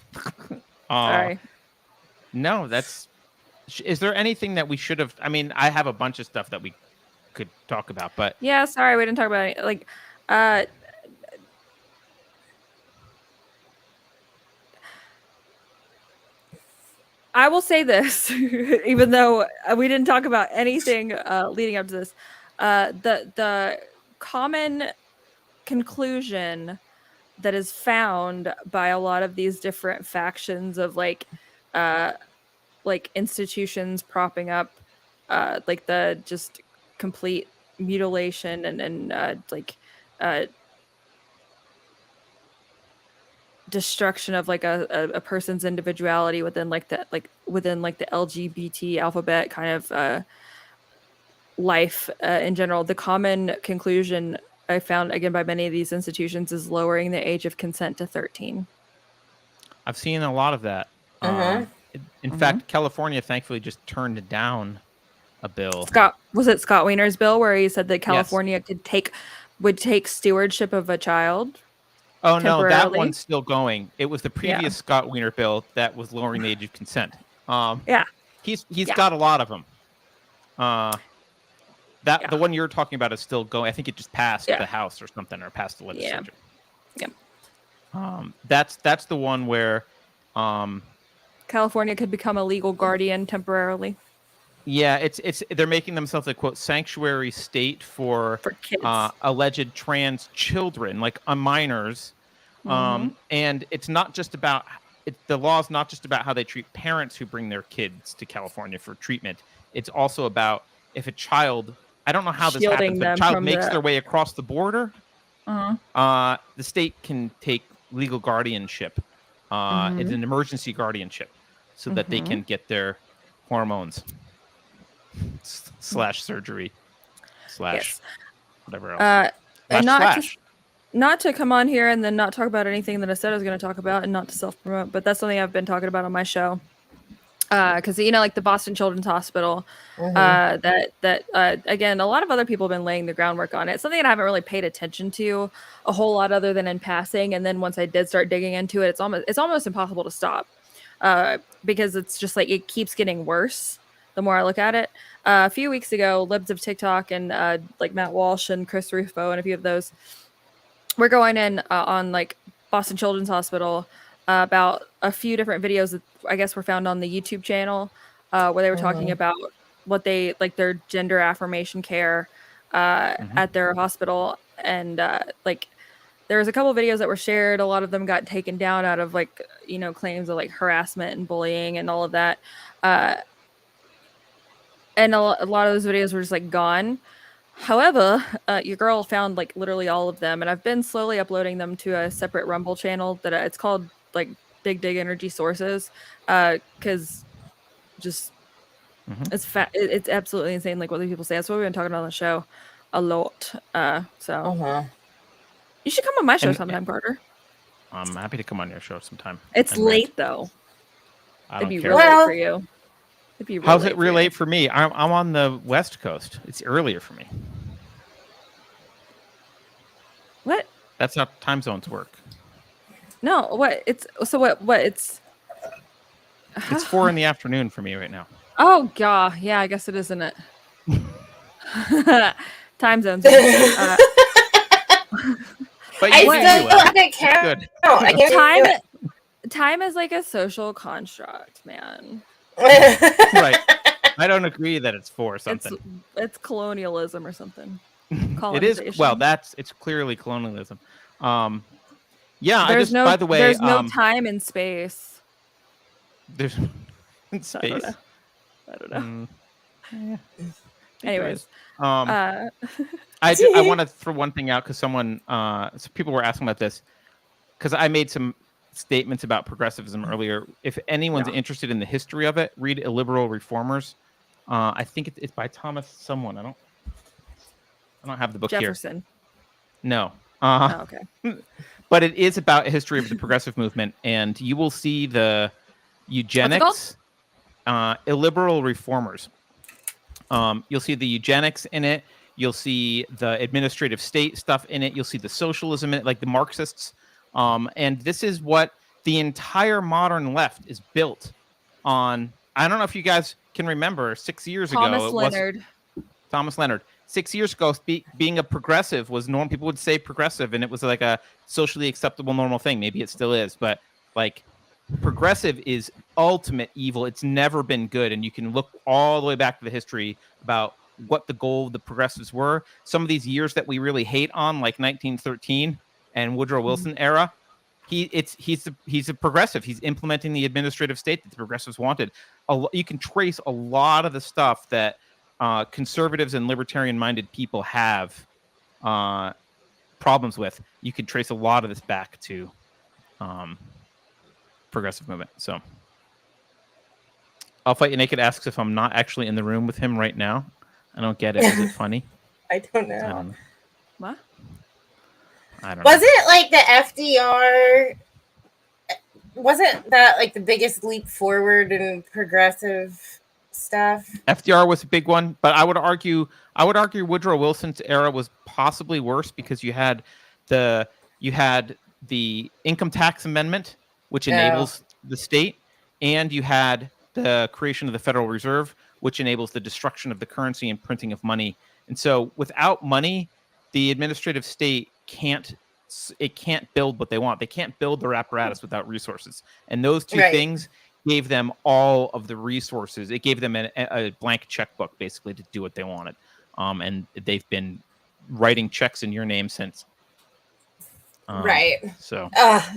Sorry. No, is there anything that we should have? I mean, I have a bunch of stuff that we could talk about, but yeah, sorry, we didn't talk about it. Like, I will say this, even though we didn't talk about anything leading up to this, the common conclusion that is found by a lot of these different factions of like institutions propping up like the just complete mutilation and destruction of like a person's individuality within like the LGBT alphabet kind of life in general. The common conclusion I found again by many of these institutions is lowering the age of consent to 13. I've seen a lot of that. In fact, California thankfully just turned down a bill. Was it Scott Wiener's bill where he said that California would take stewardship of a child? Oh no, that one's still going. It was the previous Scott Wiener bill that was lowering the age of consent. He's got a lot of them. The one you're talking about is still going. I think it just passed the House or something, or passed the legislature. That's the one where California could become a legal guardian temporarily. Yeah, they're making themselves a quote sanctuary state for kids. Alleged trans children, like minors, And it's not just about the law is not just about how they treat parents who bring their kids to California for treatment. It's also about if a child, I don't know how this happens, but a child makes their way across the border, the state can take legal guardianship. It's an emergency guardianship so that they can get their hormones / surgery / whatever else. And not to come on here and then not talk about anything that I said I was going to talk about and not to self-promote, but that's something I've been talking about on my show. Because, like the Boston Children's Hospital, again, a lot of other people have been laying the groundwork on it. It's something that I haven't really paid attention to a whole lot other than in passing. And then once I did start digging into it, it's almost impossible to stop because it's just like it keeps getting worse the more I look at it. A few weeks ago, Libs of TikTok and like Matt Walsh and Chris Rufo and a few of those, we're going in on like Boston Children's Hospital about a few different videos that I guess were found on the YouTube channel where they were talking about what they like their gender affirmation care at their hospital. And like there was a couple of videos that were shared. A lot of them got taken down out of like, claims of like harassment and bullying and all of that. And a lot of those videos were just like gone. However, your girl found like literally all of them, and I've been slowly uploading them to a separate Rumble channel that it's called like Dig Energy Sources, because just it's absolutely insane. Like what the people say. That's what we've been talking about on the show a lot. So you should come on my show sometime, Carter. I'm happy to come on your show sometime. It's late though. It'd be real late for you. How's it real late for me? I'm on the West Coast. It's earlier for me. What? That's how time zones work. No, what? It's it's 4 in the afternoon for me right now. Oh god, yeah, I guess it is, isn't it? Time zones. But I still don't count. Time is like a social construct, man. Right. I don't agree that it's for something. It's colonialism or something. It is. Well, it's clearly colonialism. Yeah. There's there's no time and space. There's in space. I don't know. Yeah. Anyways, I want to throw one thing out because some people were asking about this because I made some statements about progressivism earlier. If anyone's interested in the history of it, read Illiberal Reformers. I think it's by Thomas someone. I don't have the book Jefferson. Here. No. Okay. But it is about a history of the progressive movement, and you will see the eugenics, Illiberal Reformers. You'll see the eugenics in it. You'll see the administrative state stuff in it. You'll see the socialism in it, like the Marxists. And this is what the entire modern left is built on. I don't know if you guys can remember 6 years ago. Thomas Leonard. 6 years ago, being a progressive was normal. People would say progressive, and it was like a socially acceptable, normal thing. Maybe it still is, but like progressive is ultimate evil. It's never been good. And you can look all the way back to the history about what the goal of the progressives were. Some of these years that we really hate on, like 1913 and Woodrow Wilson era, he's a progressive. He's implementing the administrative state that the progressives wanted. You can trace a lot of the stuff that conservatives and libertarian-minded people have problems with. You can trace a lot of this back to progressive movement. So I'll Fight You Naked asks if I'm not actually in the room with him right now. I don't get it. Is it funny? I don't know. What? I don't know. Was it like the FDR? Wasn't that like the biggest leap forward in progressive stuff? FDR was a big one, but I would argue Woodrow Wilson's era was possibly worse because you had the income tax amendment, which enables the state, and you had the creation of the Federal Reserve, which enables the destruction of the currency and printing of money. And so without money, the administrative state can't build what they want. They can't build their apparatus without resources. And those two things gave them all of the resources. It gave them a blank checkbook, basically, to do what they wanted. And they've been writing checks in your name since Right. So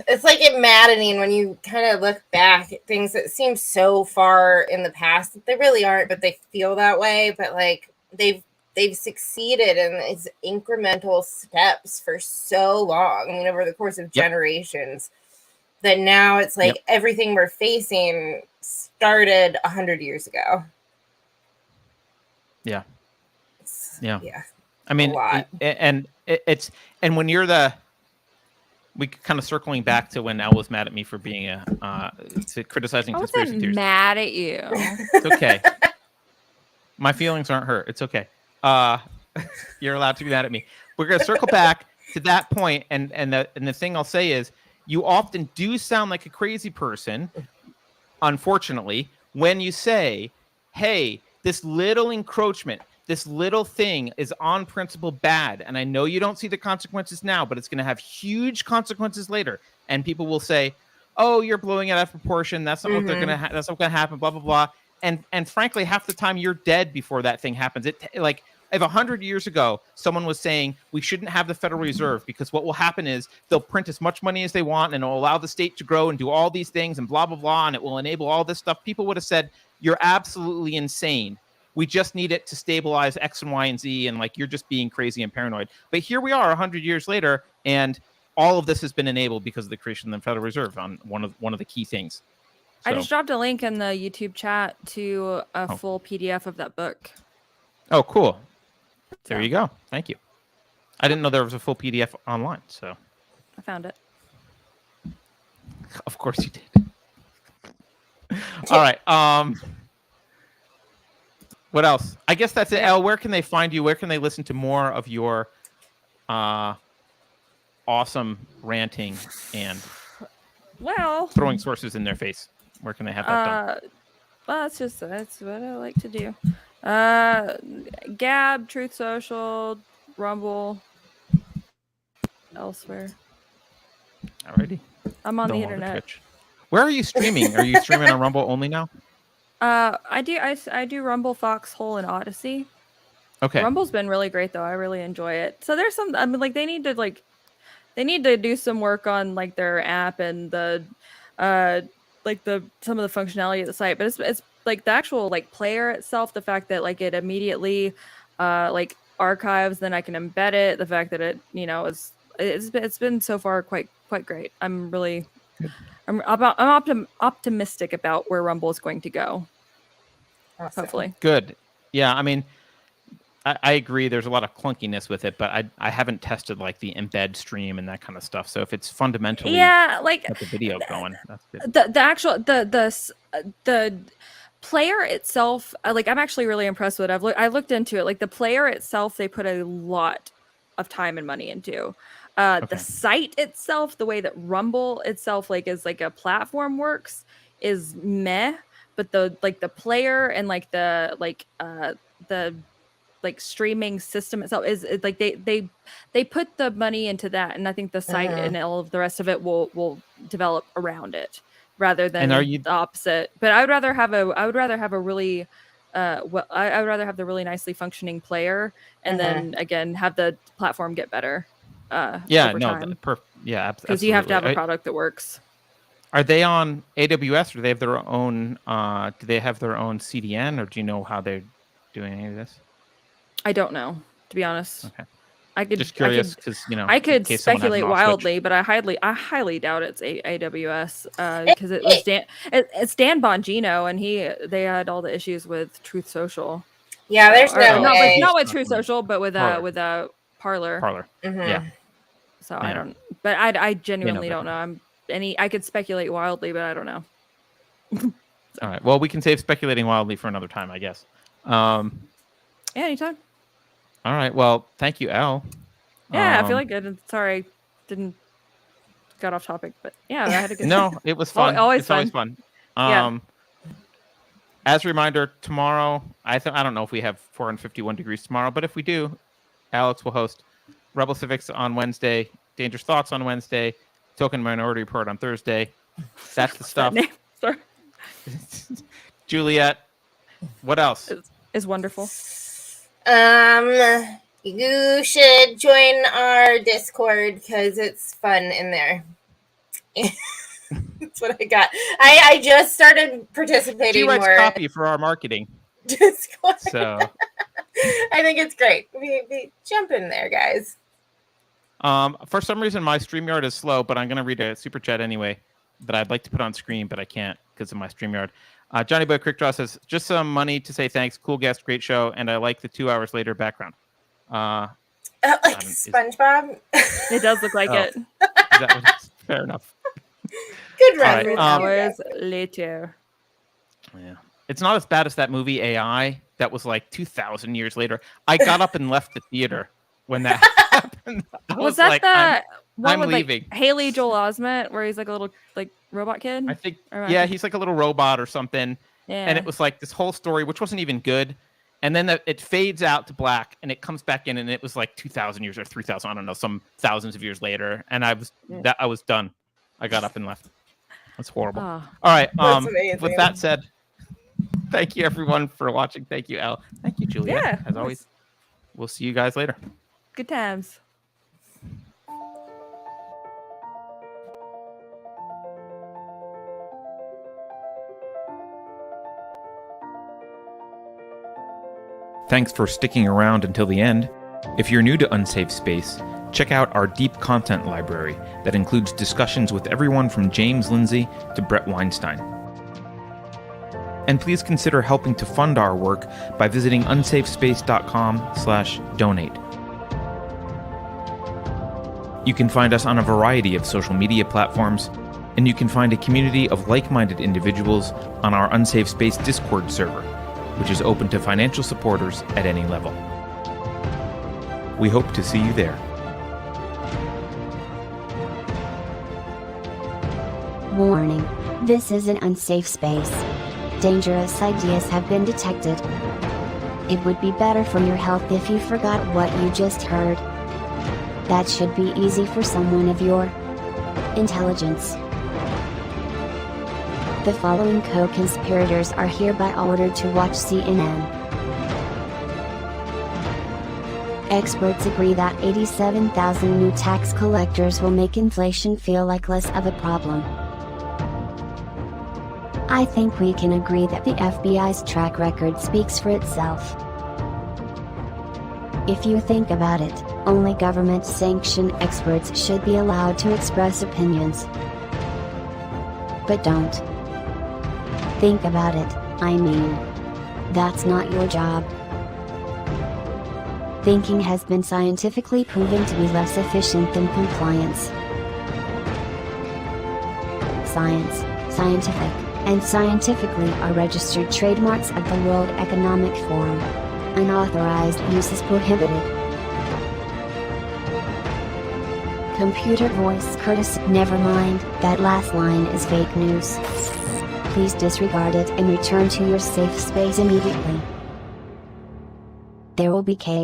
it's like it maddening when you kind of look back at things that seem so far in the past that they really aren't, but they feel that way. But like they've succeeded in these incremental steps for so long. I mean, over the course of generations, that now it's like everything we're facing started 100 years ago. Yeah. Yeah. I mean, it's when you're we kind of circling back to when Elle was mad at me for being to criticizing conspiracy theories. Mad at you. It's okay. My feelings aren't hurt. It's okay. You're allowed to be mad at me. We're gonna circle back to that point, and the thing I'll say is, you often do sound like a crazy person, unfortunately, when you say, "Hey, this little encroachment, this little thing is on principle bad, and I know you don't see the consequences now, but it's going to have huge consequences later." And people will say, "Oh, you're blowing it out of proportion. That's not what they're gonna. That's not going to happen." Blah blah blah. And frankly, half the time you're dead before that thing happens. Like if 100 years ago someone was saying we shouldn't have the Federal Reserve because what will happen is they'll print as much money as they want and it'll allow the state to grow and do all these things and blah blah blah, and it will enable all this stuff. People would have said, "You're absolutely insane. We just need it to stabilize X and Y and Z, and like you're just being crazy and paranoid." But here we are 100 years later, and all of this has been enabled because of the creation of the Federal Reserve on one of the key things. So. I just dropped a link in the YouTube chat to a full PDF of that book. Oh, cool. There you go. Thank you. I didn't know there was a full PDF online, so. I found it. Of course you did. All right. What else? I guess that's it. Elle, where can they find you? Where can they listen to more of your awesome ranting and throwing sources in their face? Where can they have that done? Well, that's what I like to do. Gab, Truth Social, Rumble, elsewhere. Alrighty. I'm on the internet. Twitch. Where are you streaming? Are you streaming on Rumble only now? I do Rumble, Foxhole, and Odyssey. Okay. Rumble's been really great though. I really enjoy it. So there's some. I mean, like they need to do some work on like their app and the some of the functionality of the site. But it's like the actual like player itself. The fact that like it immediately like archives, then I can embed it. The fact that it it's been so far quite great. I'm optimistic about where Rumble is going to go. Awesome. Hopefully. Good. Yeah, I mean, I agree. There's a lot of clunkiness with it, but I haven't tested like the embed stream and that kind of stuff. So if it's fundamentally like got the video going, that's good. The player itself, like I'm actually really impressed with it. I looked into it. Like the player itself, they put a lot of time and money into. The site itself, the way that Rumble itself like is like a platform works is meh, but the player and like the streaming system itself is like they put the money into that, and I think the site and all of the rest of it will develop around it rather than the opposite. But I would rather have a really I would rather have the really nicely functioning player and then again have the platform get better. Because you have to have a product that works. Are they on AWS or do they have their own? Do they have their own CDN, or do you know how they're doing any of this? I don't know, to be honest. Okay, I could just curious because I could speculate wildly, but I highly doubt it's AWS because it's Dan Bongino and they had all the issues with Truth Social. Yeah, there's not with Truth Social, but with Parler. Mm-hmm. Yeah. So I don't, but I genuinely don't know. I could speculate wildly, but I don't know. All right. Well, we can save speculating wildly for another time, I guess. Yeah, anytime. All right. Well, thank you, Elle. Yeah, I feel like good. Sorry, got off topic, but yeah, I had a good. No, it was fun. Always fun. As a reminder, tomorrow, I don't know if we have 451 degrees tomorrow, but if we do, Alex will host Rebel Civics on Wednesday, Dangerous Thoughts on Wednesday, Token Minority Report on Thursday. That's the stuff. Sorry. Juliet, what else? Is wonderful. You should join our Discord because it's fun in there. That's what I got. I just started participating She writes more. copy for our marketing. Discord. So I think it's great. We jump in there, guys. For some reason, my StreamYard is slow, but I'm going to read a super chat anyway that I'd like to put on screen, but I can't because of my StreamYard. Johnny Boy Crickdraw says, just some money to say thanks. Cool guest, great show, and I like the 2 hours later background. Like SpongeBob? It does look like it. Fair enough. Good run. Right, hours later. Yeah. It's not as bad as that movie AI that was like 2,000 years later. I got up and left the theater when that happened. Was that like, the one I'm with leaving. Like Haley Joel Osment where he's like a little like robot kid? I think, yeah, he's like a little robot or something. Yeah. And it was like this whole story, which wasn't even good. And then it fades out to black and it comes back in and it was like 2,000 years or 3,000, I don't know, some thousands of years later. And I was done. I got up and left. That's horrible. Oh. All right. That's with that said, thank you everyone for watching. Thank you, Elle. Thank you, Julia. Yeah, as always. We'll see you guys later. Good times. Thanks for sticking around until the end. If you're new to Unsafe Space, check out our deep content library that includes discussions with everyone from James Lindsay to Brett Weinstein. And please consider helping to fund our work by visiting unsafespace.com/donate. You can find us on a variety of social media platforms, and you can find a community of like-minded individuals on our Unsafe Space Discord server, which is open to financial supporters at any level. We hope to see you there. Warning. This is an unsafe space. Dangerous ideas have been detected. It would be better for your health if you forgot what you just heard. That should be easy for someone of your intelligence. The following co-conspirators are hereby ordered to watch CNN. Experts agree that 87,000 new tax collectors will make inflation feel like less of a problem. I think we can agree that the FBI's track record speaks for itself. If you think about it, only government-sanctioned experts should be allowed to express opinions. But don't. Think about it, I mean. That's not your job. Thinking has been scientifically proven to be less efficient than compliance. Science, scientific, and scientifically are registered trademarks of the World Economic Forum. Unauthorized use is prohibited. Computer voice courtesy. Never mind, that last line is fake news. Please disregard it and return to your safe space immediately. There will be chaos.